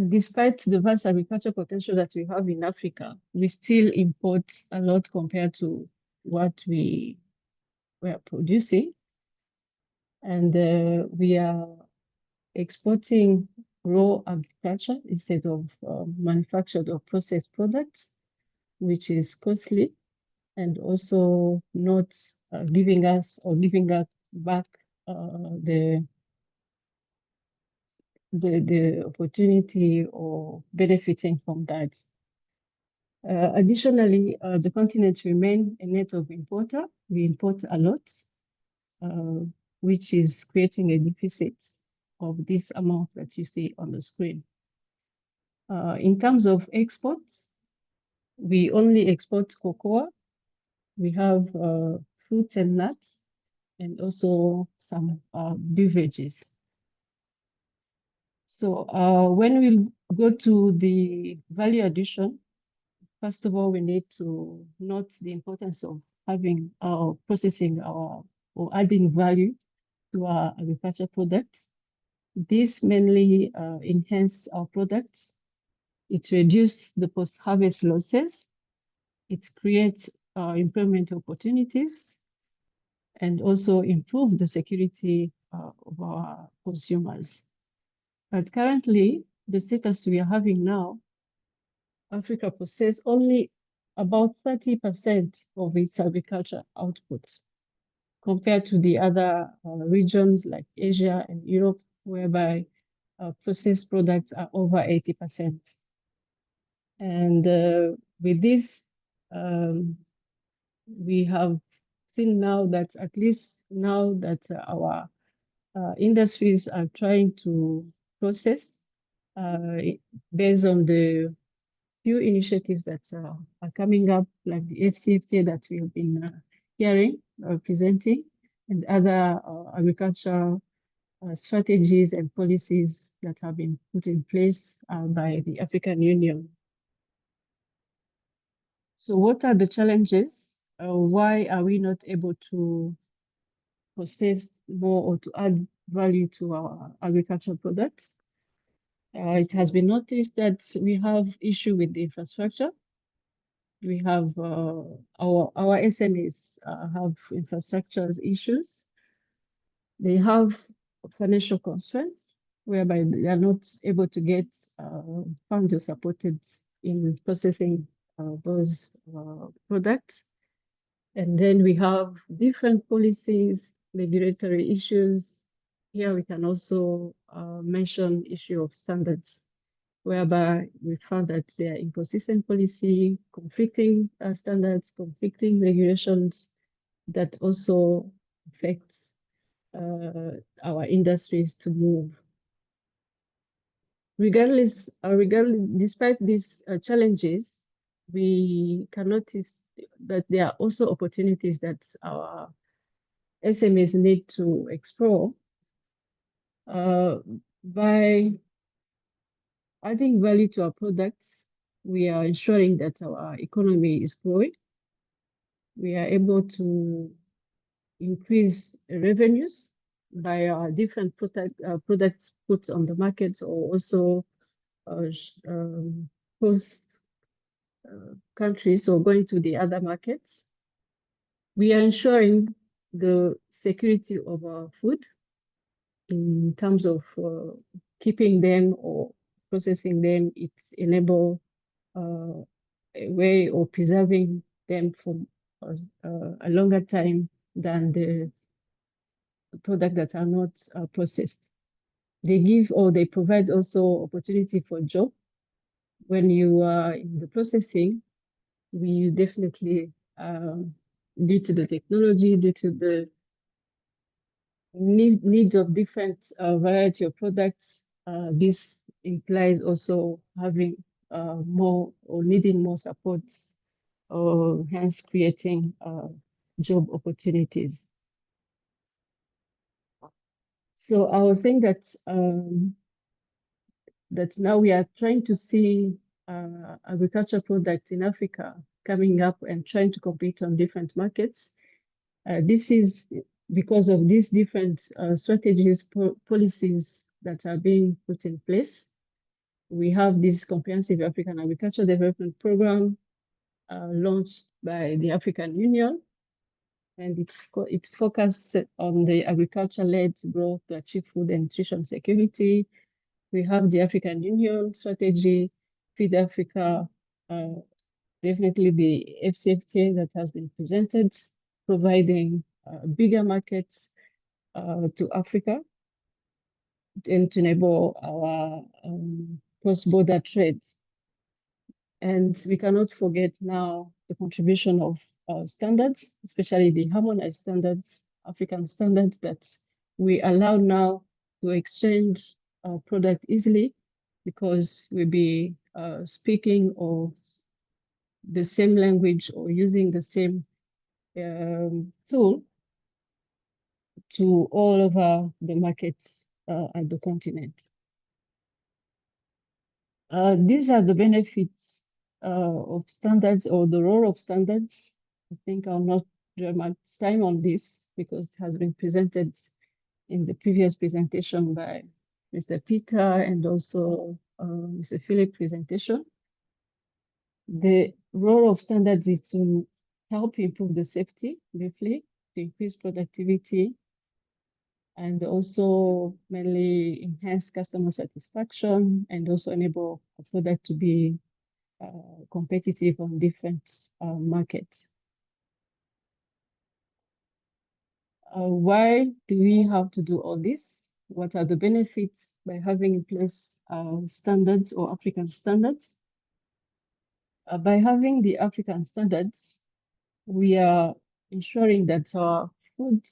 despite the vast agricultural potential that we have in Africa, we still import a lot compared to what we are producing. And we are exporting raw agriculture instead of manufactured or processed products, which is costly and also not giving us or giving us back the opportunity or benefiting from that. Additionally, the continent remains a net of importer. We import a lot, which is creating a deficit of this amount that you see on the screen. In terms of exports, we only export cocoa. We have fruits and nuts, and also some beverages. So when we go to the value addition, first of all, we need to note the importance of having processing or adding value to our agriculture products. This mainly enhance our products. It reduces the post-harvest losses. It creates employment opportunities and also improve the security of our consumers. But currently, the status we are having now, Africa possesses only about 30% of its agriculture output, compared to the other regions like Asia and Europe, whereby processed products are over 80%. And with this, we have seen now that at least now that our industries are trying to process based on the few initiatives that are coming up, like the AfCFTA that we have been hearing or presenting, and other agricultural strategies and policies that have been put in place by the African Union. So what are the challenges? Why are we not able to process more or to add value to our agricultural products? It has been noticed that we have issue with the infrastructure. We have our SMEs have infrastructure issues. They have financial constraints whereby they are not able to get funds or supported in processing those products. And then we have different policies, regulatory issues. Here we can also mention issue of standards, whereby we found that there are inconsistent policy, conflicting standards, conflicting regulations that also affects our industries to move. Despite these challenges, we can notice that there are also opportunities that our SMEs need to explore by adding value to our products. We are ensuring that our economy is growing. We are able to increase revenues by different products put on the market, or also host countries or going to the other markets. We are ensuring the security of our food in terms of keeping them or processing them, it enable a way of preserving them for a longer time than the products that are not processed. They give or they provide also opportunity for job. When you are in the processing, we definitely, due to the technology, due to the needs of different variety of products, this implies also having more or needing more support, or hence creating job opportunities. So I was saying that that now we are trying to see agriculture products in Africa coming up and trying to compete on different markets. This is because of these different strategies, policies that are being put in place. We have this Comprehensive African Agriculture Development Program launched by the African Union, and it focuses on the agriculture-led growth to achieve food and nutrition security. We have the African Union strategy, Feed Africa, definitely the AfCFTA that has been presented, providing bigger markets to Africa and to enable our cross-border trade. And we cannot forget now the contribution of standards, especially the harmonized standards, African standards that we allow now to exchange product easily, because we'll be speaking or the same language or using the same tool to all over the markets at the continent. These are the benefits of standards, or the role of standards. I think I'll not draw much time on this because it has been presented in the previous presentation by Mr. Peter and also Mr. Philip presentation. The role of standards is to help improve the safety, briefly, to increase productivity, and also mainly enhance customer satisfaction, and also enable a product to be competitive on different markets. Why do we have to do all this? What are the benefits by having in place standards or African standards? By having the African standards, we are ensuring that our food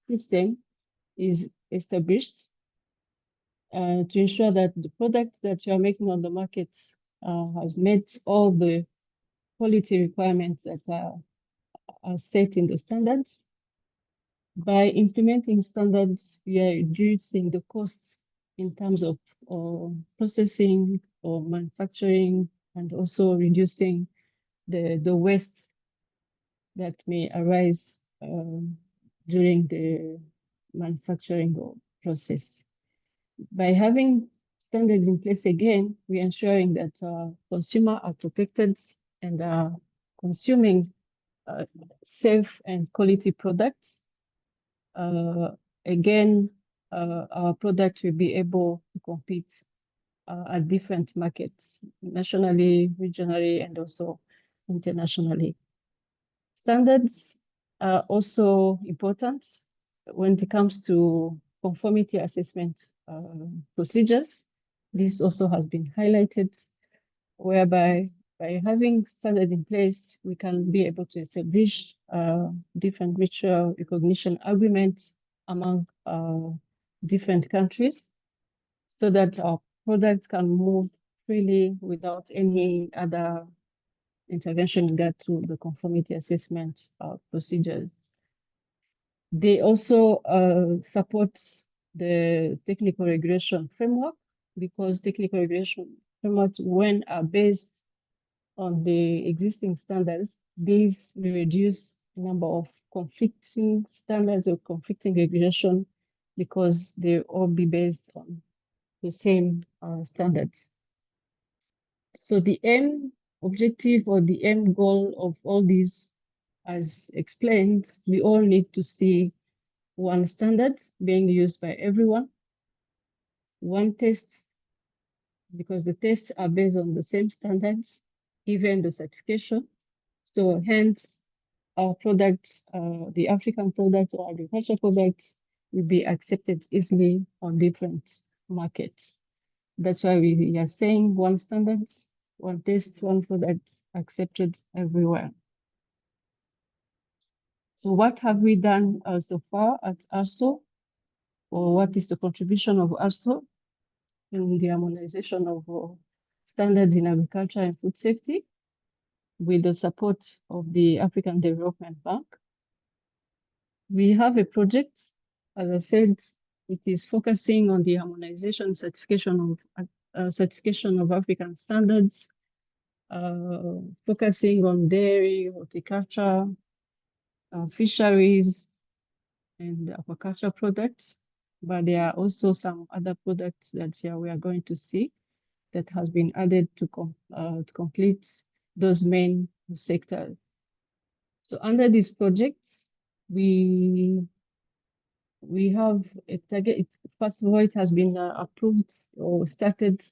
system is established to ensure that the product that you are making on the market has met all the quality requirements that are set in the standards. By implementing standards, we are reducing the costs in terms of processing or manufacturing, and also reducing the waste that may arise during the manufacturing process. By having standards in place again, we are ensuring that consumers are protected and are consuming safe and quality products. Again, our product will be able to compete at different markets, nationally, regionally, and also internationally. Standards are also important when it comes to conformity assessment procedures. This also has been highlighted, whereby by having standards in place, we can be able to establish different mutual recognition agreements among different countries, so that our products can move freely without any other intervention in regard to the conformity assessment procedures. They also support the technical regulation framework, because technical regulation frameworks, when are based on the existing standards, these will reduce the number of conflicting standards or conflicting regulation, because they all be based on the same standards. So the aim objective or the end goal of all these, as explained, we all need to see one standard being used by everyone, one test because the tests are based on the same standards, even the certification. So hence, our products, the African products or agricultural products will be accepted easily on different markets. That's why we are saying one standards, one test, one product accepted everywhere. So what have we done so far at ARSO? Or what is the contribution of ARSO in the harmonization of standards in agriculture and food safety with the support of the African Development Bank? We have a project, as I said, it is focusing on the harmonization certification of African standards, focusing on dairy, horticulture, fisheries, and aquaculture products. But there are also some other products that we are going to see that has been added to complete those main sectors. So under these projects, we have a target. First of all, it has been approved or started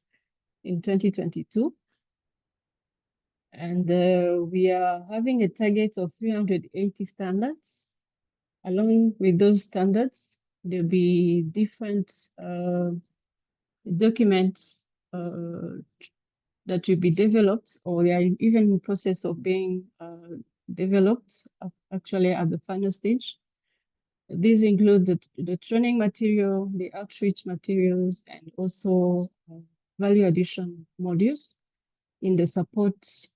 in 2022. And we are having a target of 380 standards. Along with those standards, there'll be different documents that will be developed, or they are even in process of being developed, actually at the final stage. These include the training material, the outreach materials, and also value addition modules in the support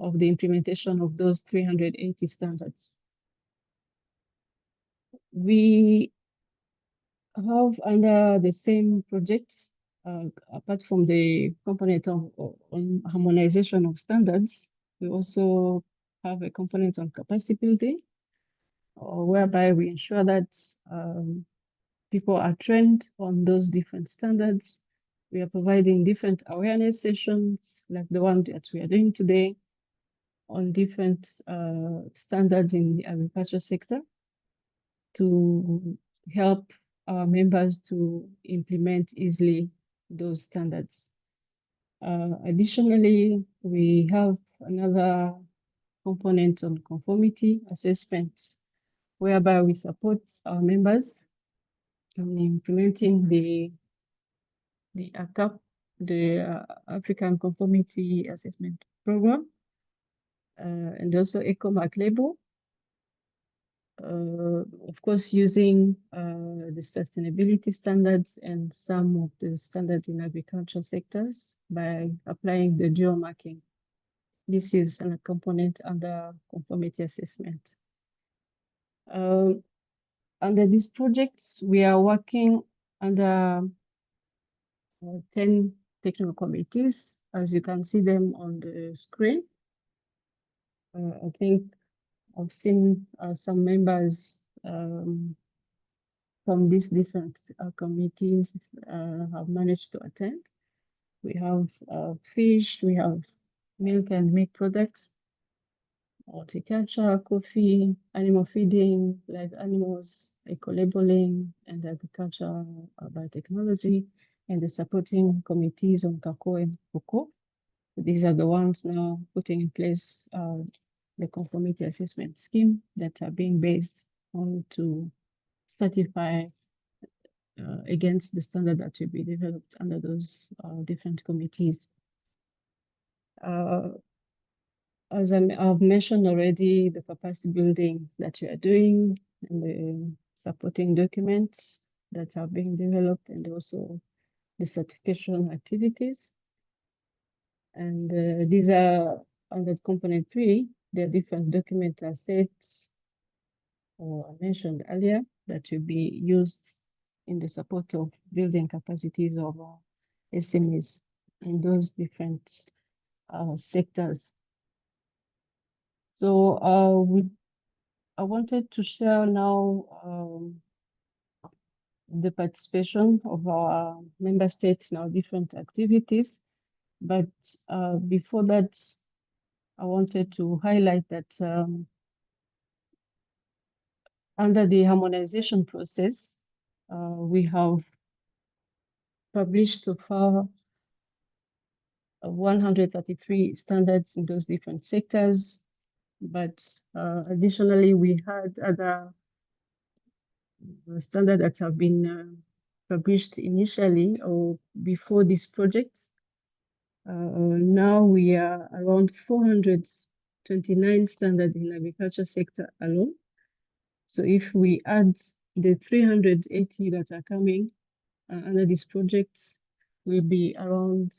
of the implementation of those 380 standards. We have under the same project, apart from the component on harmonization of standards, we also have a component on capacity building, whereby we ensure that people are trained on those different standards. We are providing different awareness sessions, like the one that we are doing today, on different standards in the agriculture sector to help our members to implement easily those standards. Additionally, we have another component on conformity assessment, whereby we support our members in implementing the ACAP, the African Conformity Assessment Program, and also EcoMark label. Of course, using the sustainability standards and some of the standards in agricultural sectors by applying the dual marking. This is a component under conformity assessment. Under these projects, we are working under 10 technical committees, as you can see them on the screen. I think I've seen some members from these different committees have managed to attend. We have fish, we have milk and meat products, horticulture, coffee, animal feeding, live animals, eco-labeling, and agriculture biotechnology, and the supporting committees on cocoa and cocoa. These are the ones now putting in place the conformity assessment scheme that are being based on to certify against the standard that will be developed under those different committees. As I've mentioned already, the capacity building that we are doing and the supporting documents that are being developed, and also the certification activities. And these are under component 3, the different document assets I mentioned earlier that will be used in the support of building capacities of SMEs in those different sectors. So I wanted to share now the participation of our member states in our different activities. But before that, I wanted to highlight that under the harmonization process, we have published so far 133 standards in those different sectors. But additionally, we had other standards that have been published initially or before this project. Now we are around 429 standards in agriculture sector alone. So if we add the 380 that are coming under this project, will be around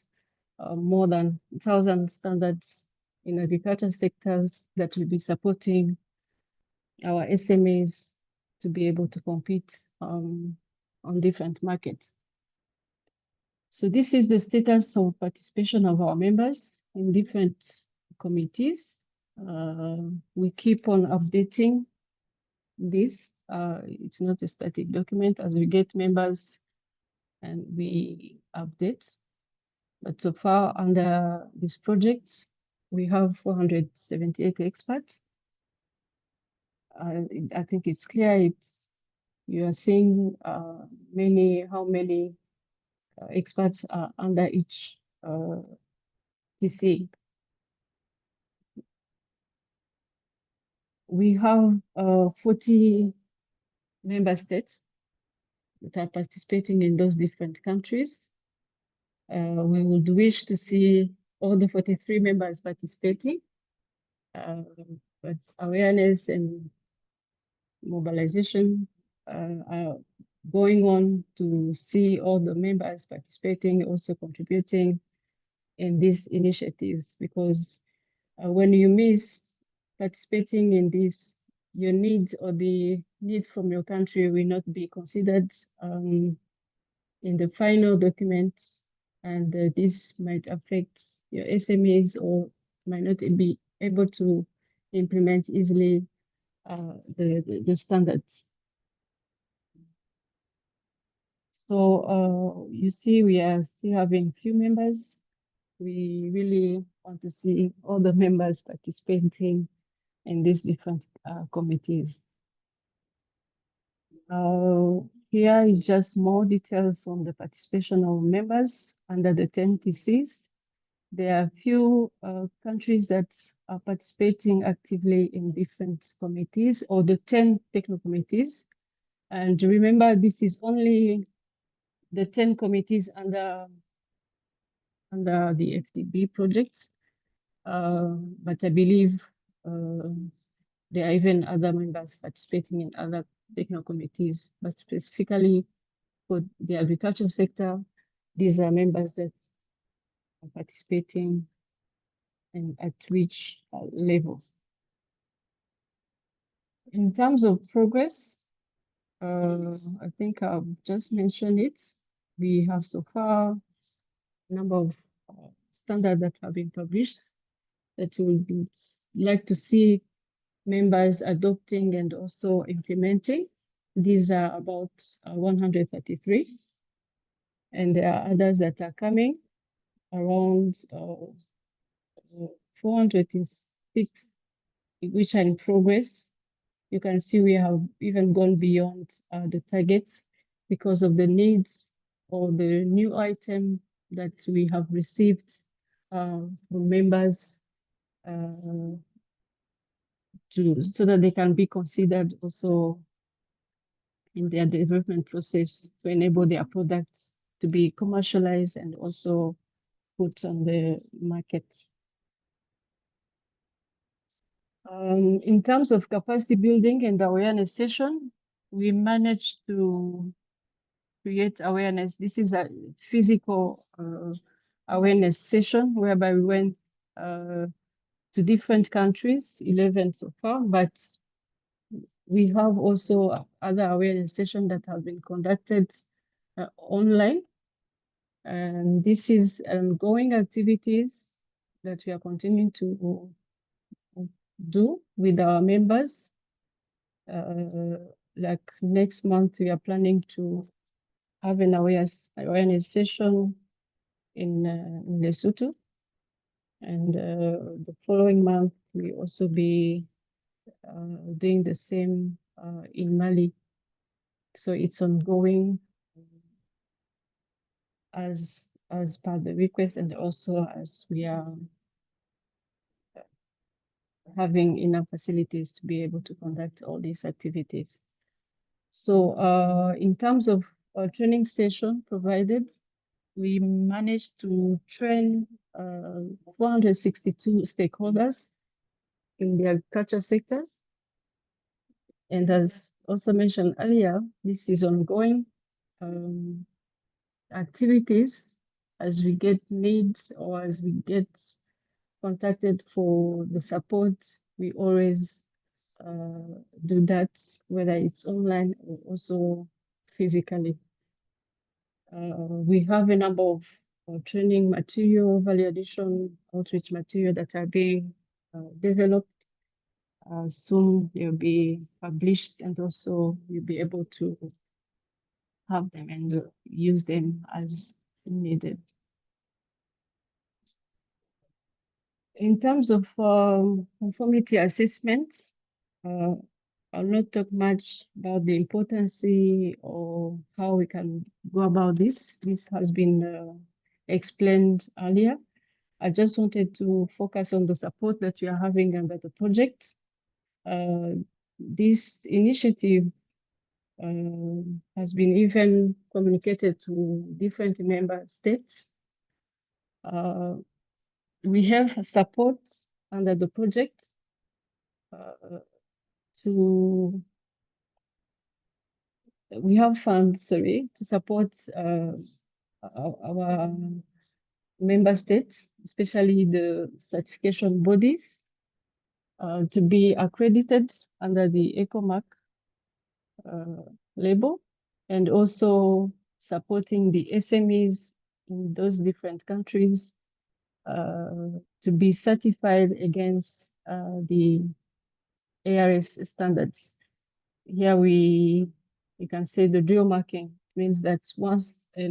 more than 1,000 standards in agriculture sectors that will be supporting our SMEs to be able to compete on different markets. So this is the status of participation of our members in different committees. We keep on updating this. It's not a static document. As we get members and we update. But so far under this project, we have 478 experts. I think it's clear. You are seeing how many experts are under each TC. We have 40 member states that are participating in those different countries. We would wish to see all the 43 members participating, but awareness and mobilization are going on to see all the members participating, also contributing in these initiatives, because when you miss participating in this, your needs or the need from your country will not be considered in the final document, and this might affect your SMEs or might not be able to implement easily the standards. So you see, we are still having few members. We really want to see all the members participating in these different committees. Here is just more details on the participation of members under the 10 TCs. There are few countries that are participating actively in different committees or the 10 technical committees. And remember, this is only the 10 committees under the FDB projects. But I believe there are even other members participating in other technical committees, but specifically for the agriculture sector, these are members that are participating and at which level. In terms of progress, I think I've just mentioned it. We have so far a number of standards that have been published that we would like to see members adopting and also implementing. These are about 133. And there are others that are coming, around 406, which are in progress. You can see we have even gone beyond the targets because of the needs or the new item that we have received from members so that they can be considered also in their development process to enable their products to be commercialized and also put on the market. In terms of capacity building and awareness session, we managed to create awareness. This is a physical awareness session whereby we went to different countries, 11 so far, but we have also other awareness sessions that have been conducted online. And this is ongoing activities that we are continuing to do with our members. Like next month, we are planning to have an awareness session in Lesotho. And the following month, we also be doing the same in Mali. So it's ongoing as as per the request, and also as we are having enough facilities to be able to conduct all these activities. So in terms of training session provided, we managed to train 462 stakeholders in the agriculture sectors. And as also mentioned earlier, this is ongoing activities. As we get needs or as we get contacted for the support, we always do that, whether it's online or also physically. We have a number of training material, value addition, outreach material that are being developed. Soon they'll be published, and also you'll be able to have them and use them as needed. In terms of conformity assessments, I'll not talk much about the importance or how we can go about this. This has been explained earlier. I just wanted to focus on the support that we are having under the project. This initiative has been even communicated to different member states. We have support under the project we have funds, to support our member states, especially the certification bodies, to be accredited under the EcoMark label, and also supporting the SMEs in those different countries to be certified against the ARS standards. Here we can say the dual marking means that once a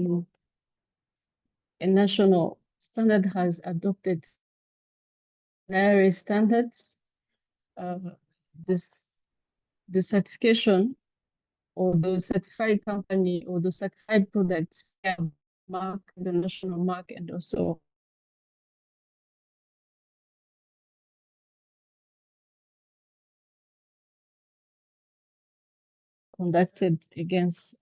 national standard has adopted ARS standards, the certification or the certified company or the certified product have mark, the national mark, and also conducted against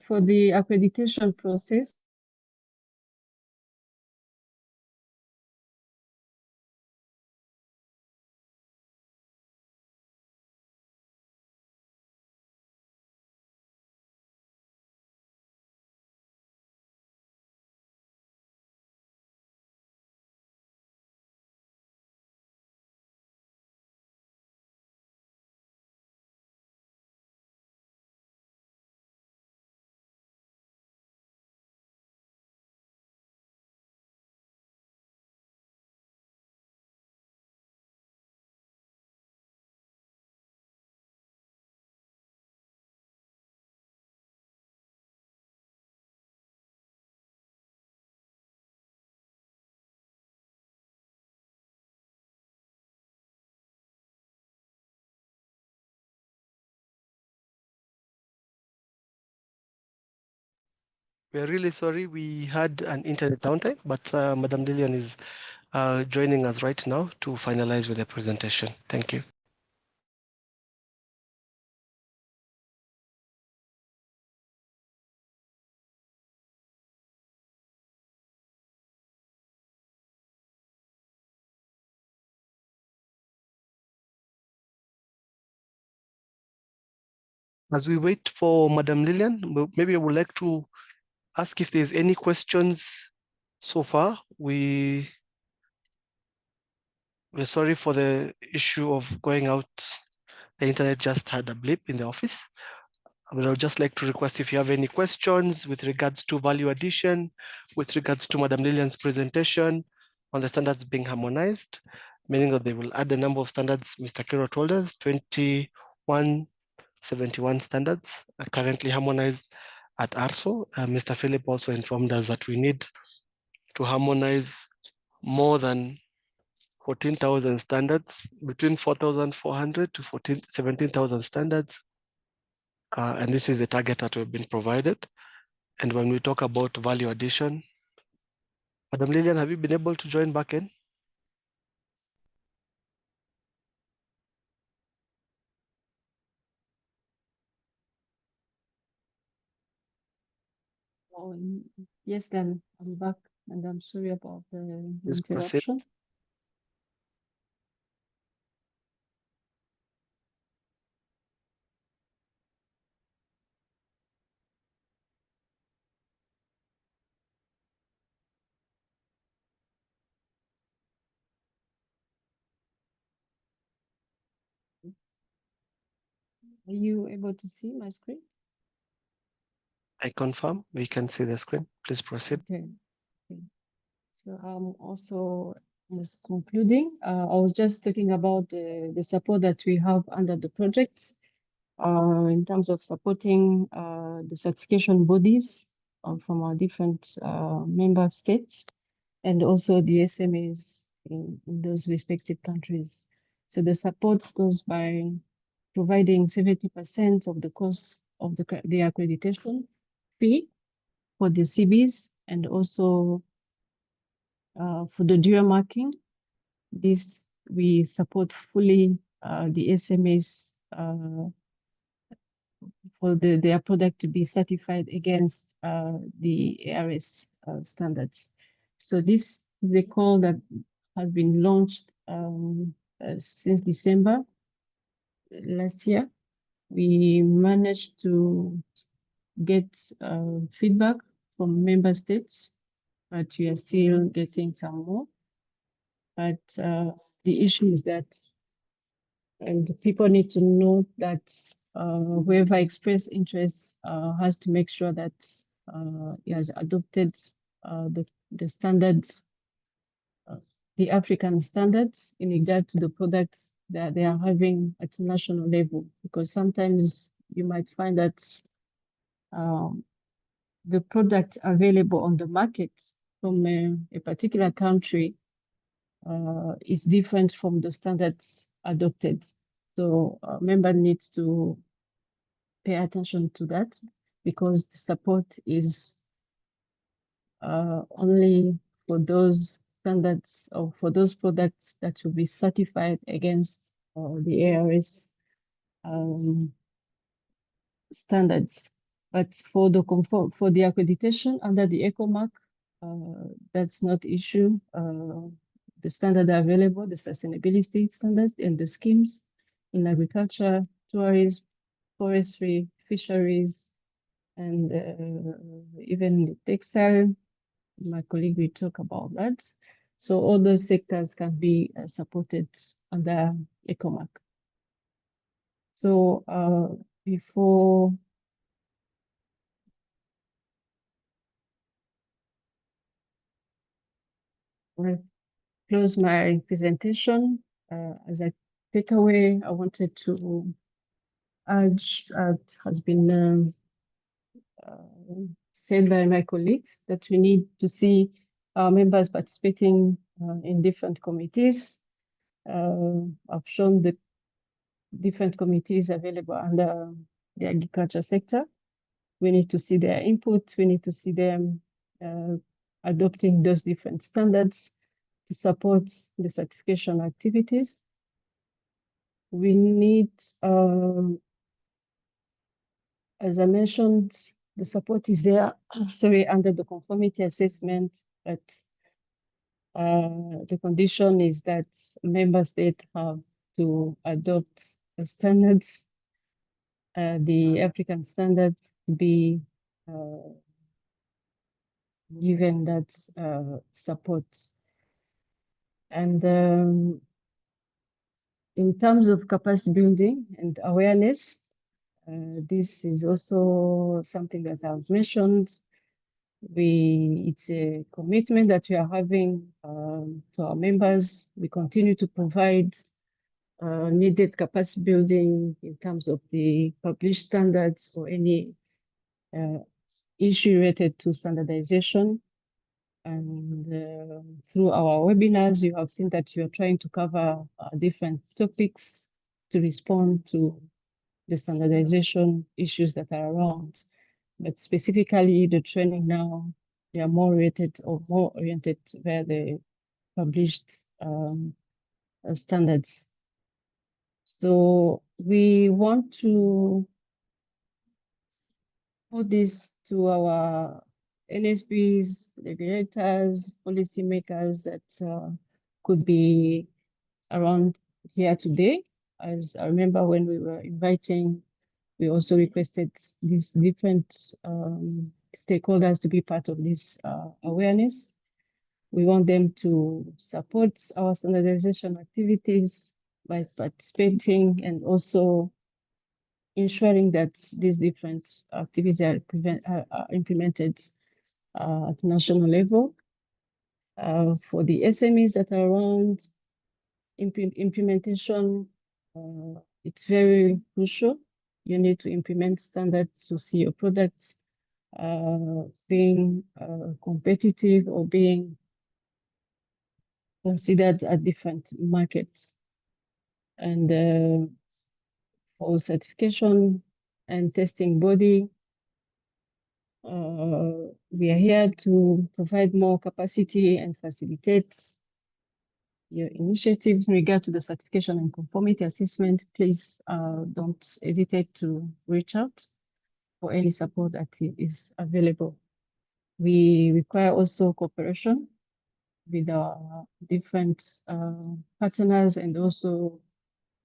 for the accreditation process. We are really sorry. We had an internet downtime, but Madam Lillian is joining us right now to finalize with the presentation. Thank you. As we wait for Madam Lillian, maybe I would like to ask if there's any questions so far. We're sorry for the issue of going out. The internet just had a blip in the office. But I would just like to request if you have any questions with regards to value addition, with regards to Madam Lillian's presentation on the standards being harmonized, meaning that they will add the number of standards Mr. Kiro told us, 2171 standards are currently harmonized at ARSO. Mr. Philip also informed us that we need to harmonize more than 14,000 standards, between 4,400 to 17,000 standards. And this is the target that we've been provided. And when we talk about value addition, Madam Lillian, have you been able to join back in? Oh, yes, then I'm back, and I'm sorry about the Please proceed. interruption. Are you able to see my screen? I confirm we can see the screen. Please proceed. Okay. So I'm also almost concluding. I was just talking about the support that we have under the project in terms of supporting the certification bodies from our different member states and also the SMEs in those respective countries. So the support goes by providing 70% of the cost of the accreditation fee for the CBs and also for the dual marking. This we support fully the SMEs for their product to be certified against the ARS standards. So this is a call that has been launched since December last year. We managed to get feedback from member states, but we are still getting some more. But the issue is that, and people need to know that whoever express interest has to make sure that he has adopted the standards, the African standards in regard to the products that they are having at national level, because sometimes you might find that the product available on the market from a particular country is different from the standards adopted. So member needs to pay attention to that because the support is only for those standards or for those products that will be certified against the ARS standards. But for the accreditation under the EcoMark, that's not issue. The standard available, the sustainability standards and the schemes in agriculture, tourism, forestry, fisheries, and even the textile. My colleague will talk about that. So all those sectors can be supported under EcoMark. So before I close my presentation, as a takeaway, I wanted to urge that has been said by my colleagues that we need to see our members participating in different committees. I've shown the different committees available under the agriculture sector. We need to see their input. We need to see them adopting those different standards to support the certification activities. We need, as I mentioned, the support is there, under the conformity assessment, but the condition is that member states have to adopt standards, the African standard to be given that support. And in terms of capacity building and awareness, this is also something that I've mentioned. It's a commitment that we are having to our members. We continue to provide needed capacity building in terms of the published standards or any issue related to standardization. And through our webinars, you have seen that you are trying to cover different topics to respond to the standardization issues that are around. But specifically, the training now, they are more oriented where the published standards. So we want to put this to our NSBs, regulators, policymakers that could be around here today. As I remember when we were inviting, we also requested these different stakeholders to be part of this awareness. We want them to support our standardization activities by participating and also ensuring that these different activities are implemented at national level. For the SMEs that are around implementation, it's very crucial. You need to implement standards to see your products being competitive or being considered at different markets. And for certification and testing body, we are here to provide more capacity and facilitate your initiatives in regard to the certification and conformity assessment. Please don't hesitate to reach out for any support that is available. We require also cooperation with our different partners and also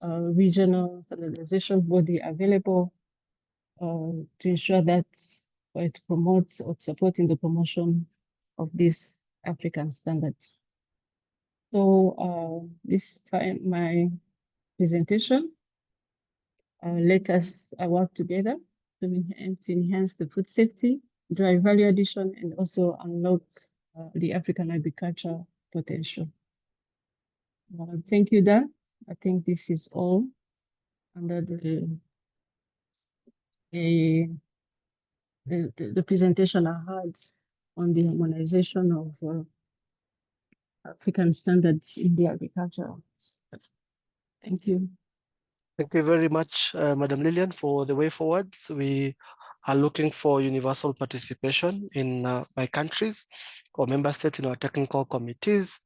regional standardization body available to ensure that to promote or supporting the promotion of these African standards. So this is my presentation. Let us work together to enhance the food safety, drive value addition, and also unlock the African agriculture potential. Thank you, Dan. I think this is all under the presentation I had on the harmonization of African standards in the agriculture. Thank you. Thank you very much, Madam Lillian, for the way forward. We are looking for universal participation in by countries or member states in our technical committees.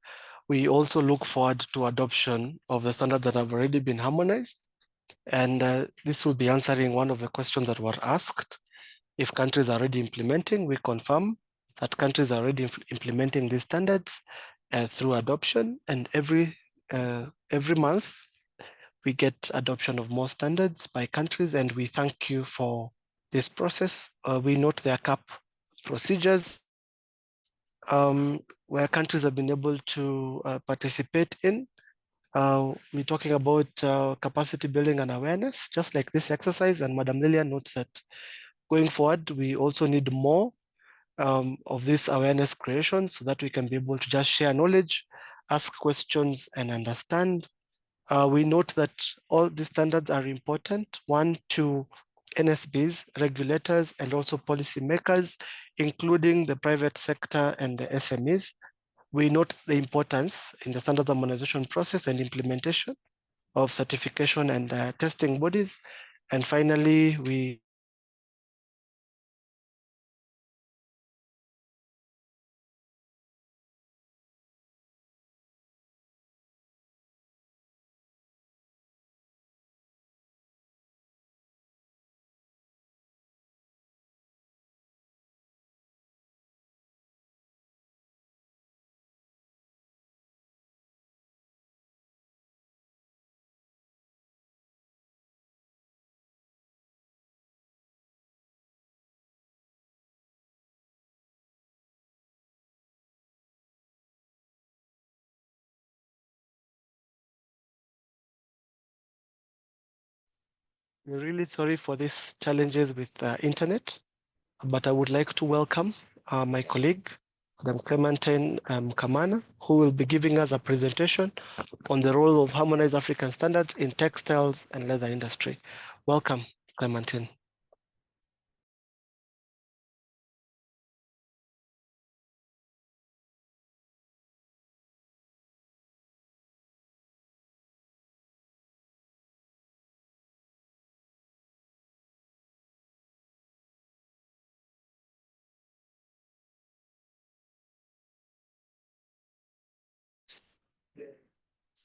We also look forward to adoption of the standards that have already been harmonized. And this will be answering one of the questions that were asked. If countries are already implementing, we confirm that countries are already implementing these standards through adoption. And every month, we get adoption of more standards by countries, and we thank you for this process. We note there are CAP procedures where countries have been able to participate in. We're talking about capacity building and awareness, just like this exercise, and Madam Lillian notes that going forward, we also need more of this awareness creation so that we can be able to just share knowledge, ask questions, and understand. We note that all these standards are important, one, to NSBs, regulators, and also policymakers, including the private sector and the SMEs. We note the importance in the standard harmonization process and implementation of certification and testing bodies. And finally, we We're really sorry for these challenges with internet, but I would like to welcome my colleague, Madam Clementine Kamana, who will be giving us a presentation on the role of harmonized African standards in textiles and leather industry. Welcome, Clementine.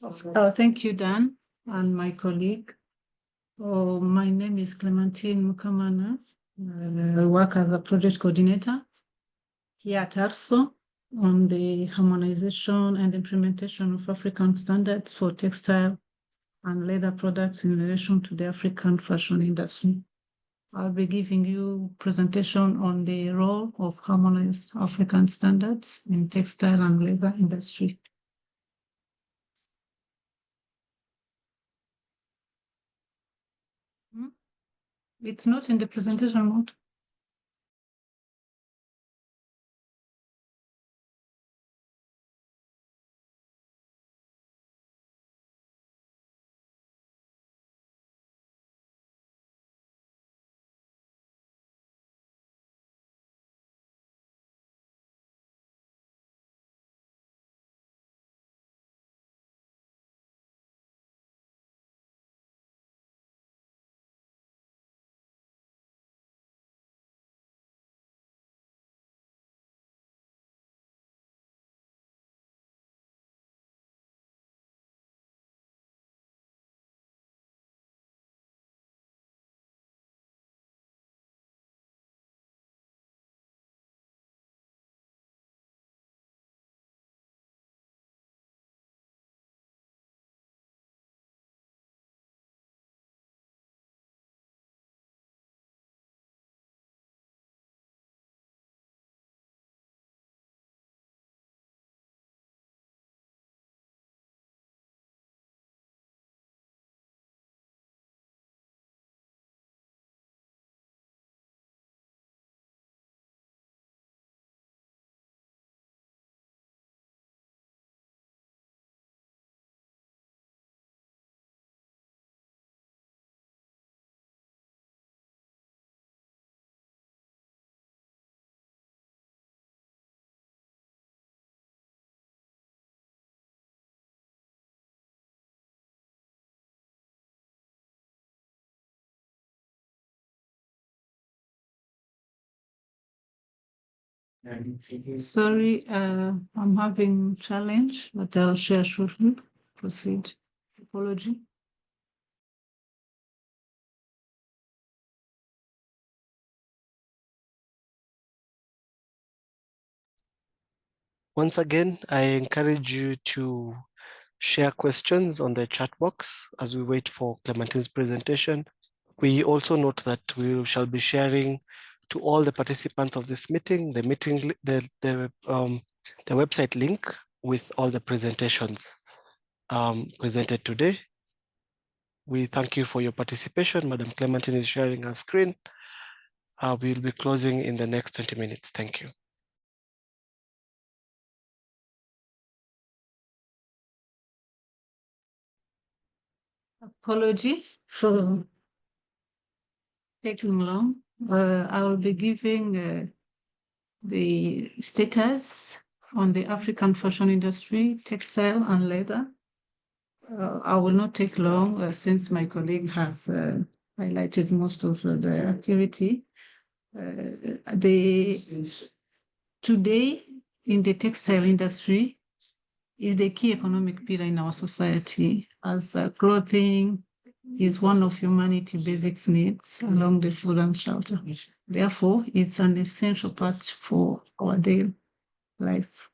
Thank you, Dan, and my colleague. My name is Clementine Mukamana. I work as a project coordinator here at ARSO on the harmonization and implementation of African standards for textile and leather products in relation to the African fashion industry. I'll be giving you a presentation on the role of harmonized African standards in textile and leather industry. It's not in the presentation mode. Sorry, I'm having challenge, but I'll share shortly. Proceed. Apology. Once again, I encourage you to share questions on the chat box as we wait for Clementine's presentation. We also note that we shall be sharing to all the participants of this meeting, the website link with all the presentations presented today. We thank you for your participation. Madam Clementine is sharing her screen. We will be closing in the next 20 minutes. Thank you. Apology for taking long. I will be giving the status on the African fashion industry, textile and leather. I will not take long since my colleague has highlighted most of the activity. Today in the textile industry is the key economic pillar in our society, as clothing is one of humanity's basic needs along the food and shelter. Therefore, it's an essential part for our daily life.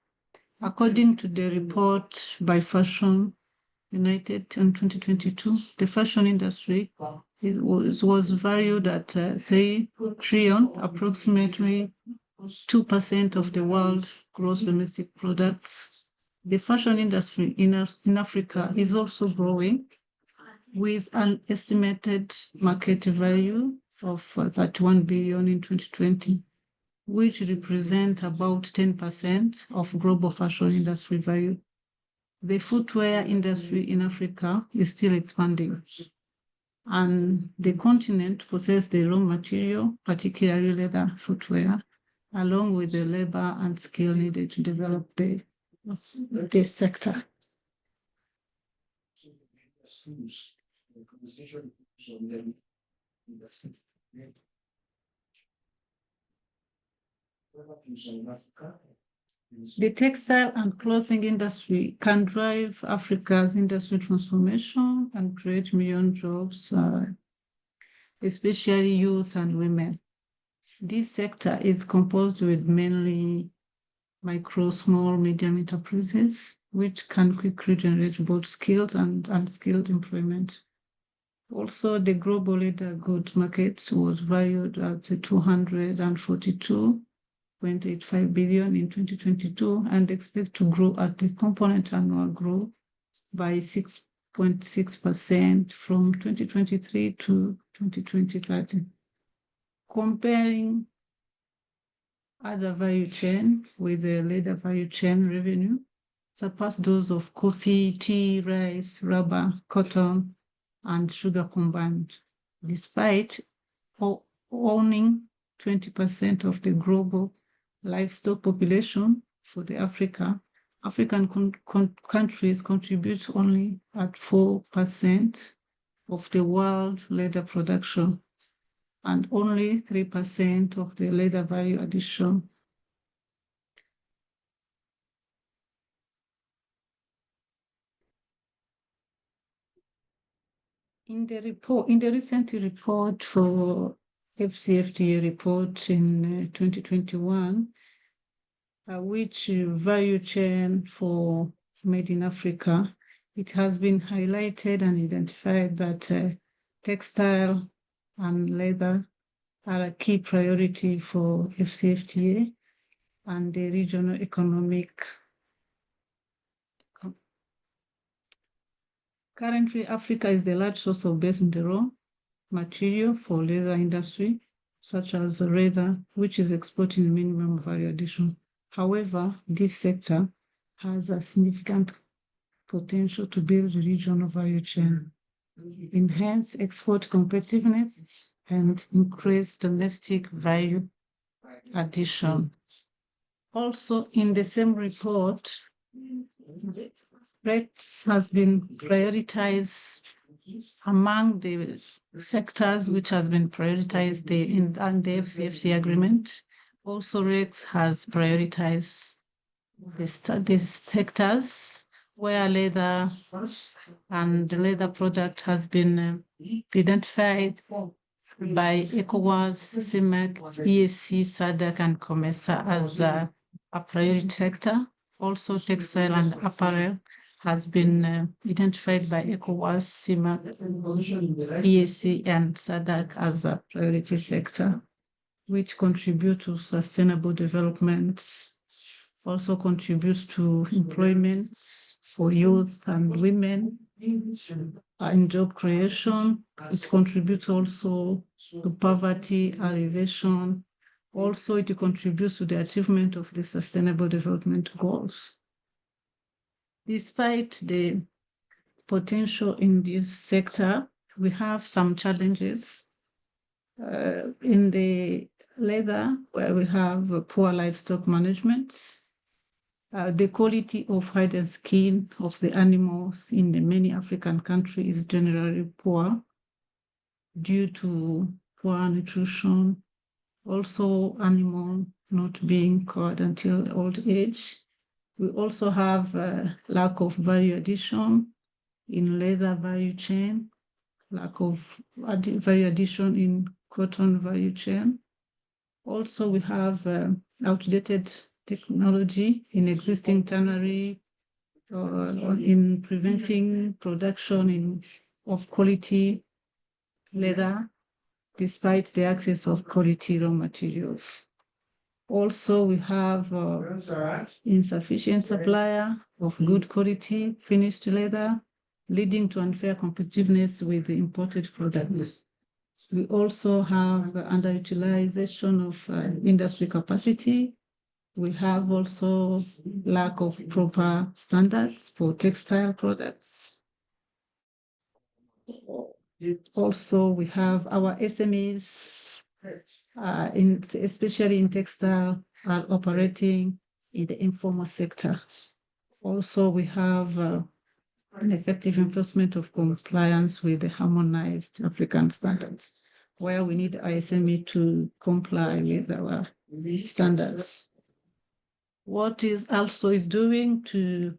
According to the report by Fashion United in 2022, the fashion industry was valued at 3 trillion, approximately 2% of the world's gross domestic products. The fashion industry in Africa is also growing, with an estimated market value of 31 billion in 2020, which represent about 10% of global fashion industry value. The footwear industry in Africa is still expanding, and the continent possesses the raw material, particularly leather footwear, along with the labor and skill needed to develop the sector. The textile and clothing industry can drive Africa's industry transformation and create million jobs, especially youth and women. This sector is composed with mainly micro, small, medium enterprises, which can quickly generate both skilled and unskilled employment. Also, the global leather goods market was valued at 242.85 billion in 2022 and expect to grow at the component annual growth by 6.6% from 2023 to 2030. Comparing other value chain with the leather value chain revenue surpassed those of coffee, tea, rice, rubber, cotton, and sugar combined, despite owning 20% of the global livestock population for the African countries contribute only at 4% of the world leather production and only 3% of the leather value addition. In the recent report for AfCFTA report in 2021, which value chain for Made in Africa, it has been highlighted and identified that textile and leather are a key priority for AfCFTA and the regional economic. Currently, Africa is the large source of base in the raw material for leather industry, such as leather, which is exporting minimum value addition. However, this sector has a significant potential to build regional value chain, enhance export competitiveness, and increase domestic value addition. Also, in the same report, REX has been prioritized among the sectors which has been prioritized in the AfCFTA agreement. Also, REX has prioritized the sectors where leather and the leather product has been identified by ECOWAS, CIMAC, EAC, SADC, and COMESA as a priority sector. Also, textile and apparel has been identified by ECOWAS, CIMAC, EAC, and SADC as a priority sector, which contribute to sustainable development, also contributes to employment for youth and women in job creation. It contributes also to poverty alleviation. Also, it contributes to the achievement of the Sustainable Development Goals. Despite the potential in this sector, we have some challenges. In the leather, where we have poor livestock management, the quality of hide and skin of the animals in the many African countries is generally poor due to poor nutrition. Also, animal not being cured until old age. We also have a lack of value addition in leather value chain, lack of value addition in cotton value chain. Also, we have outdated technology in existing tannery in preventing production of quality leather, despite the access of quality raw materials. Also, we have insufficient supplier of good quality finished leather, leading to unfair competitiveness with the imported products. We also have underutilization of industry capacity. We have also lack of proper standards for textile products. Also, we have our SMEs, especially in textile, are operating in the informal sector. Also, we have an effective enforcement of compliance with the Harmonized African standards, where we need ISME to comply with our standards. what is ARSO is doing to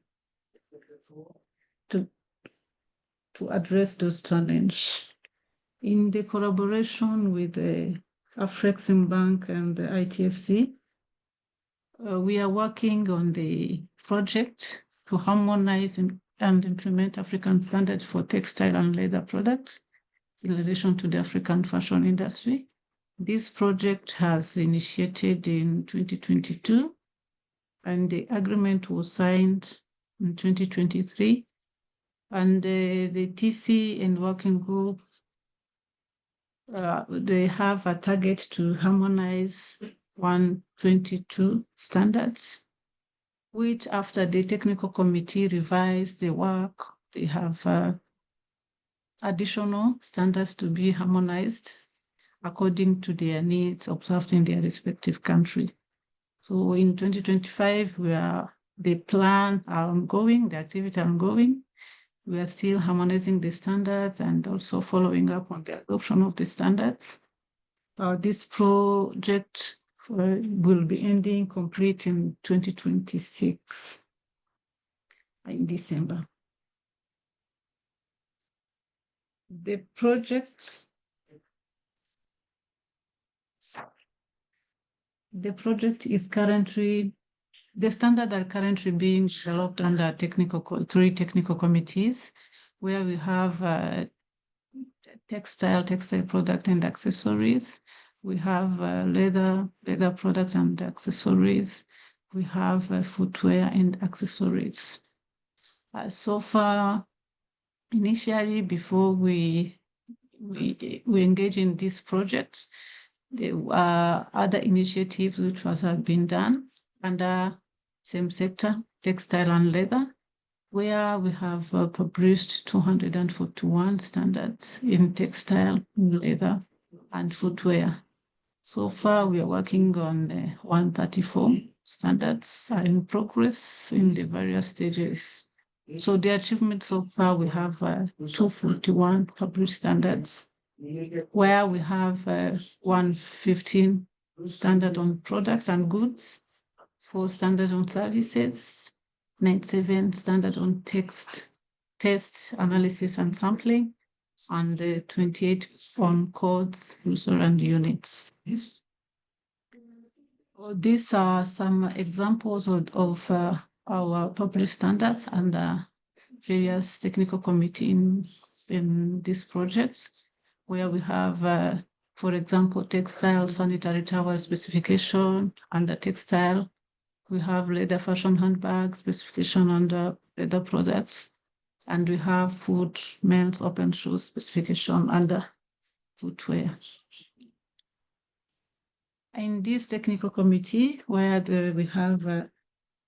address those challenges. In the collaboration with the AfCFTA and the ITFC, we are working on the project to harmonize and implement African standards for textile and leather products in relation to the African fashion industry. This project has initiated in 2022, and the agreement was signed in 2023. And the TC and working group, they have a target to harmonize 122 standards, which after the technical committee revised the work, they have additional standards to be harmonized according to their needs observed in their respective country. So in 2025, the plan are ongoing, the activity are ongoing. We are still harmonizing the standards and also following up on the adoption of the standards. This project will be ending complete in 2026 in December. The project is currently, the standards are currently being developed under three technical committees, where we have textile product and accessories. We have leather product and accessories. We have footwear and accessories. So far, initially, before we engage in this project, there were other initiatives which have been done under same sector, textile and leather, where we have published 241 standards in textile, leather, and footwear. So far, we are working on 134 standards are in progress in the various stages. So the achievement so far, we have 241 published standards, where we have 115 standard on products and goods, 4 standard on services, 97 standard on text analysis and sampling, and 28 on codes, user and units. These are some examples of our published standards and various technical committees in this project, where we have, for example, textile sanitary towel specification under textile. We have leather fashion handbag specification under leather products, and we have foot men's open shoes specification under footwear. In this technical committee, where we have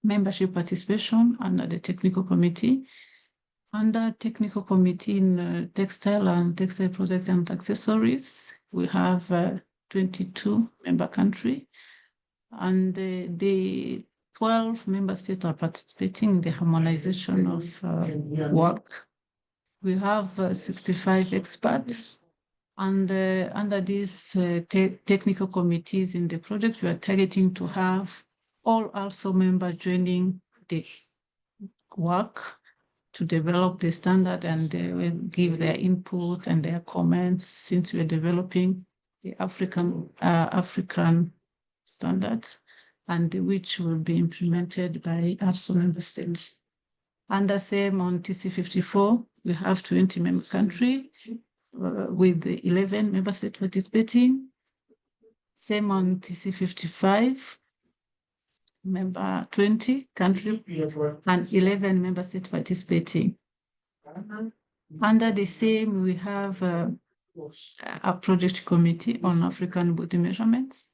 membership participation under the technical committee, under technical committee in textile and textile products and accessories, we have 22 member countries, and the 12 member states are participating in the harmonization of work. We have 65 experts, and under these technical committees in the project, we are targeting to have all ARSO members joining the work to develop the standard, and they will give their input and their comments, since we are developing the African standards, and which will be implemented by ARSO member states. And the same on TC54, we have 20 member countries with the 11 member states participating. Same on TC55, member 20 countries and 11 member states participating. Under the same, we have a project committee on African body measurements.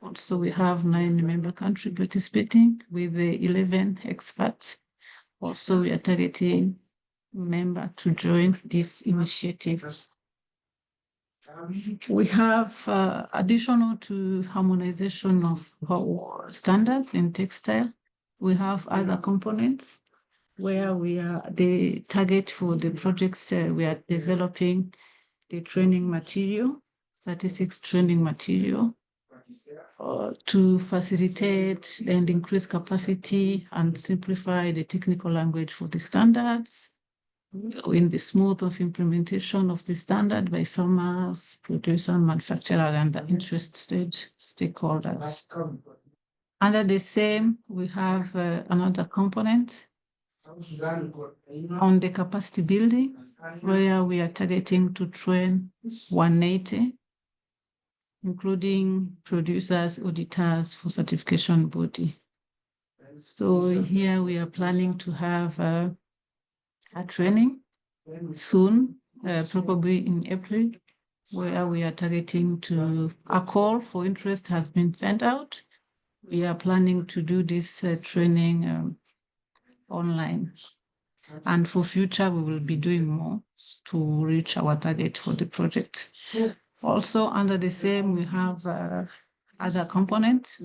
Also, we have 9 member countries participating with the 11 experts. Also, we are targeting members to join this initiative. We have additional to harmonization of our standards in textile. We have other components where we are the target for the projects. We are developing the training material, 36 training material, to facilitate and increase capacity and simplify the technical language for the standards in the smooth of implementation of the standard by farmers, producer, manufacturer, and the interested stakeholders. Under the same, we have another component on the capacity building, where we are targeting to train 180, including producers, auditors for certification body. So here we are planning to have a training soon, probably in April, where we are targeting to, a call for interest has been sent out. We are planning to do this training online. And for future, we will be doing more to reach our target for the project. Also, under the same, we have other components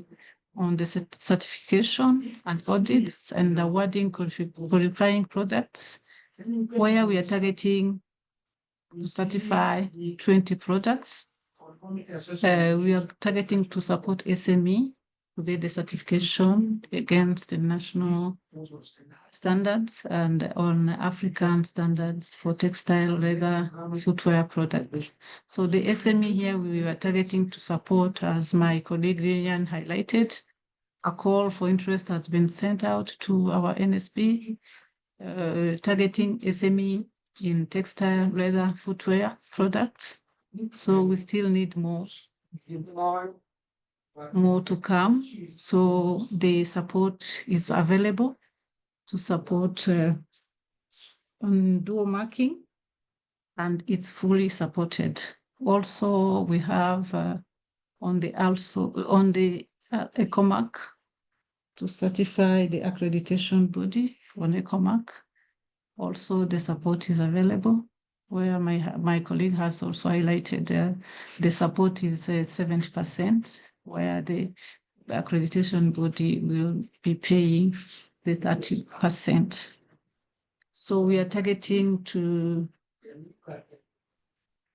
on the certification and audits and awarding qualifying products, where we are targeting to certify 20 products. We are targeting to support SME to get the certification against the national standards and on African standards for textile, leather, footwear products. So the SME here, we were targeting to support, as my colleague Lilian highlighted, a call for interest has been sent out to our NSP, targeting SME in textile, leather, footwear products. So we still need more to come. So the support is available to support on dual marking, and it's fully supported. Also, we have on the EcoMark to certify the accreditation body on EcoMark. Also, the support is available, where my colleague has also highlighted the support is 70%, where the accreditation body will be paying the 30%. So we are targeting to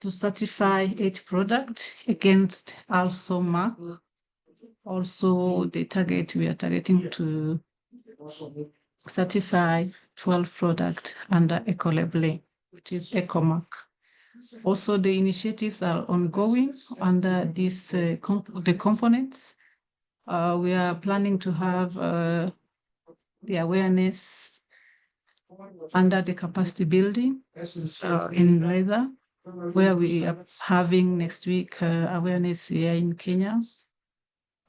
certify 8 products against ARSO mark. Also, the target, we are targeting to certify 12 products under eco-labeling, which is EcoMark. Also, the initiatives are ongoing under this, the components. We are planning to have the awareness under the capacity building in leather, where we are having next week awareness here in Kenya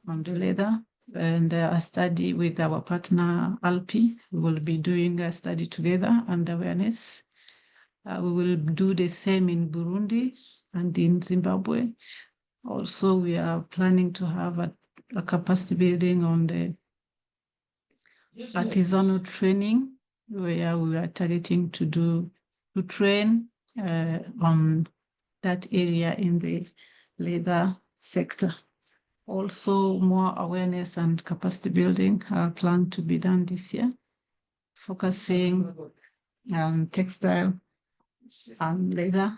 on the leather, and a study with our partner ALPI. We will be doing a study together on awareness. We will do the same in Burundi and in Zimbabwe. Also, we are planning to have a capacity building on the artisanal training, where we are targeting to train on that area in the leather sector. Also, more awareness and capacity building are planned to be done this year, focusing on textile and leather.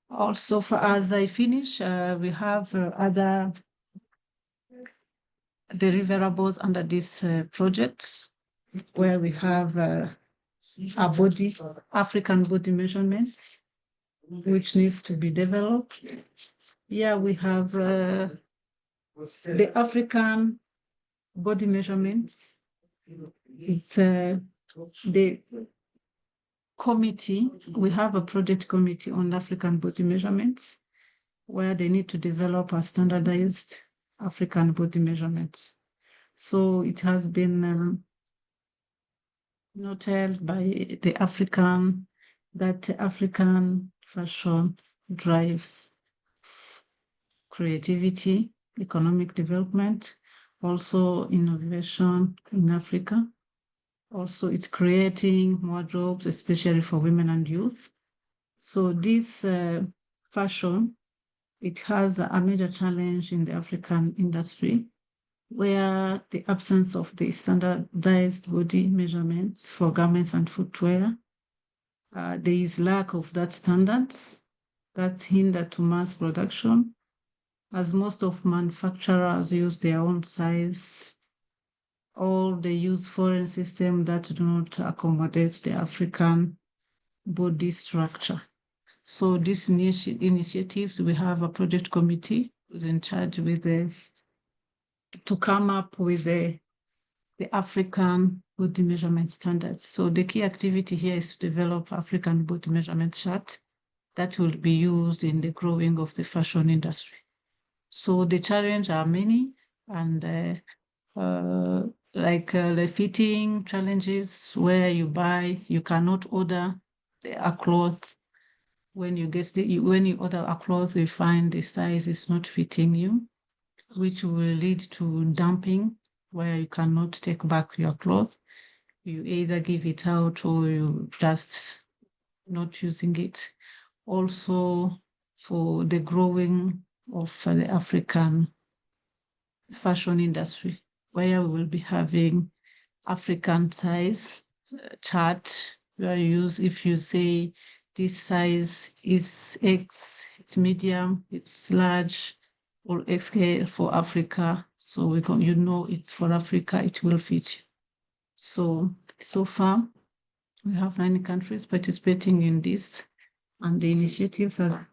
Also, as I finish, we have other deliverables under this project, where we have a body, African body measurements, which needs to be developed. Here we have the African body measurements. It's the committee. We have a project committee on African body measurements, where they need to develop a standardized African body measurements. So it has been noted by the African that African fashion drives creativity, economic development, also innovation in Africa. Also, it's creating more jobs, especially for women and youth. So this fashion, it has a major challenge in the African industry, where the absence of the standardized body measurements for garments and footwear, there is lack of that standards that's hindered to mass production. as most of manufacturers use their own size, or they use foreign systems that do not accommodate the African body structure. So these initiatives, we have a project committee who's in charge with to come up with the African body measurement standards. So the key activity here is to develop African body measurement chart that will be used in the growing of the fashion industry. So the challenges are many, and like the fitting challenges, where you cannot order a cloth. When you order a cloth, you find the size is not fitting you, which will lead to dumping, where you cannot take back your cloth. You either give it out or you just not using it. Also, for the growing of the African fashion industry, where we will be having African size chart, where you use, if you say this size is X, it's medium, it's large, or XL for Africa. So you know it's for Africa, it will fit you. So far, we have 9 countries participating in this, and the initiatives are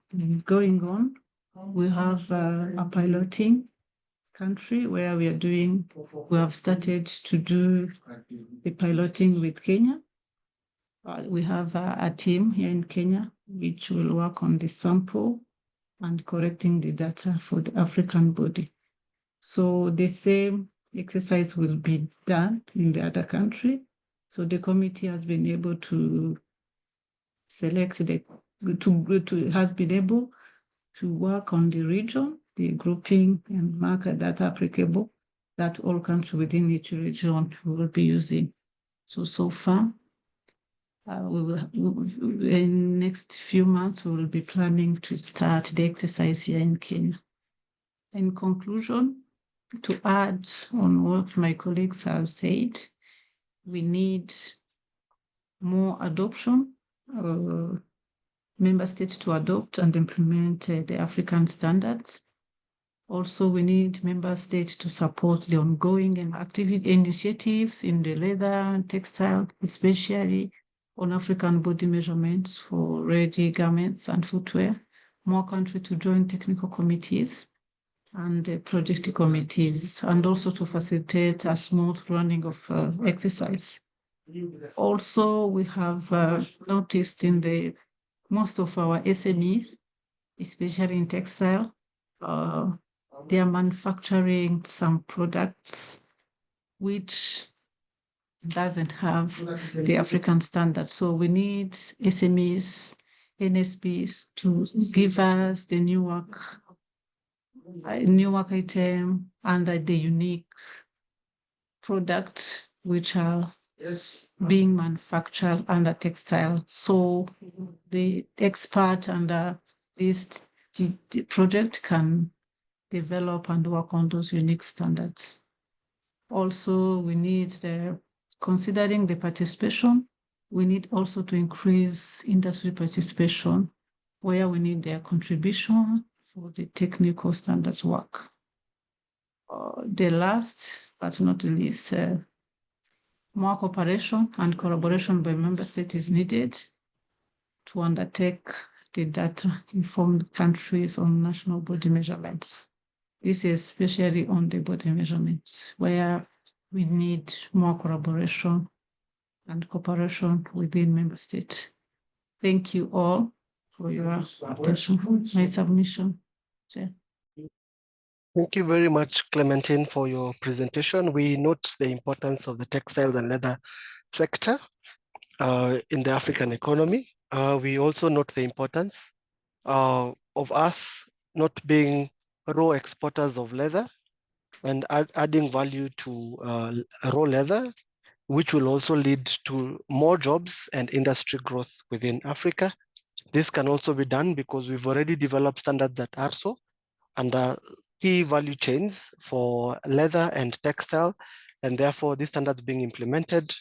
going on. We have a piloting country where we have started to do the piloting with Kenya. We have a team here in Kenya which will work on the sample and correcting the data for the African body. So the same exercise will be done in the other country. So the committee has been able to select has been able to work on the region, the grouping and marker that are applicable, that all countries within each region will be using. So far, we will, in next few months, we will be planning to start the exercise here in Kenya. In conclusion, to add on what my colleagues have said, we need more adoption, member states to adopt and implement the African standards. Also, we need member states to support the ongoing and active initiatives in the leather and textile, especially on African body measurements for ready garments and footwear. More countries to join technical committees and project committees, and also to facilitate a smooth running of exercise. Also, we have noticed in most of our SMEs, especially in textile, they are manufacturing some products which doesn't have the African standard. So we need SMEs, NSPs to give us the new work item and the unique products which are being manufactured under textile. So the expert under this project can develop and work on those unique standards. Also, we need considering the participation, we need also to increase industry participation, where we need their contribution for the technical standards work. The last but not the least, more cooperation and collaboration by member states is needed to undertake the data-informed countries on national body measurements. This is especially on the body measurements, where we need more collaboration and cooperation within member states. Thank you all for your attention. My submission. Chair. Thank you very much, Clementine, for your presentation. We note the importance of the textiles and leather sector in the African economy. We also note the importance of us not being raw exporters of leather and adding value to raw leather, which will also lead to more jobs and industry growth within Africa. This can also be done because we've already developed standards at ARSO and key value chains for leather and textile, and therefore these standards being implemented,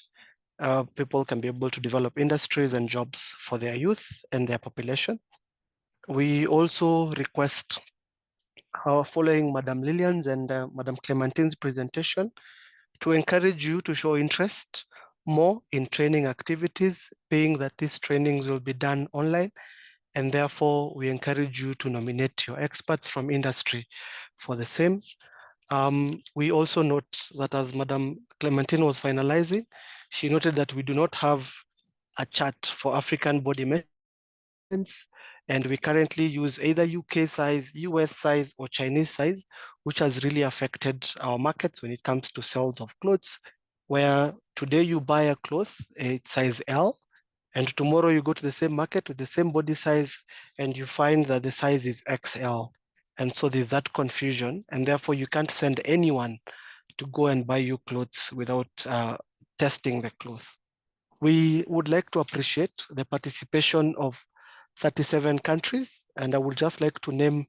people can be able to develop industries and jobs for their youth and their population. We also request following Madam Lillian's and Madam Clementine's presentation, to encourage you to show interest more in training activities, being that these trainings will be done online, and therefore we encourage you to nominate your experts from industry for the same. We also note that as Madam Clementine was finalizing, she noted that we do not have a chart for African body measurements, and we currently use either UK size, US size, or Chinese size, which has really affected our markets when it comes to sales of clothes, where today you buy a cloth, it's size L, and tomorrow you go to the same market with the same body size and you find that the size is XL. And so there's that confusion, and therefore you can't send anyone to go and buy you clothes without testing the cloth. We would like to appreciate the participation of 37 countries, and I would just like to name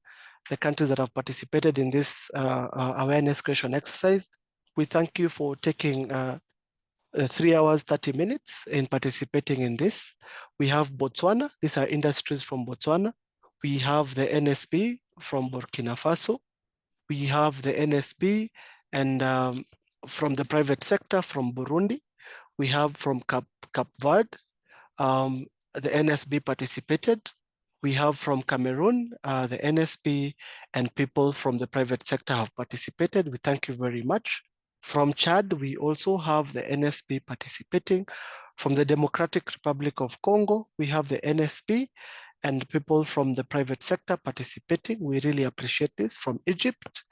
the countries that have participated in this awareness creation exercise. We thank you for taking 3 hours, 30 minutes in participating in this. We have Botswana. These are industries from Botswana. We have the NSB from Burkina Faso. We have the NSB and from the private sector from Burundi. We have from Cape Verde, the NSB participated. We have from Cameroon, the NSB and people from the private sector have participated. We thank you very much. From Chad, we also have the NSB participating. From the Democratic Republic of Congo, we have the NSB and people from the private sector participating. We really appreciate this. From Egypt,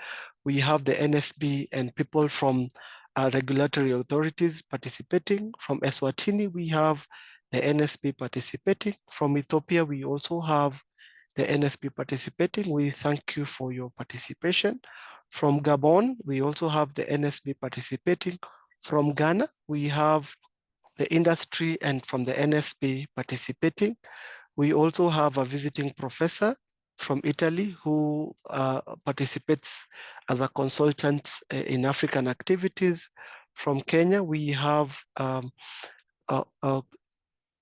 we have the NSB and people from regulatory authorities participating. From Eswatini, we have the NSB participating. From Ethiopia, we also have the NSB participating. We thank you for your participation. From Gabon, we also have the NSB participating. From Ghana, we have the industry and from the NSB participating. We also have a visiting professor from Italy who participates as a consultant in African activities. From Kenya, we have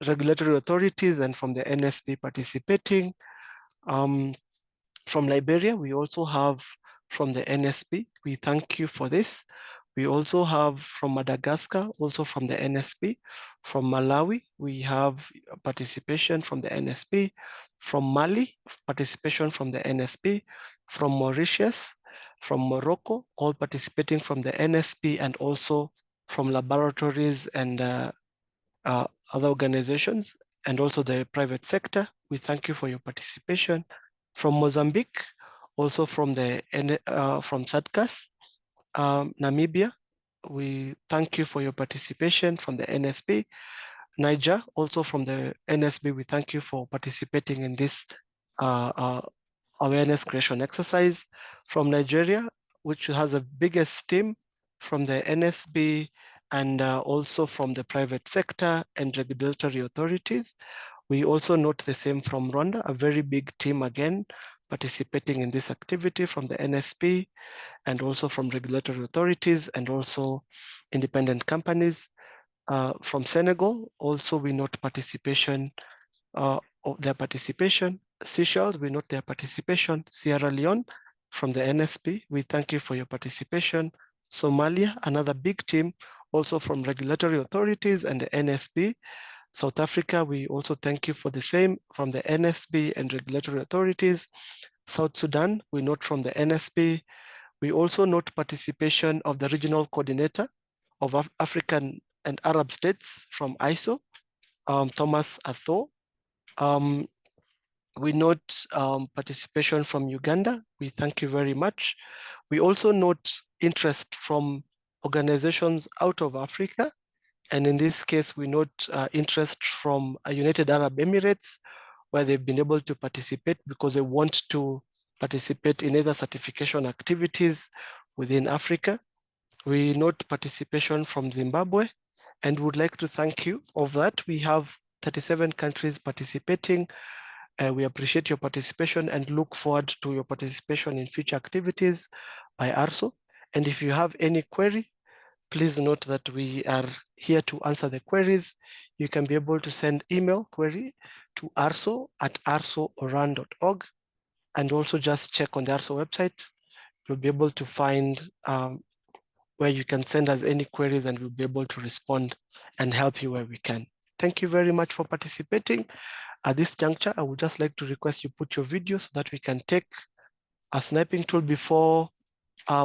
regulatory authorities and from the NSB participating. From Liberia, we also have from the NSB. We thank you for this. We also have from Madagascar, also from the NSB. From Malawi, we have participation from the NSB. From Mali, participation from the NSB. From Mauritius, from Morocco, all participating from the NSB and also from laboratories and other organizations and also the private sector. We thank you for your participation. From Mozambique, also from the from SADCAS, Namibia, we thank you for your participation from the NSB. Niger, also from the NSB, we thank you for participating in this awareness creation exercise. From Nigeria, which has the biggest team from the NSB and also from the private sector and regulatory authorities. We also note the same from Rwanda, a very big team again, participating in this activity from the NSB and also from regulatory authorities and also independent companies. From Senegal, also we note participation of their participation. Seychelles, we note their participation. Sierra Leone, from the NSB, we thank you for your participation. Somalia, another big team, also from regulatory authorities and the NSB. South Africa, we also thank you for the same from the NSB and regulatory authorities. South Sudan, we note from the NSB. We also note participation of the regional coordinator of African and Arab states from ARSO, Thomas Atho. We note participation from Uganda. We thank you very much. We also note interest from organizations out of Africa. And in this case, we note interest from United Arab Emirates, where they've been able to participate because they want to participate in either certification activities within Africa. We note participation from Zimbabwe and would like to thank you. Of that, we have 37 countries participating. We appreciate your participation and look forward to your participation in future activities by ARSO. And if you have any query, please note that we are here to answer the queries. You can be able to send email query to arso@arso.org And also just check on the ARSO website. You'll be able to find where you can send us any queries, and we'll be able to respond and help you where we can. Thank you very much for participating. At this juncture, I would just like to request you put your video so that we can take a sniping tool before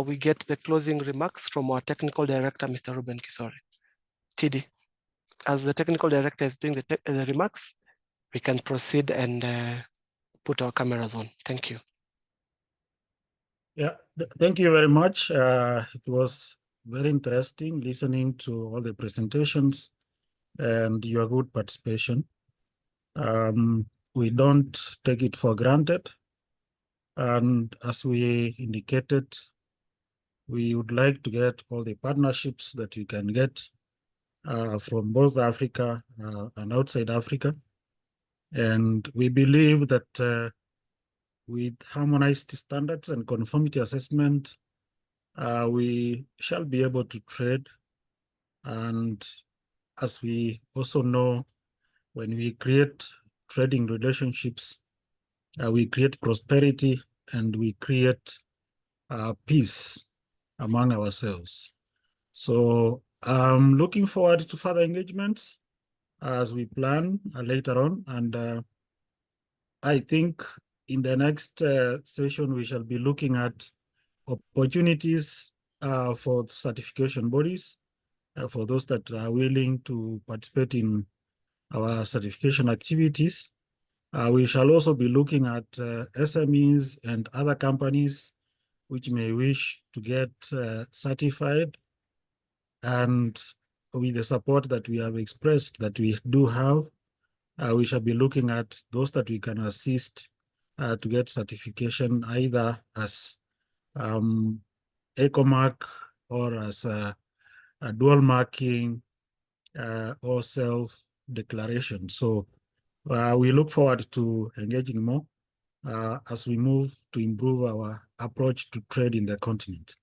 we get the closing remarks from our technical director, Mr. Ruben Kisore. TD, as the technical director is doing the remarks, we can proceed and put our cameras on. Thank you. Yeah, thank you very much. It was very interesting listening to all the presentations and your good participation. We don't take it for granted. And as we indicated, we would like to get all the partnerships that we can get from both Africa and outside Africa. And we believe that with harmonized standards and conformity assessment, we shall be able to trade. And as we also know, when we create trading relationships, we create prosperity and we create peace among ourselves. So I'm looking forward to further engagements as we plan later on. And I think in the next session, we shall be looking at opportunities for certification bodies, for those that are willing to participate in our certification activities. We shall also be looking at SMEs and other companies which may wish to get certified. And with the support that we have expressed that we do have, we shall be looking at those that we can assist to get certification either as eco-mark or as a dual marking or self-declaration. So we look forward to engaging more as we move to improve our approach to trade in the continent.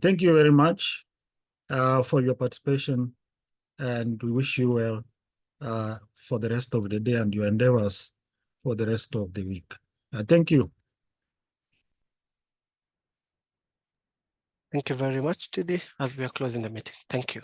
Thank you very much for your participation, and we wish you well for the rest of the day and your endeavors for the rest of the week. Thank you. Thank you very much, TD, as we are closing the meeting. Thank you.